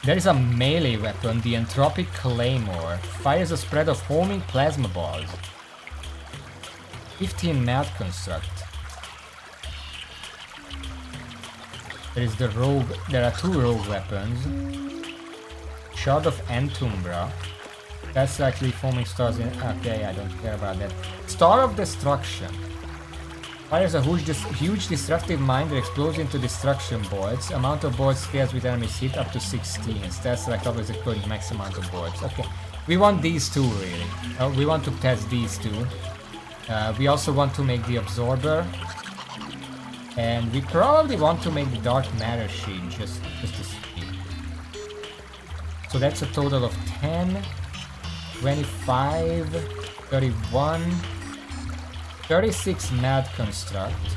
[SPEAKER 1] There is a melee weapon, the Entropic Claymore. Fires a spread of homing plasma balls. 15 melt construct. There is the rogue. There are 2 rogue weapons. Shard of Entumbra. That's likely foaming stars in. Okay, I don't care about that. Star of Destruction. Fires a huge destructive mine that explodes into destruction boards. Amount of boards scales with enemies hit up to 16. Stats select always explode max amount of boards. Okay, we want these 2 really. We want to test these 2. We also want to make the absorber. And we probably want to make the dark matter sheet just to see. So that's a total of 10, 25, 31, 36 mad construct,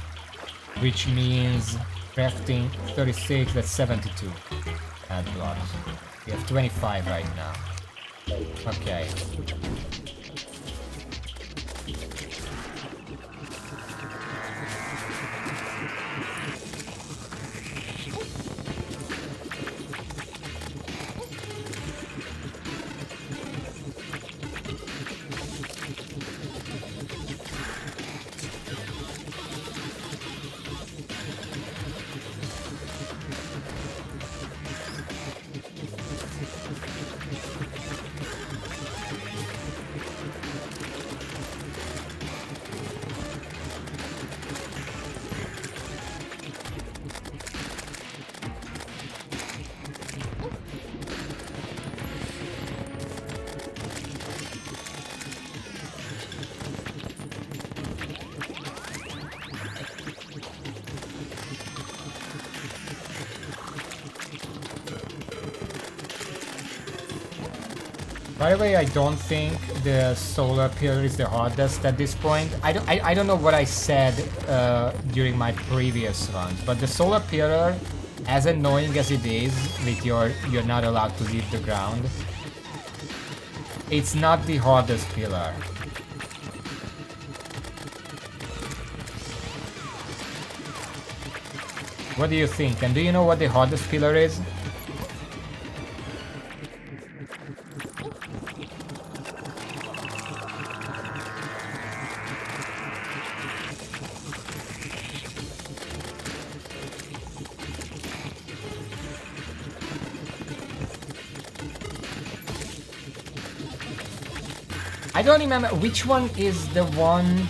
[SPEAKER 1] which means crafting 36, that's 72 mad blocks. We have 25 right now. Okay. By the way, I don't think the solar pillar is the hardest at this point. I don't know what I said during my previous runs, but the solar pillar, as annoying as it is, with you're not allowed to leave the ground, it's not the hardest pillar. What do you think? And do you know what the hardest pillar is? I don't remember which one is the one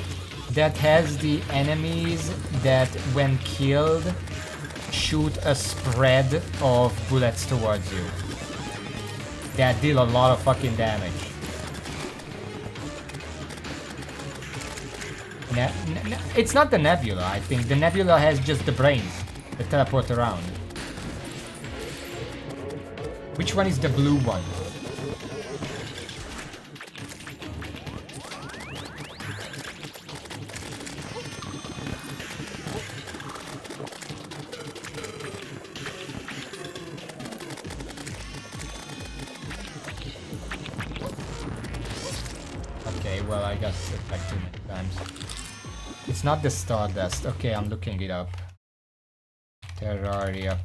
[SPEAKER 1] that has the enemies that, when killed, shoot a spread of bullets towards you. That deal a lot of fucking damage. It's not the Nebula, I think. The Nebula has just the brains that teleport around. Which one is the blue one? Well, I got it like too many times. It's not the Stardust. Okay, I'm looking it up. Terraria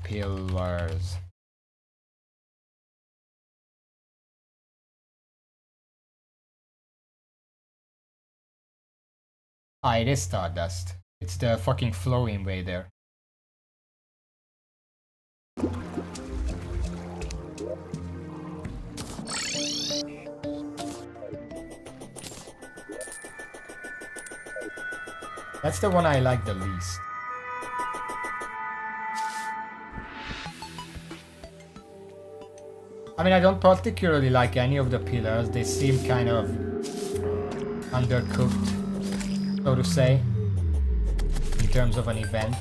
[SPEAKER 1] pillars. Ah, it is Stardust. It's the fucking Flow Invader. That's the one I like the least. I mean, I don't particularly like any of the pillars. They seem kind of undercooked. so to say, in terms of an event.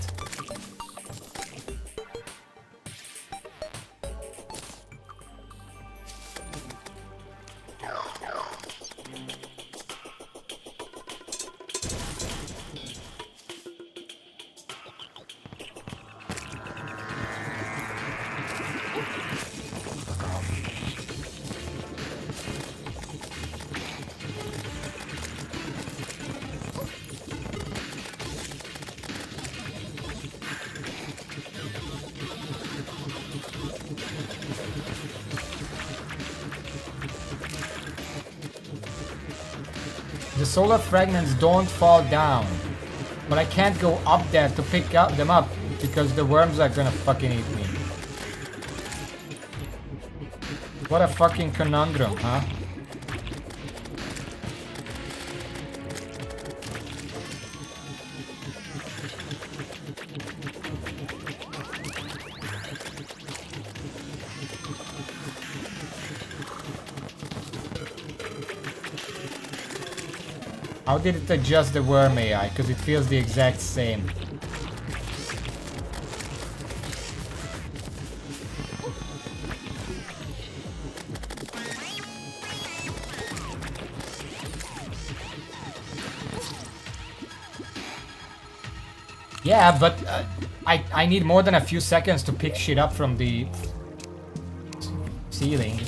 [SPEAKER 1] The solar fragments don't fall down, but I can't go up there to pick them up because the worms are gonna fucking eat me. What a fucking conundrum, huh? How did it adjust the worm AI? Because it feels the exact same. Yeah, but I need more than a few seconds to pick shit up from the ceiling.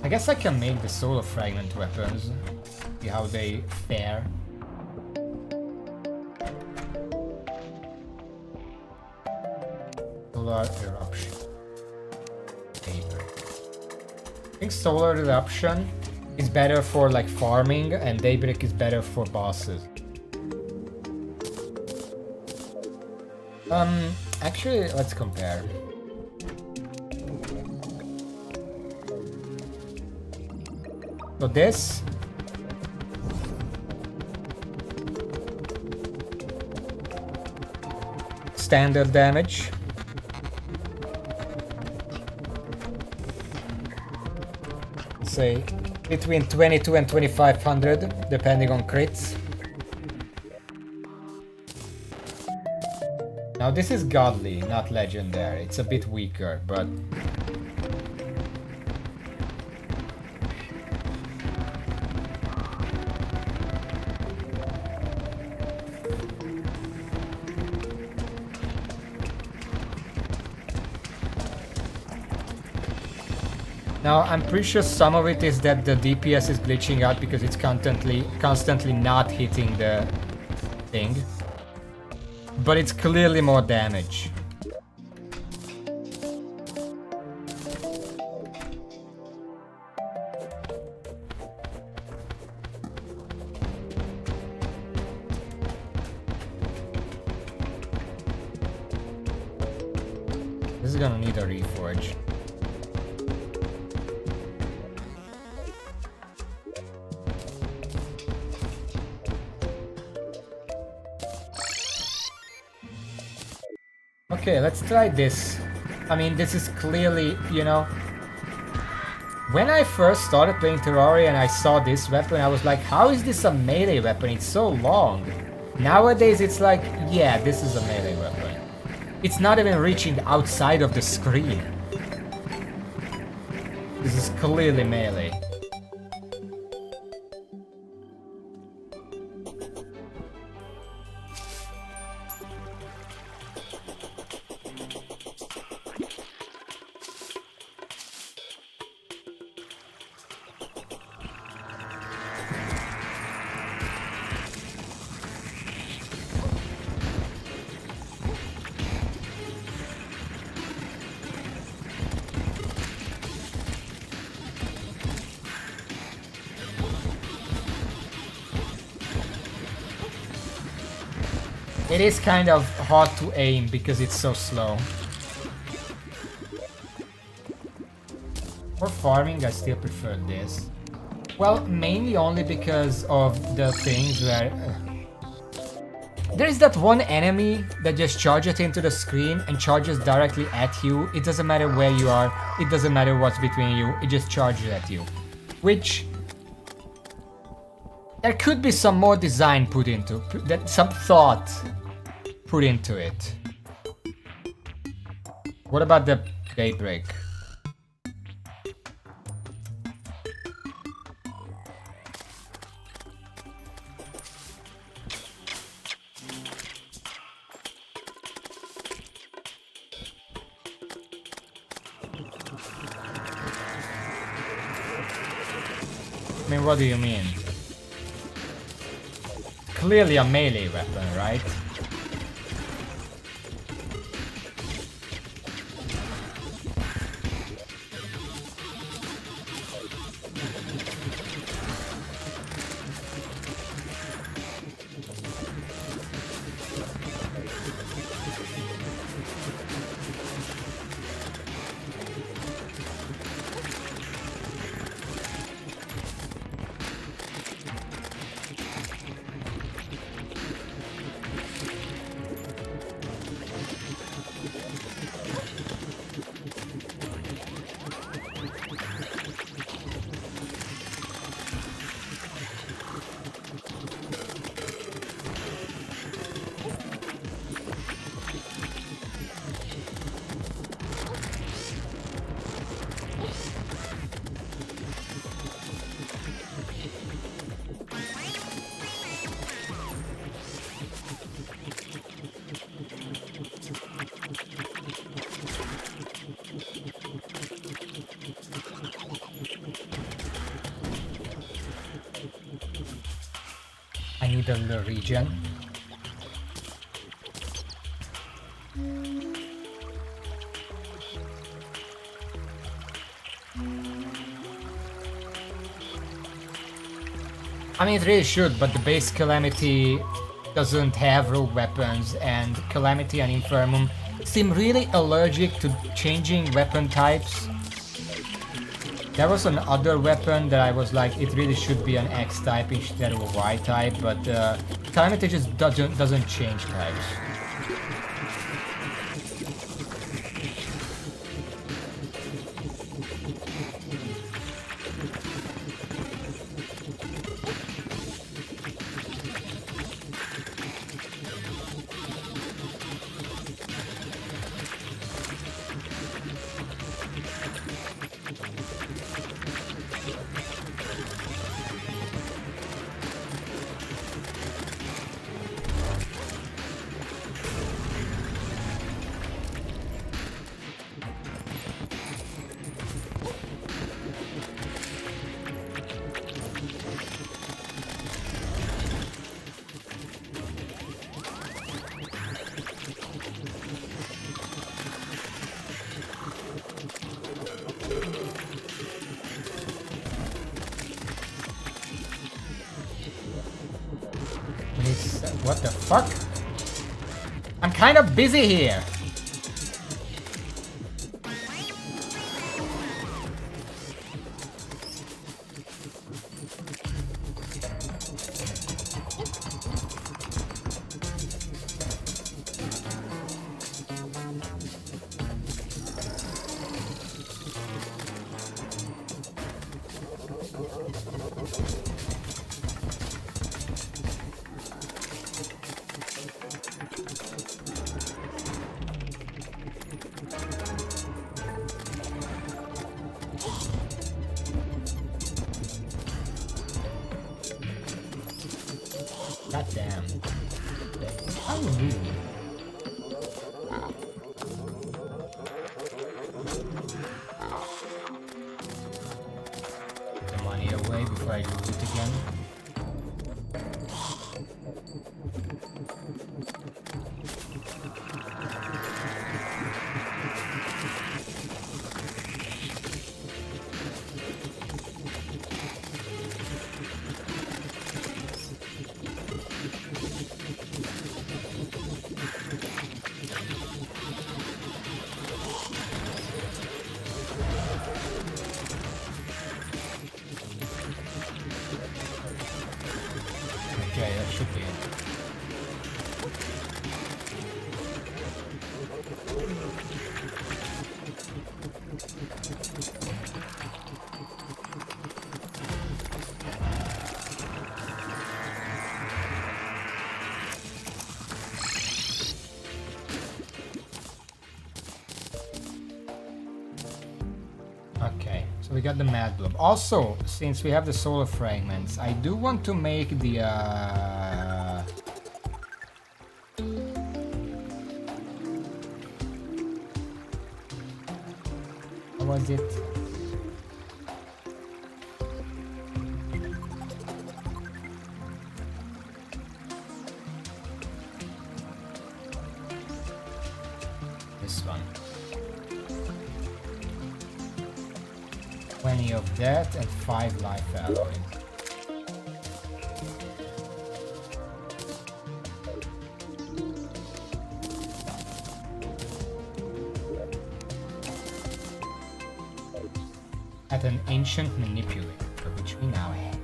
[SPEAKER 1] I guess I can make the solar fragment weapons. See how they fare. Solar eruption. Paper. I think solar eruption is better for like farming, and daybreak is better for bosses. Actually, let's compare. So this standard damage, say between 22 and 2500 depending on crits. Now this is godly, not legendary. It's a bit weaker, but now, I'm pretty sure some of it is that the DPS is glitching out because it's constantly not hitting the thing. But it's clearly more damage. This is gonna need a reforge. Okay, let's try this. I mean, this is clearly, you know... When I first started playing Terraria and I saw this weapon, I was like, how is this a melee weapon? It's so long. Nowadays, it's like, yeah, this is a melee weapon. It's not even reaching outside of the screen. This is clearly melee. It is kind of hard to aim because it's so slow. For farming, I still prefer this. Well, mainly only because of the things where... There is that one enemy that just charges into the screen and charges directly at you. It doesn't matter where you are, it doesn't matter what's between you, it just charges at you. Which... there could be some more design put into, some thought put into it. What about the daybreak? I mean, what do you mean? Clearly a melee weapon, right? I need a little regen. I mean, it really should, but the base Calamity doesn't have rogue weapons, and Calamity and Infernum seem really allergic to changing weapon types. There was another weapon that I was like, it really should be an X type instead of a Y type, but Calamity just doesn't change types. What the fuck? I'm kind of busy here. God damn. How rude. Put the money away before I lose it again. Okay, that should be it. Okay, so we got the mad blob. Also, since we have the solar fragments, I do want to make the what was it? This one. 20 of that and 5 life alloys. At an ancient manipulator, which we now have.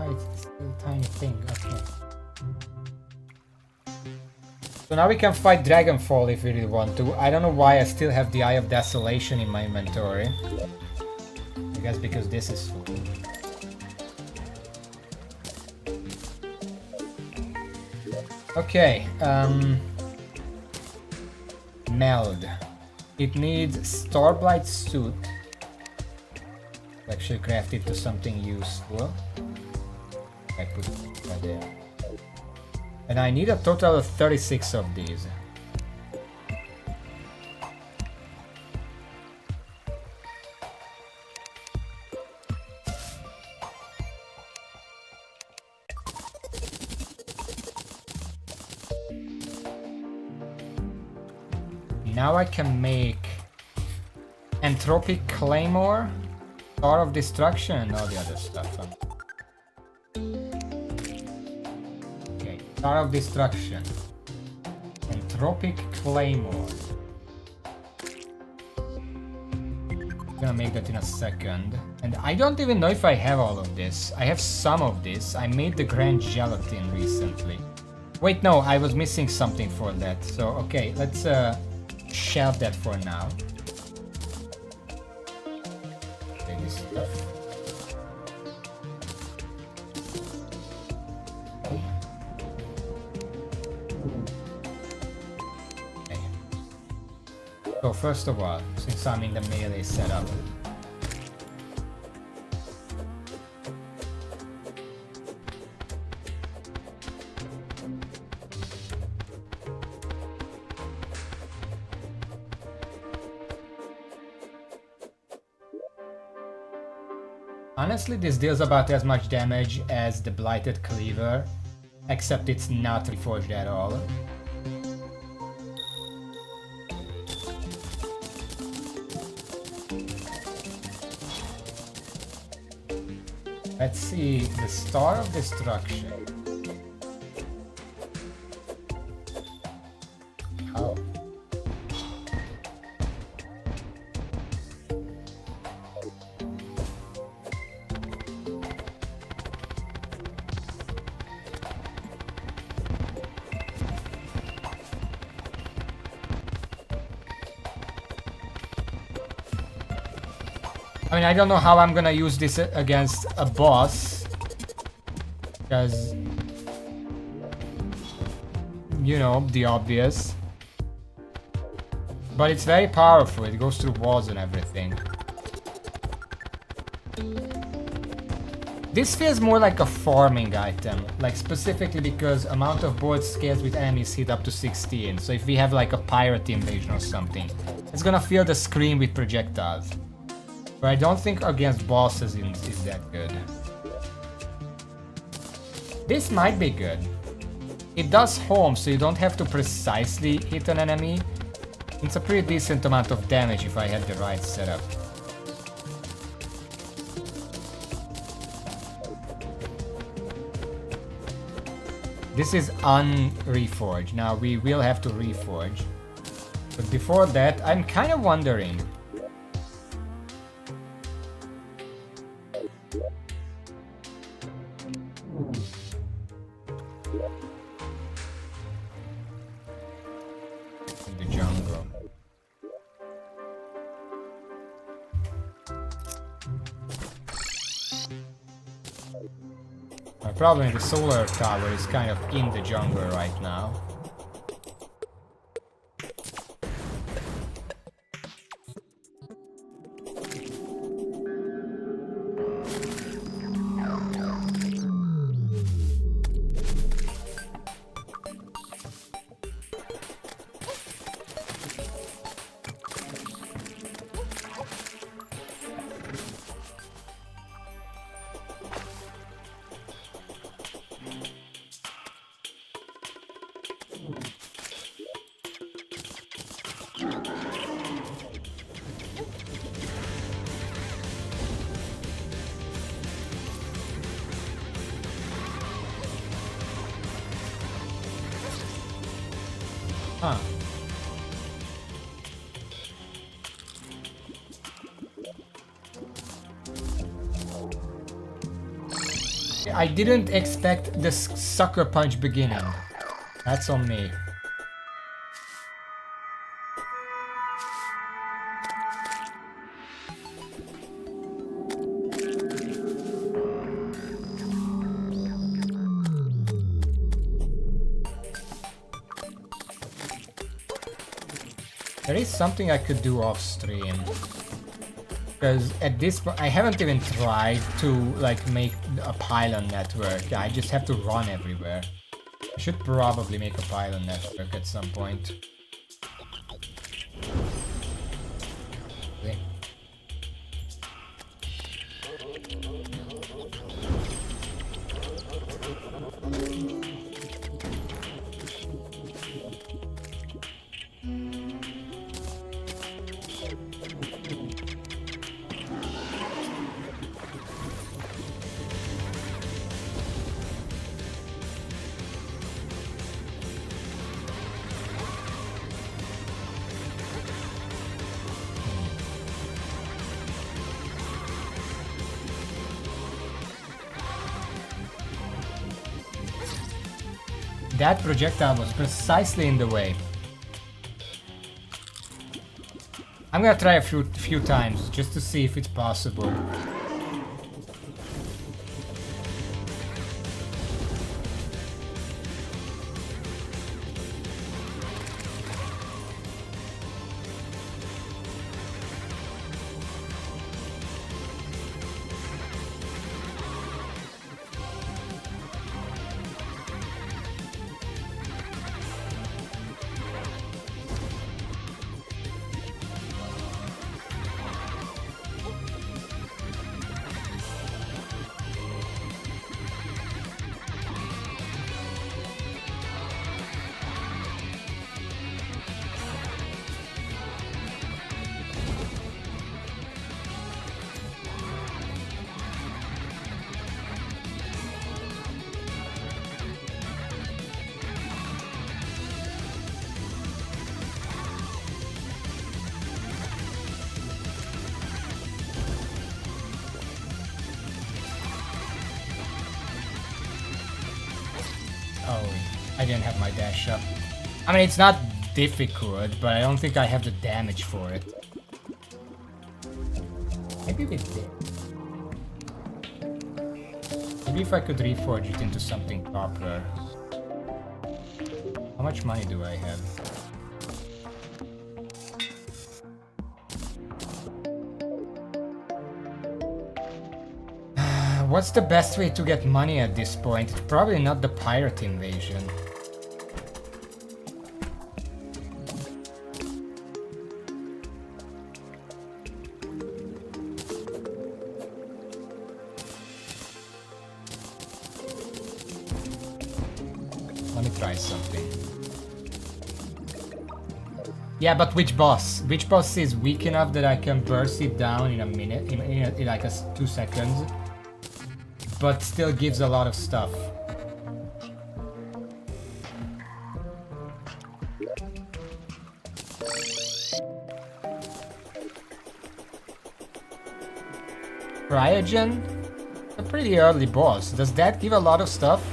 [SPEAKER 1] It's still a tiny thing, okay. So now we can fight Dragonfall if we really want to. I don't know why I still have the Eye of Desolation in my inventory. I guess because this is full. Okay, Meld. It needs Starblight suit. Actually craft it to something useful. I put it right there. And I need a total of 36 of these. Now I can make Entropic Claymore, Star of Destruction, and all the other stuff. Okay, Star of Destruction, Entropic Claymore. I'm gonna make that in a second. And I don't even know if I have all of this. I have some of this. I made the Grand Gelatin recently. Wait, no, I was missing something for that. So, okay, let's shelve that for now. Okay, this stuff. Okay. Okay. So first of all, since I'm in the melee setup, honestly, this deals about as much damage as the Blighted Cleaver, except it's not reforged at all. Let's see, the Star of Destruction. Oh. I mean, I don't know how I'm gonna use this against a boss, because, you know, the obvious. But it's very powerful, it goes through walls and everything. This feels more like a farming item, like specifically because amount of bullets scales with enemies hit up to 16. So if we have like a pirate invasion or something, it's gonna fill the screen with projectiles. But I don't think against bosses is that good. This might be good. It does home, so you don't have to precisely hit an enemy. It's a pretty decent amount of damage if I had the right setup. This is unreforged. Now we will have to reforge. But before that, I'm kind of wondering. In the jungle. My problem is the solar tower is kind of in the jungle right now. Huh. I didn't expect the sucker punch beginning. That's on me. There is something I could do off stream. Because at this point, I haven't even tried to like make a pylon network. I just have to run everywhere. I should probably make a pylon network at some point. Okay. That projectile was precisely in the way. I'm gonna try a few times just to see if it's possible. Oh, I didn't have my dash up. I mean, it's not difficult, but I don't think I have the damage for it. Maybe we did. Maybe if I could reforge it into something copper. How much money do I have? What's the best way to get money at this point? It's probably not the pirate invasion. Let me try something. Yeah, but which boss? Which boss is weak enough that I can burst it down in a minute, in like 2 seconds? But still gives a lot of stuff. Cryogen? A pretty early boss. Does that give a lot of stuff?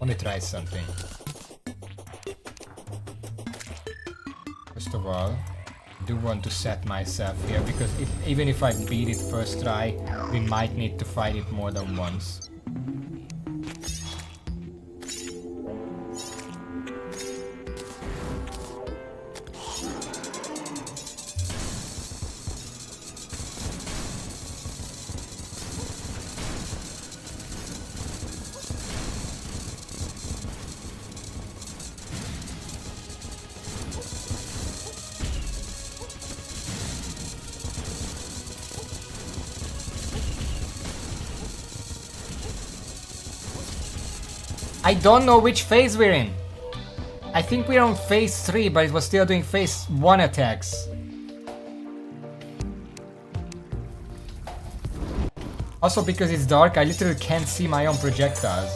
[SPEAKER 1] Let me try something. First of all, I do want to set myself here, because even if I beat it first try, we might need to fight it more than once. I don't know which phase we're in. I think we're on phase 3, but it was still doing phase 1 attacks. Also, because it's dark, I literally can't see my own projectiles.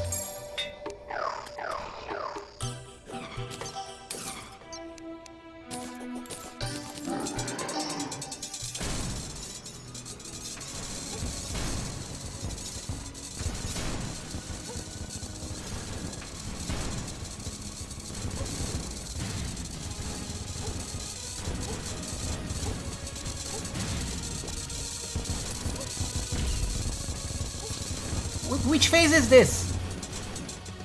[SPEAKER 1] Which phase is this?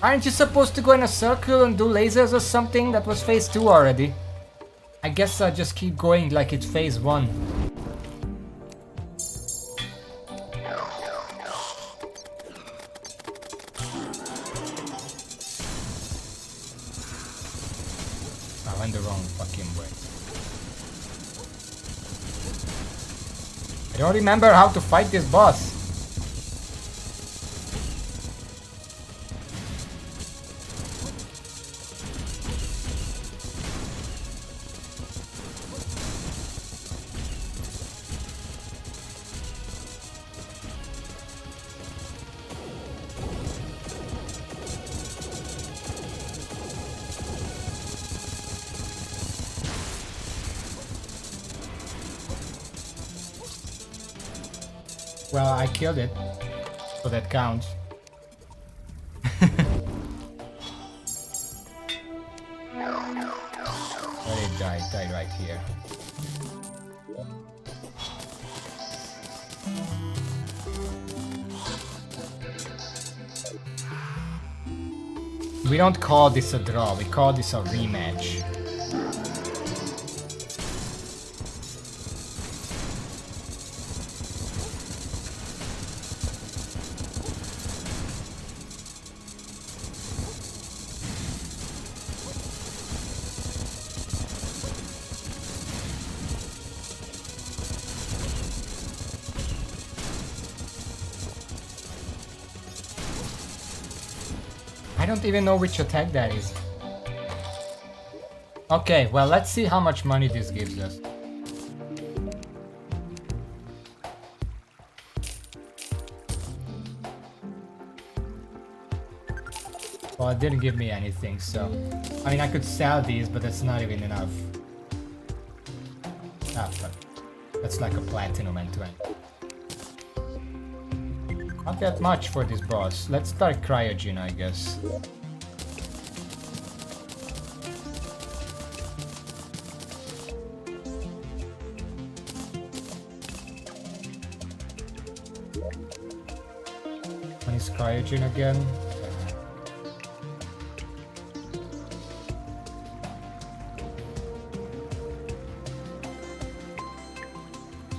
[SPEAKER 1] Aren't you supposed to go in a circle and do lasers or something? That was phase 2 already. I guess I'll just keep going like it's phase 1. I went the wrong fucking way. I don't remember how to fight this boss. Well, I killed it, so that counts. Let it die right here. We don't call this a draw, we call this a rematch. I don't even know which attack that is. Okay, well, let's see how much money this gives us. Well, it didn't give me anything, so... I mean, I could sell these, but that's not even enough. Ah, fuck. That's like a platinum end-to-end. Not that much for this boss. Let's start cryogen, I guess. When is cryogen again?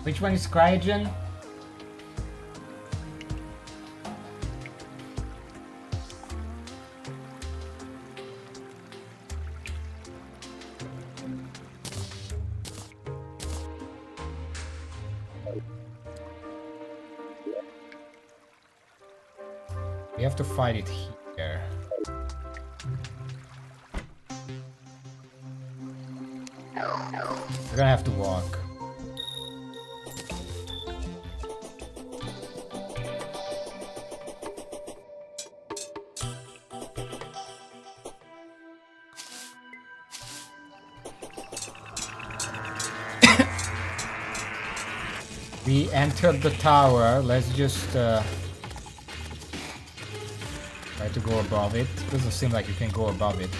[SPEAKER 1] Which one is cryogen? We have to fight it here. We're gonna have to walk. We entered the tower. Let's just Try to go above it. Doesn't seem like you can go above it.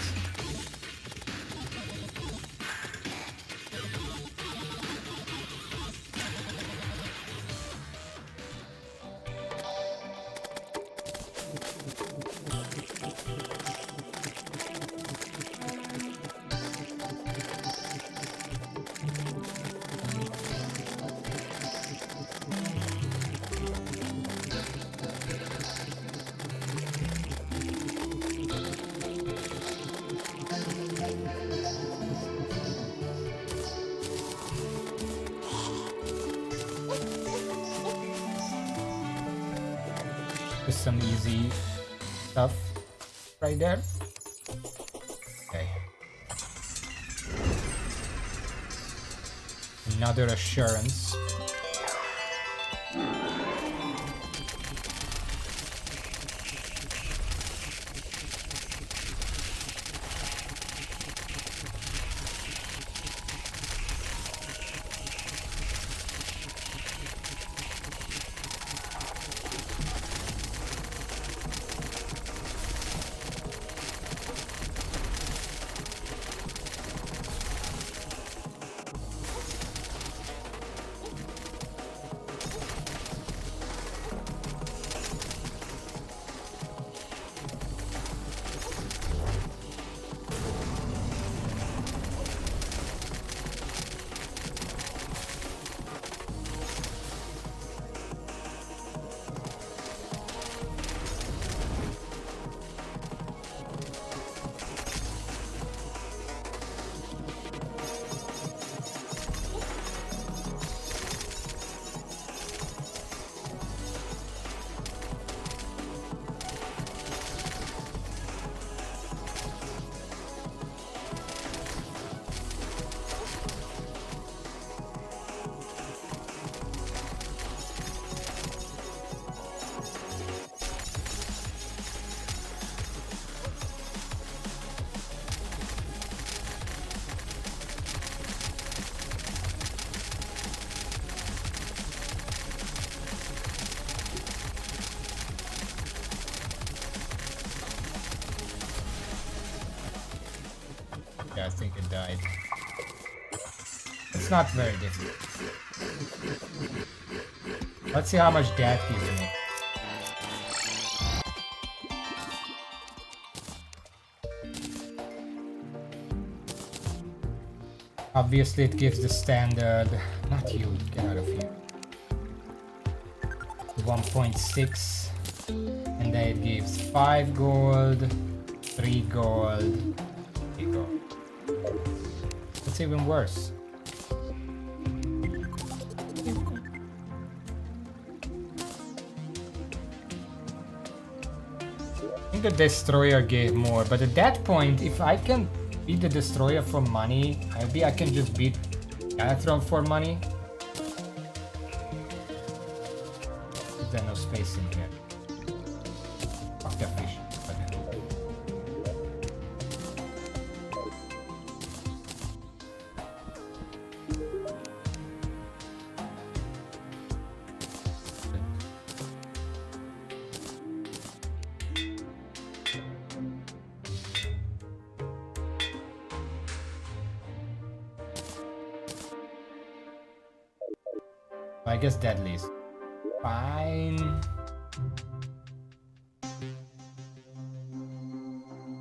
[SPEAKER 1] Just some easy stuff right there. Okay. Another assurance. Yeah, I think it died. It's not very difficult. Let's see how much that gives me. Obviously it gives the standard... Not you, get out of here. 1.6. And then it gives 5 gold, 3 gold, 3 gold. It's even worse. I think the destroyer gave more, but at that point, if I can beat the destroyer for money, maybe I can just beat Galatron for money. Is there no space in here? Fuck that fish. I guess deadlies. Fine.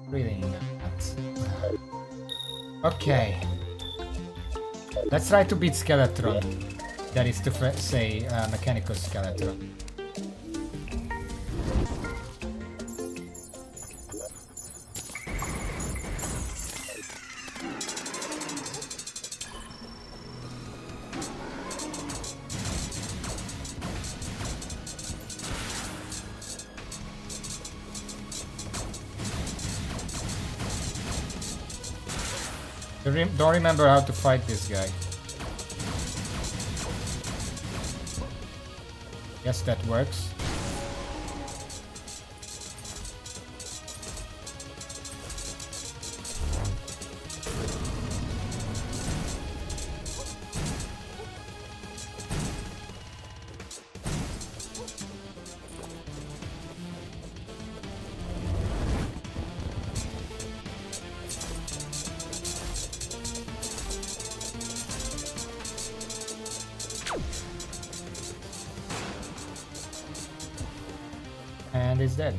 [SPEAKER 1] Really not. Okay. Let's try to beat Skeletron. That is to say, mechanical Skeletron. Don't remember how to fight this guy. Yes, that works. And it's dead.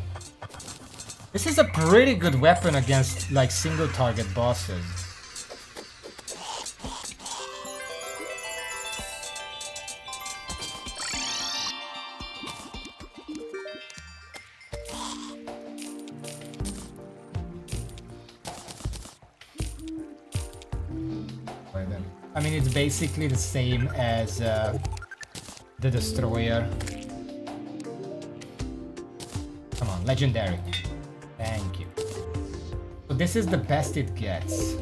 [SPEAKER 1] This is a pretty good weapon against like single target bosses. I mean, it's basically the same as the Destroyer. Come on, legendary. Thank you. So this is the best it gets.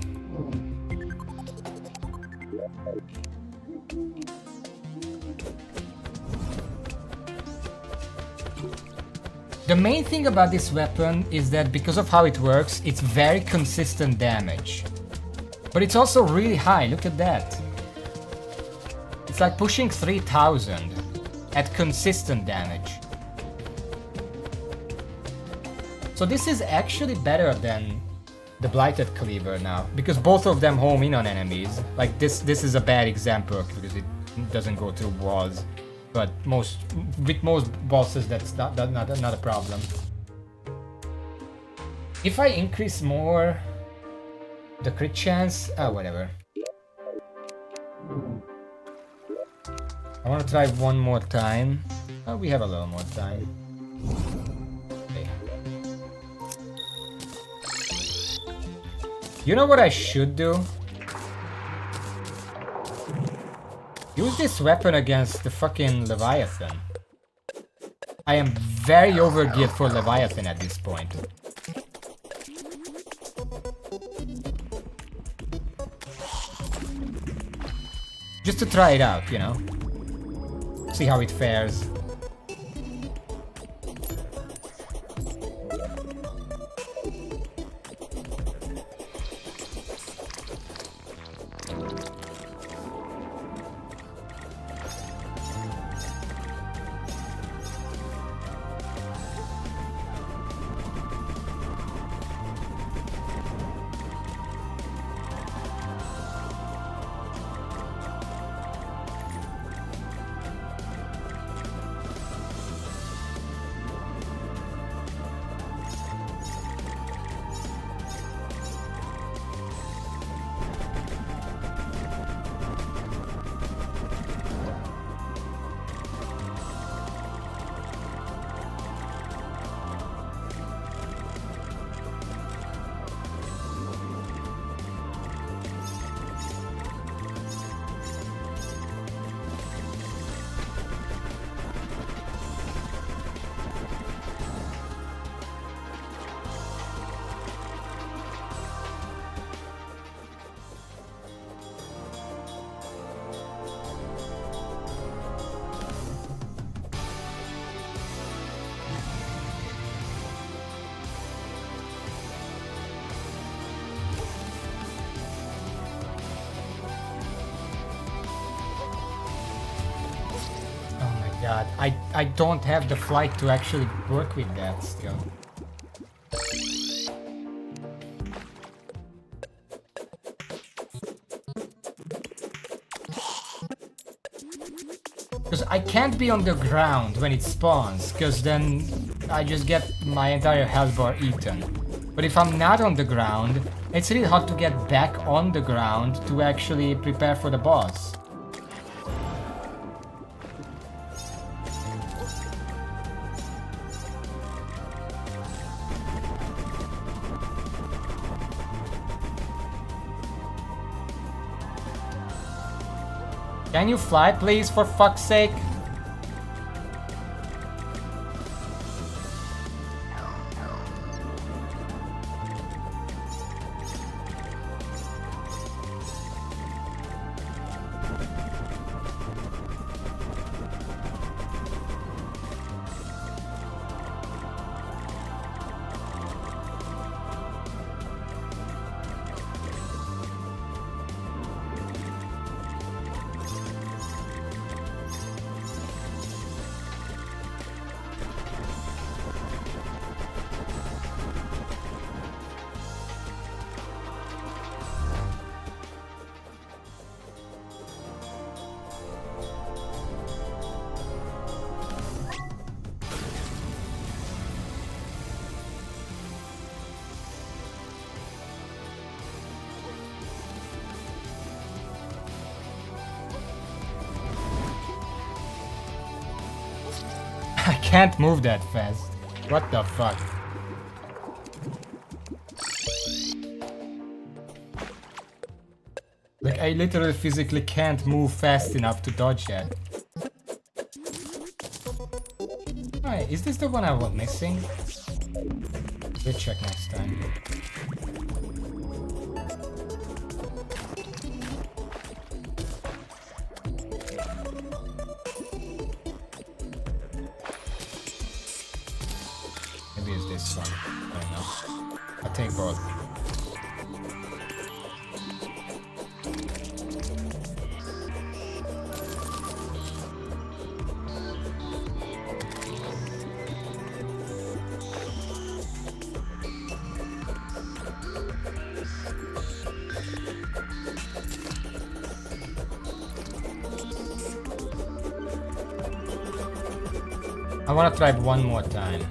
[SPEAKER 1] The main thing about this weapon is that because of how it works, it's very consistent damage. But it's also really high, look at that. It's like pushing 3000 at consistent damage. So this is actually better than the Blighted Cleaver now, because both of them home in on enemies. Like this is a bad example because it doesn't go through walls. But with most bosses that's not a problem. If I increase more the crit chance, whatever. I want to try one more time. Oh, we have a little more time. Okay. You know what I should do? Use this weapon against the fucking Leviathan. I am very overgeared for Leviathan at this point. Just to try it out, you know? See how it fares. God, I don't have the flight to actually work with that still. Because I can't be on the ground when it spawns, because then I just get my entire health bar eaten. But if I'm not on the ground, it's really hard to get back on the ground to actually prepare for the boss. Can you fly, please, for fuck's sake? can't move that fast. What the fuck? Like, I literally physically can't move fast enough to dodge that. Alright, is this the one I was missing? We'll check next time. Maybe it's this one. I don't know. I'll take both. I wanna try it one more time.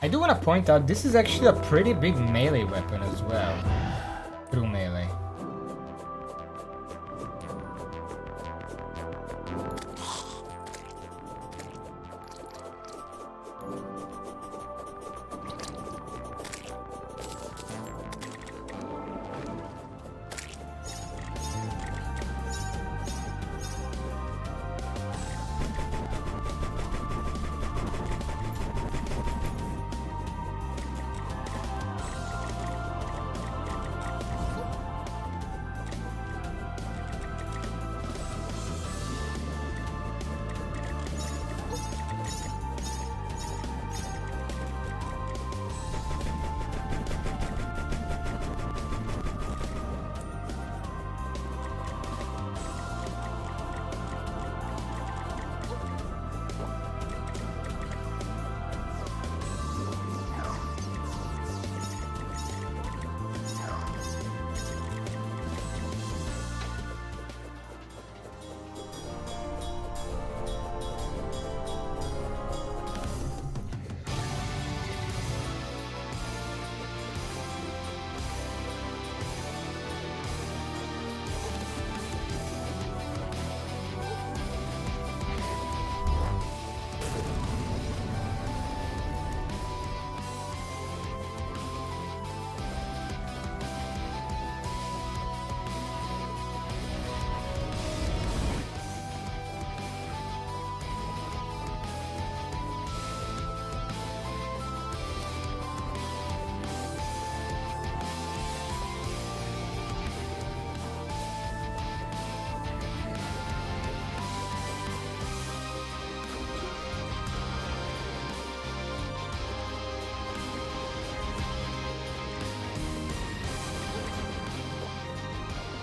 [SPEAKER 1] I do wanna point out this is actually a pretty big melee weapon as well. True melee.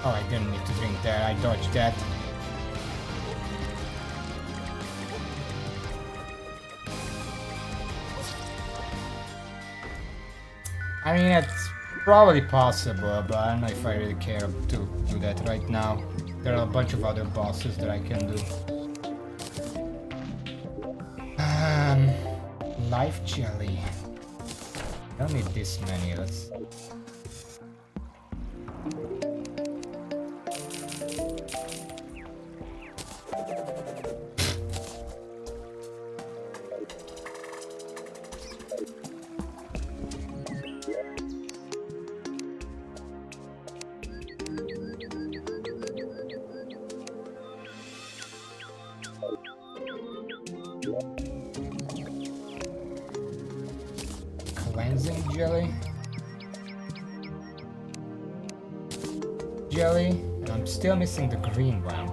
[SPEAKER 1] Oh, I didn't need to drink that. I dodged that. I mean, it's probably possible, but I don't know if I really care to do that right now. There are a bunch of other bosses that I can do. Life jelly. I don't need this many. Let's. Cleansing jelly. Jelly. And I'm still missing the green one.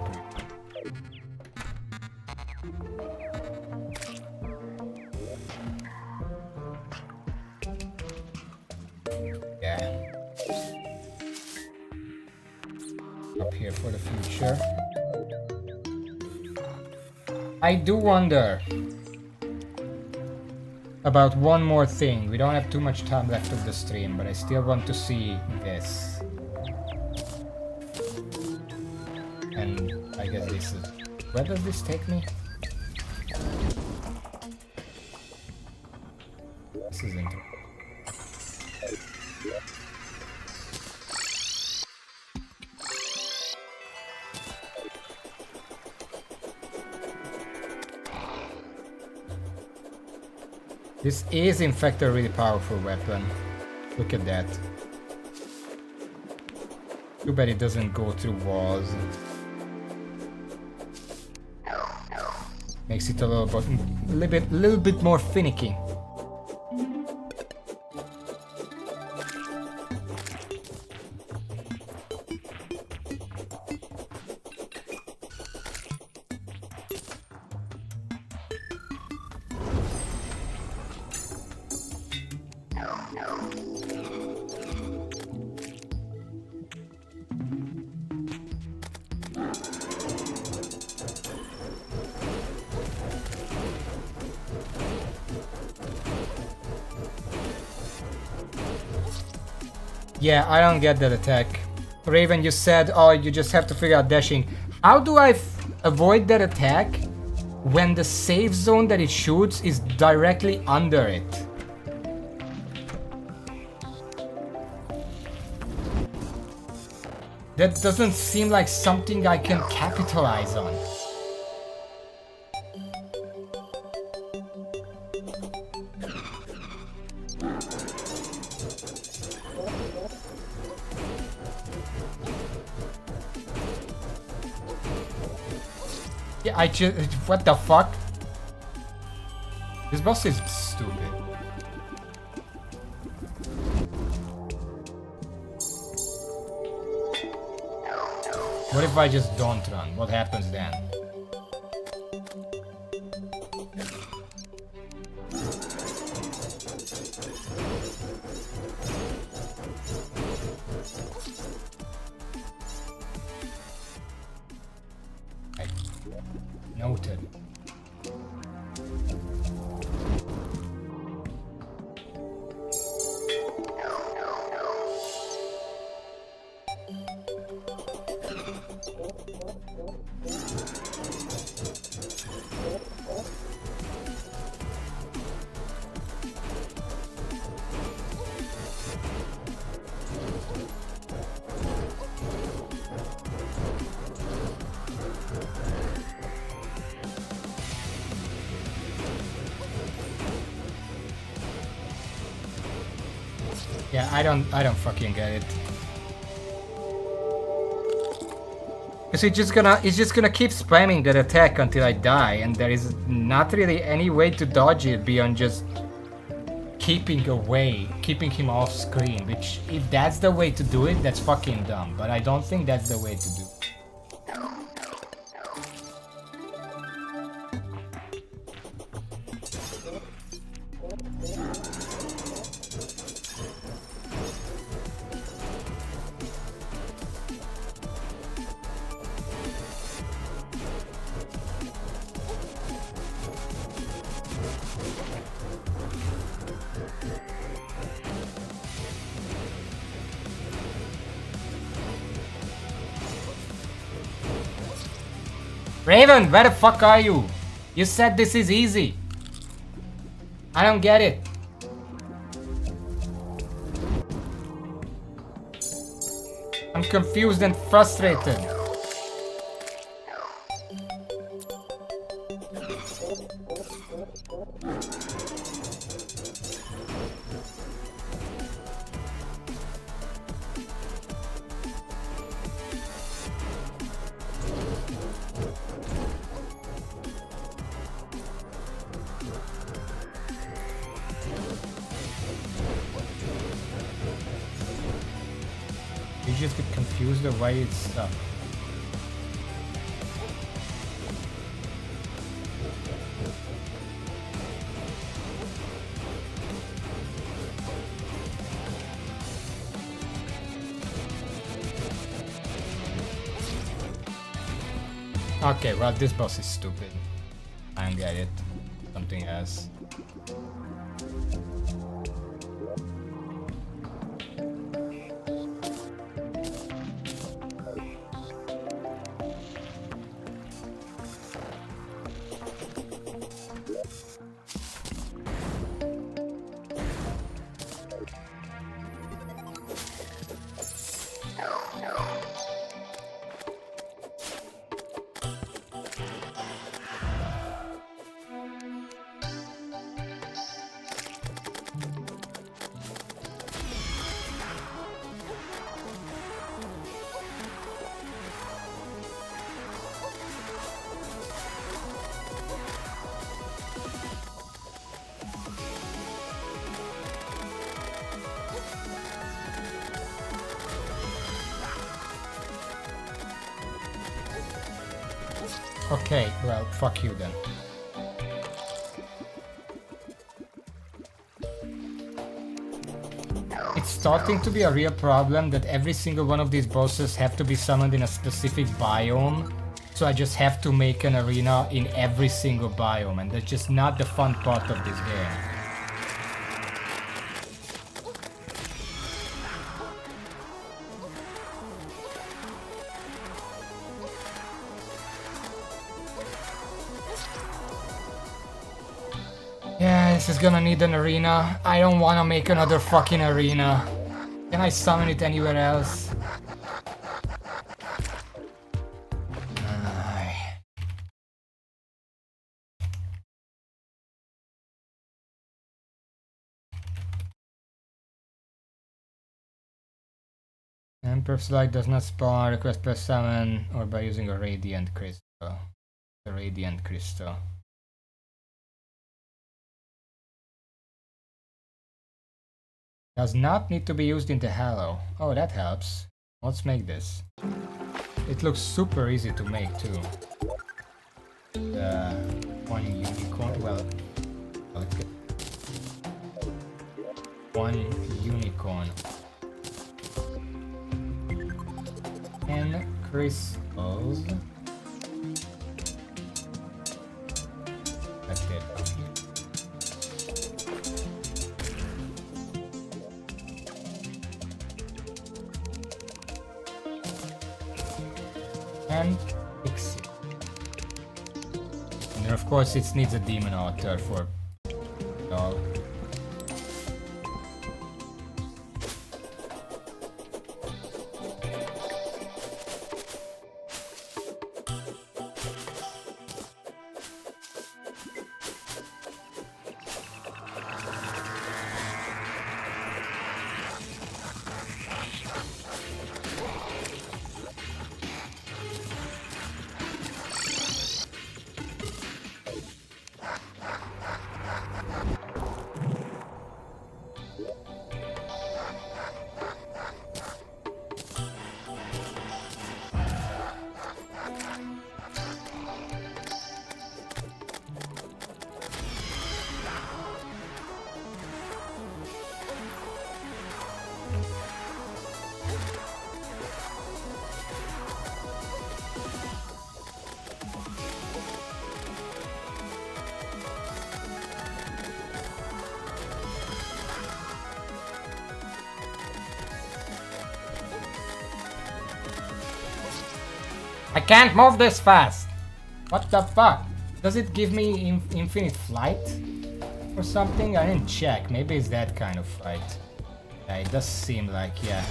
[SPEAKER 1] Yeah. Up here for the future. I do wonder about one more thing. We don't have too much time left of the stream, but I still want to see this. And I guess this is... Where does this take me? This is interesting. This is in fact a really powerful weapon. Look at that. Too bad it doesn't go through walls. Makes it a little bit more finicky. Yeah, I don't get that attack. Raven, you said, oh, you just have to figure out dashing. How do I avoid that attack when the safe zone that it shoots is directly under it? That doesn't seem like something I can capitalize on. Yeah, I just... what the fuck? This boss is stupid. What if I just don't run? What happens then? Noted. Yeah, I don't fucking get it. Cause it's just gonna keep spamming that attack until I die, and there is not really any way to dodge it beyond just keeping him off screen. Which, if that's the way to do it, that's fucking dumb. But I don't think that's the way to do it. Raven, where the fuck are you? You said this is easy. I don't get it. I'm confused and frustrated. You just get confused the way it's stuck. Okay, well, this boss is stupid. I don't get it. Something else. Okay, well, fuck you then. It's starting to be a real problem that every single one of these bosses have to be summoned in a specific biome. So I just have to make an arena in every single biome, and that's just not the fun part of this game. Yeah, this is gonna need an arena. I don't wanna make another fucking arena. Can I summon it anywhere else? Emperor's Light does not spawn, request press summon, or by using a Radiant Crystal. The Radiant Crystal. Does not need to be used in the Hallow. Oh, that helps. Let's make this. It looks super easy to make too. The one unicorn, well, okay. One unicorn. 10 crystals. That's it. And fix it. And then of course it needs a demon altar for all. I can't move this fast! What the fuck? Does it give me infinite flight? Or something? I didn't check. Maybe it's that kind of flight. Yeah, it does seem like, yeah.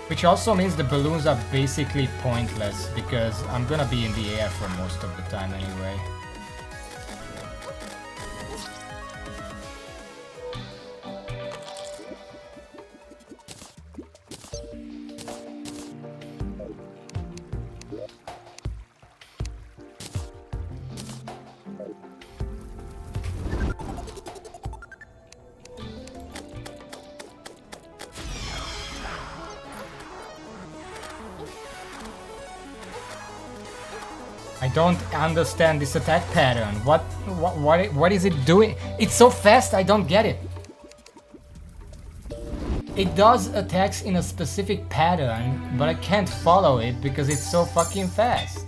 [SPEAKER 1] Which also means the balloons are basically pointless, because I'm gonna be in the air for most of the time anyway. I don't understand this attack pattern. What is it doing? It's so fast, I don't get it. It does attacks in a specific pattern, but I can't follow it because it's so fucking fast.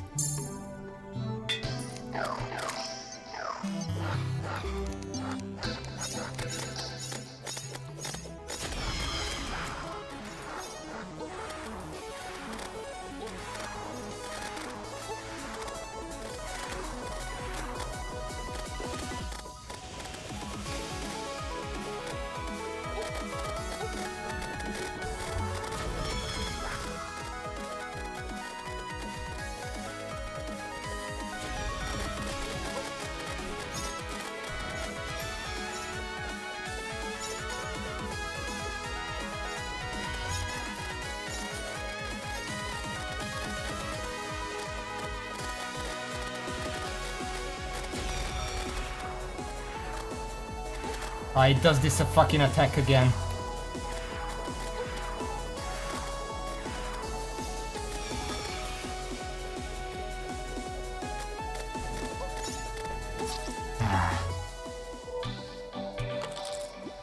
[SPEAKER 1] Oh, it does this fucking attack again.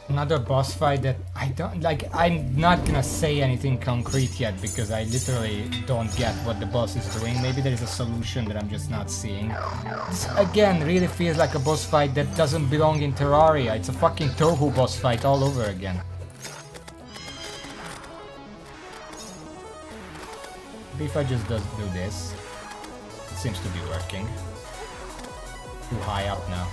[SPEAKER 1] Another boss fight that I don't like. I'm not gonna say anything concrete yet because I literally don't get what the boss is doing. Maybe there is a solution that I'm just not seeing. This again really feels like a boss fight that doesn't belong in Terraria. It's a fucking Tohu boss fight all over again. Maybe if I just do this, it seems to be working. Too high up now.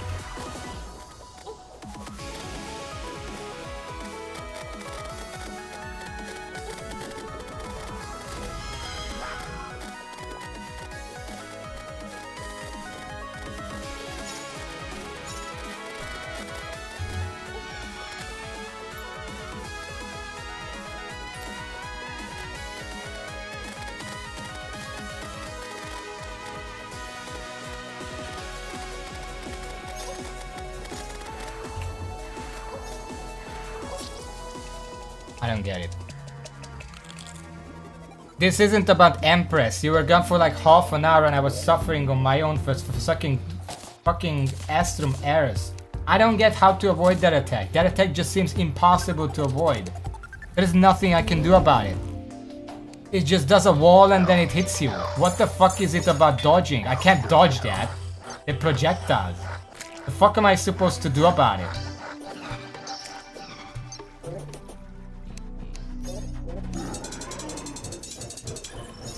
[SPEAKER 1] I don't get it. This isn't about Empress. You were gone for like half an hour and I was suffering on my own for sucking fucking Astrum errors. I don't get how to avoid that attack. That attack just seems impossible to avoid. There is nothing I can do about it. It just does a wall and then it hits you. What the fuck is it about dodging? I can't dodge that. They're projectiles. The fuck am I supposed to do about it?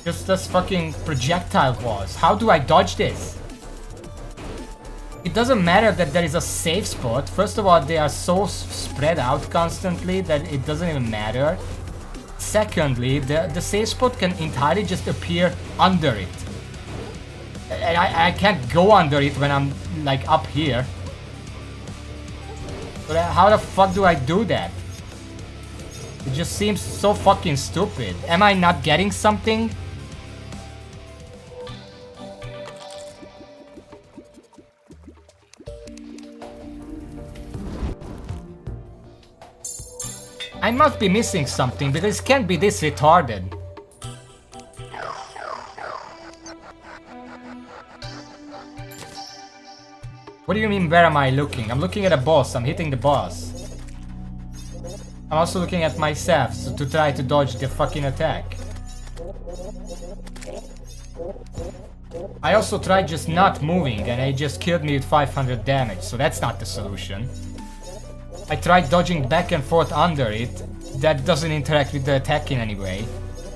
[SPEAKER 1] Just this fucking projectile walls. How do I dodge this? It doesn't matter that there is a safe spot. First of all, they are so spread out constantly that it doesn't even matter. Secondly, the safe spot can entirely just appear under it. I can't go under it when I'm like up here. But how the fuck do I do that? It just seems so fucking stupid. Am I not getting something? I must be missing something because it can't be this retarded. What do you mean, where am I looking? I'm looking at a boss, I'm hitting the boss. I'm also looking at myself to try to dodge the fucking attack. I also tried just not moving and it just killed me with 500 damage, so that's not the solution. I tried dodging back and forth under it. That doesn't interact with the attack in any way.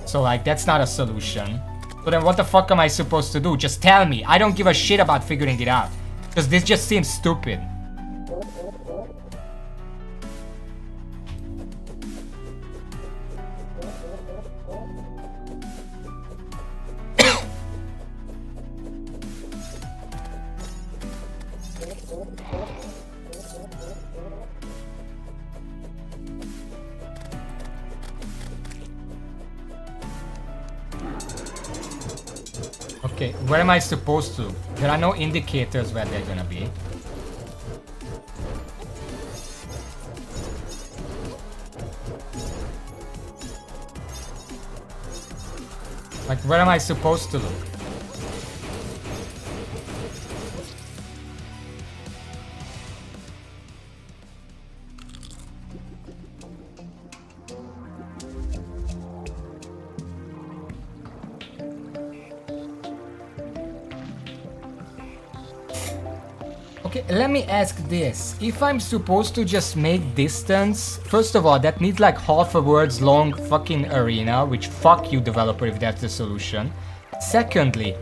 [SPEAKER 1] So like, that's not a solution. So then what the fuck am I supposed to do? Just tell me. I don't give a shit about figuring it out. Because this just seems stupid. Okay, where am I supposed to? There are no indicators where they're gonna be. Like, where am I supposed to look? Okay, let me ask this. If I'm supposed to just make distance, first of all, that needs like half a word's long fucking arena, which fuck you developer if that's the solution. Secondly,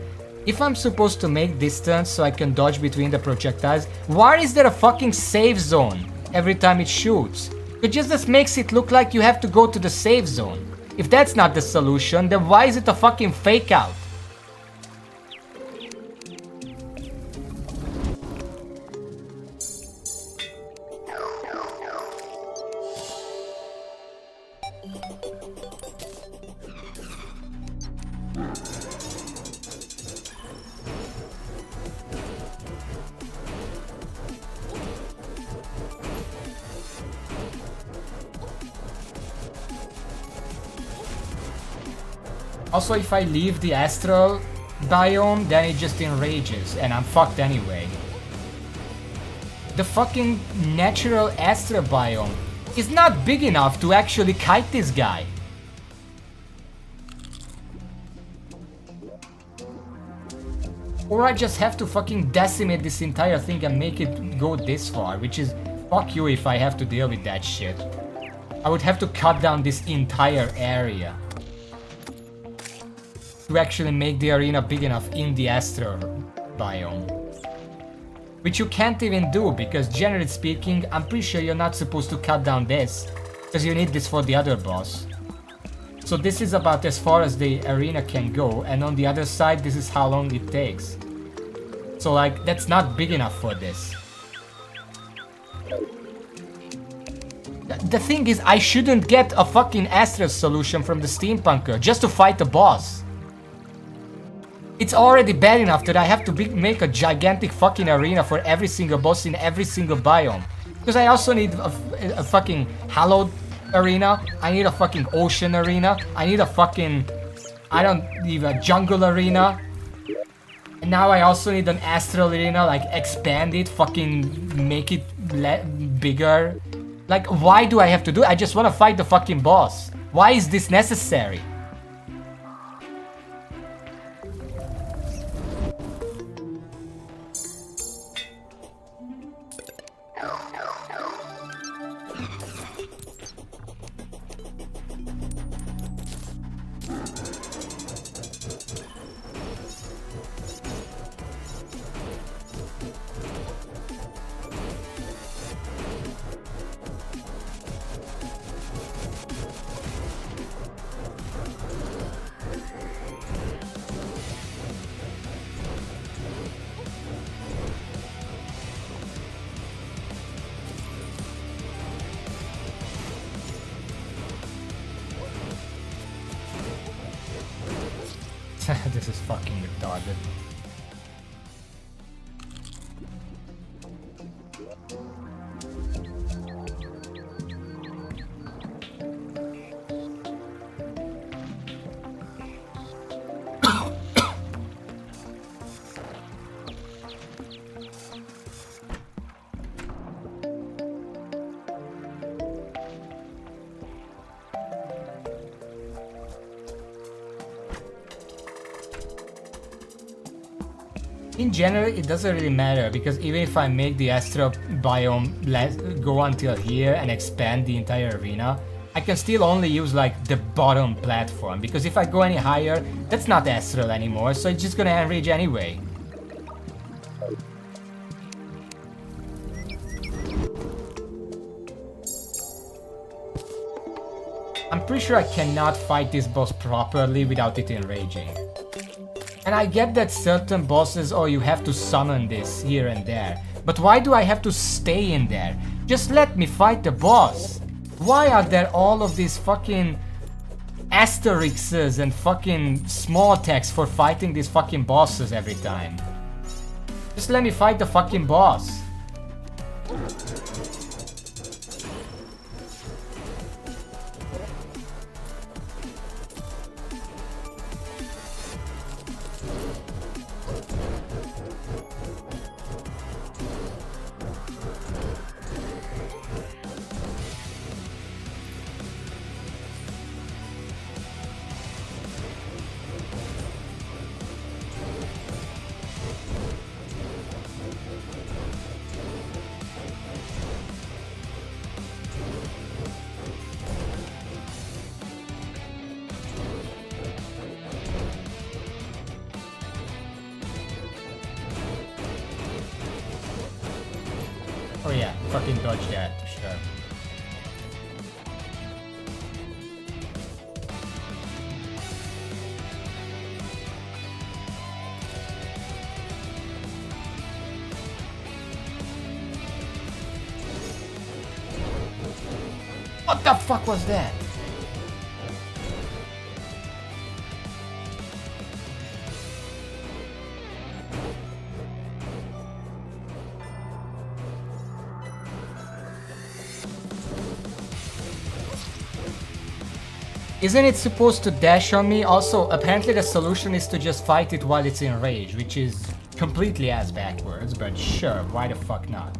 [SPEAKER 1] if I'm supposed to make distance so I can dodge between the projectiles, why is there a fucking safe zone every time it shoots? It just makes it look like you have to go to the safe zone. If that's not the solution, then why is it a fucking fake out? Also, if I leave the astral biome, then it just enrages, and I'm fucked anyway. The fucking natural astral biome is not big enough to actually kite this guy. Or I just have to fucking decimate this entire thing and make it go this far, which is fuck you if I have to deal with that shit. I would have to cut down this entire area to actually make the arena big enough in the astral biome. Which you can't even do, because generally speaking, I'm pretty sure you're not supposed to cut down this, because you need this for the other boss. So this is about as far as the arena can go, and on the other side, this is how long it takes. So like, that's not big enough for this. The thing is, I shouldn't get a fucking Astral solution from the Steampunker just to fight the boss. It's already bad enough that I have to make a gigantic fucking arena for every single boss in every single biome. Because I also need a fucking hallowed arena, I need a fucking ocean arena, I need a fucking, I don't need a jungle arena. And now I also need an astral arena, like expand it, fucking make it bigger. Like, why do I have to do it? I just want to fight the fucking boss. Why is this necessary? This is fucking retarded. In general, it doesn't really matter, because even if I make the astral biome go until here and expand the entire arena, I can still only use like the bottom platform, because if I go any higher, that's not astral anymore, so it's just gonna enrage anyway. I'm pretty sure I cannot fight this boss properly without it enraging. And I get that certain bosses, oh, you have to summon this here and there. But why do I have to stay in there? Just let me fight the boss. Why are there all of these fucking asterisks and fucking small text for fighting these fucking bosses every time? Just let me fight the fucking boss. Oh yeah, fucking dodge that, sure. What the fuck was that? Isn't it supposed to dash on me? Also, apparently the solution is to just fight it while it's in rage, which is completely ass backwards, but sure, why the fuck not?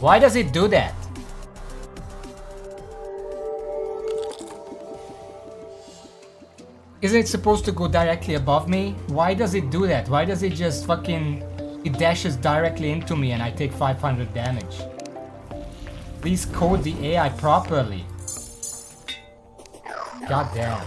[SPEAKER 1] Why does it do that? Isn't it supposed to go directly above me? Why does it do that? Why does it just fucking... It dashes directly into me and I take 500 damage. Please code the AI properly. God damn.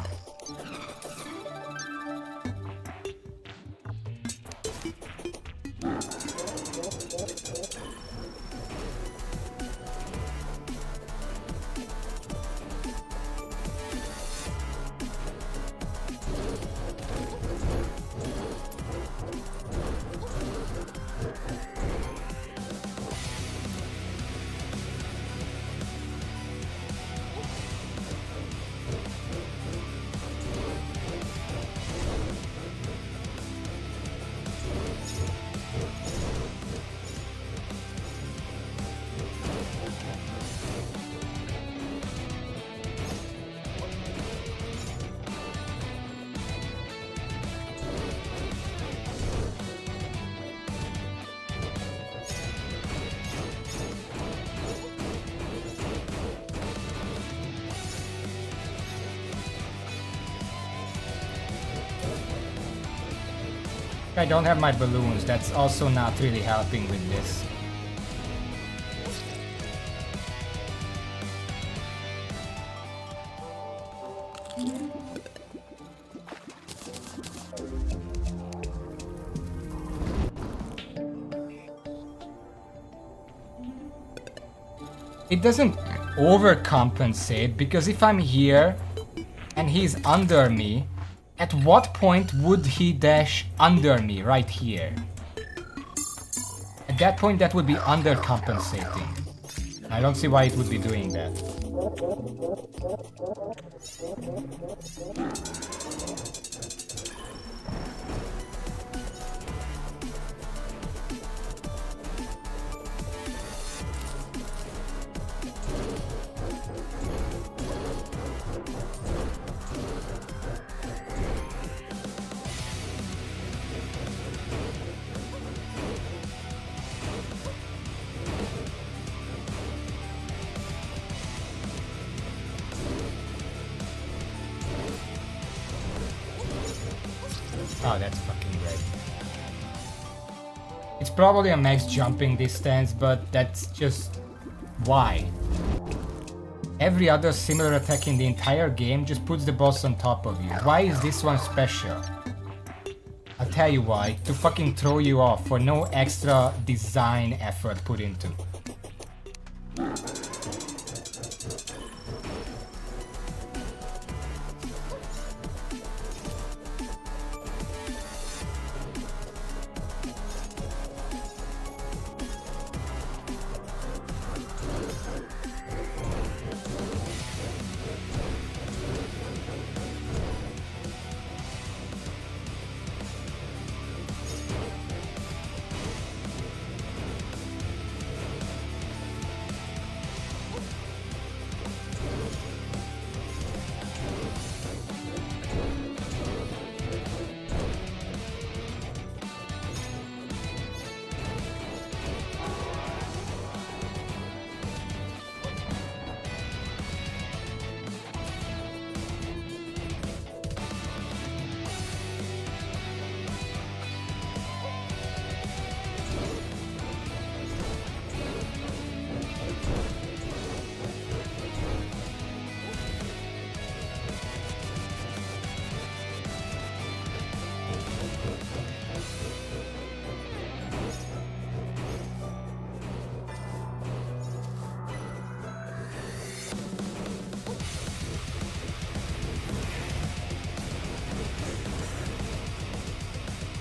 [SPEAKER 1] I don't have my balloons, that's also not really helping with this. It doesn't overcompensate, because if I'm here and he's under me, at what point would he dash under me, right here? At that point that would be undercompensating. I don't see why it would be doing that. Oh, that's fucking great. It's probably a max jumping distance, but that's just... why? Every other similar attack in the entire game just puts the boss on top of you. Why is this one special? I'll tell you why. To fucking throw you off for no extra design effort put into.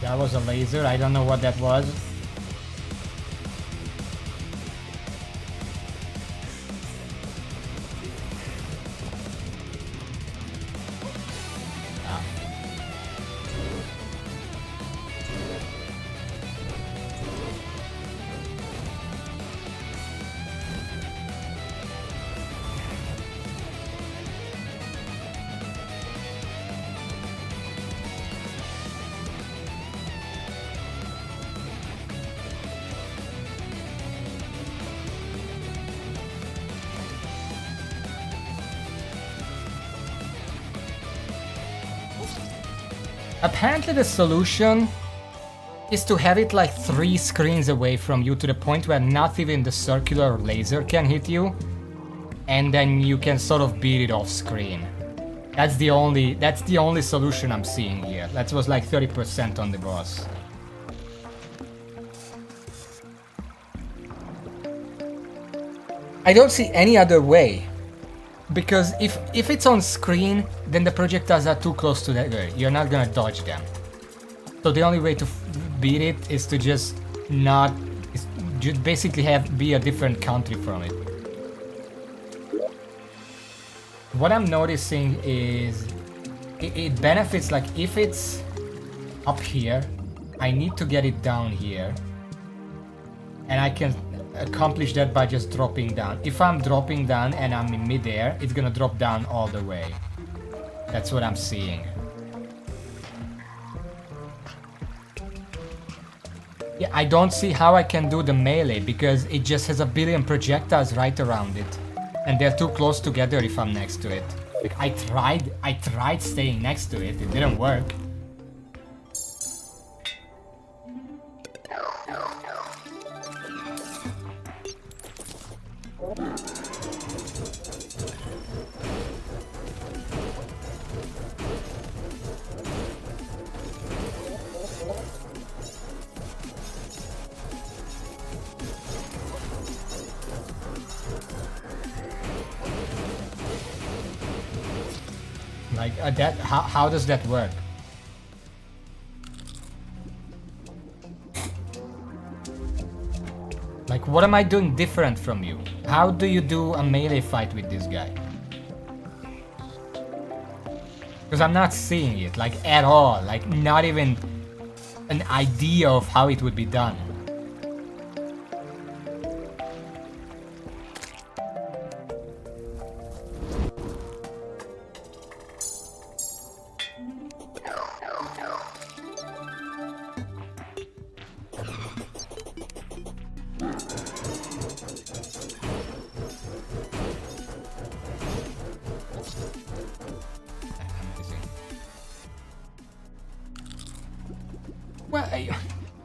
[SPEAKER 1] That was a laser, I don't know what that was. Apparently the solution is to have it like 3 screens away from you to the point where not even the circular laser can hit you, and then you can sort of beat it off screen. That's the only solution I'm seeing here. That was like 30% on the boss. I don't see any other way. Because if it's on screen, then the projectiles are too close to that guy. You're not gonna dodge them. So the only way to beat it is to just not... just basically be a different country from it. What I'm noticing is... it benefits, like, if it's up here, I need to get it down here. And I can accomplish that by just dropping down. If I'm dropping down and I'm in midair, it's gonna drop down all the way. That's what I'm seeing. Yeah, I don't see how I can do the melee because it just has a billion projectiles right around it. And they're too close together if I'm next to it. Like, I tried staying next to it, it didn't work. Like, how does that work? Like, what am I doing different from you? How do you do a melee fight with this guy? Because I'm not seeing it, like, at all. Like, not even an idea of how it would be done.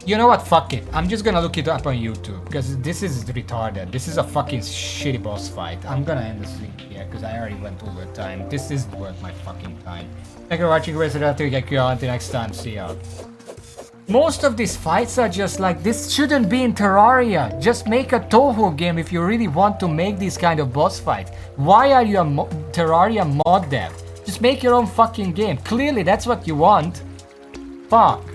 [SPEAKER 1] You know what, fuck it. I'm just gonna look it up on YouTube, because this is retarded. This is a fucking shitty boss fight. I'm gonna end the stream here, because I already went over time. This isn't worth my fucking time. Thank you for watching, until next time, see ya. Most of these fights are just like, this shouldn't be in Terraria. Just make a Toho game if you really want to make these kind of boss fights. Why are you a Terraria mod dev? Just make your own fucking game. Clearly that's what you want. Fuck.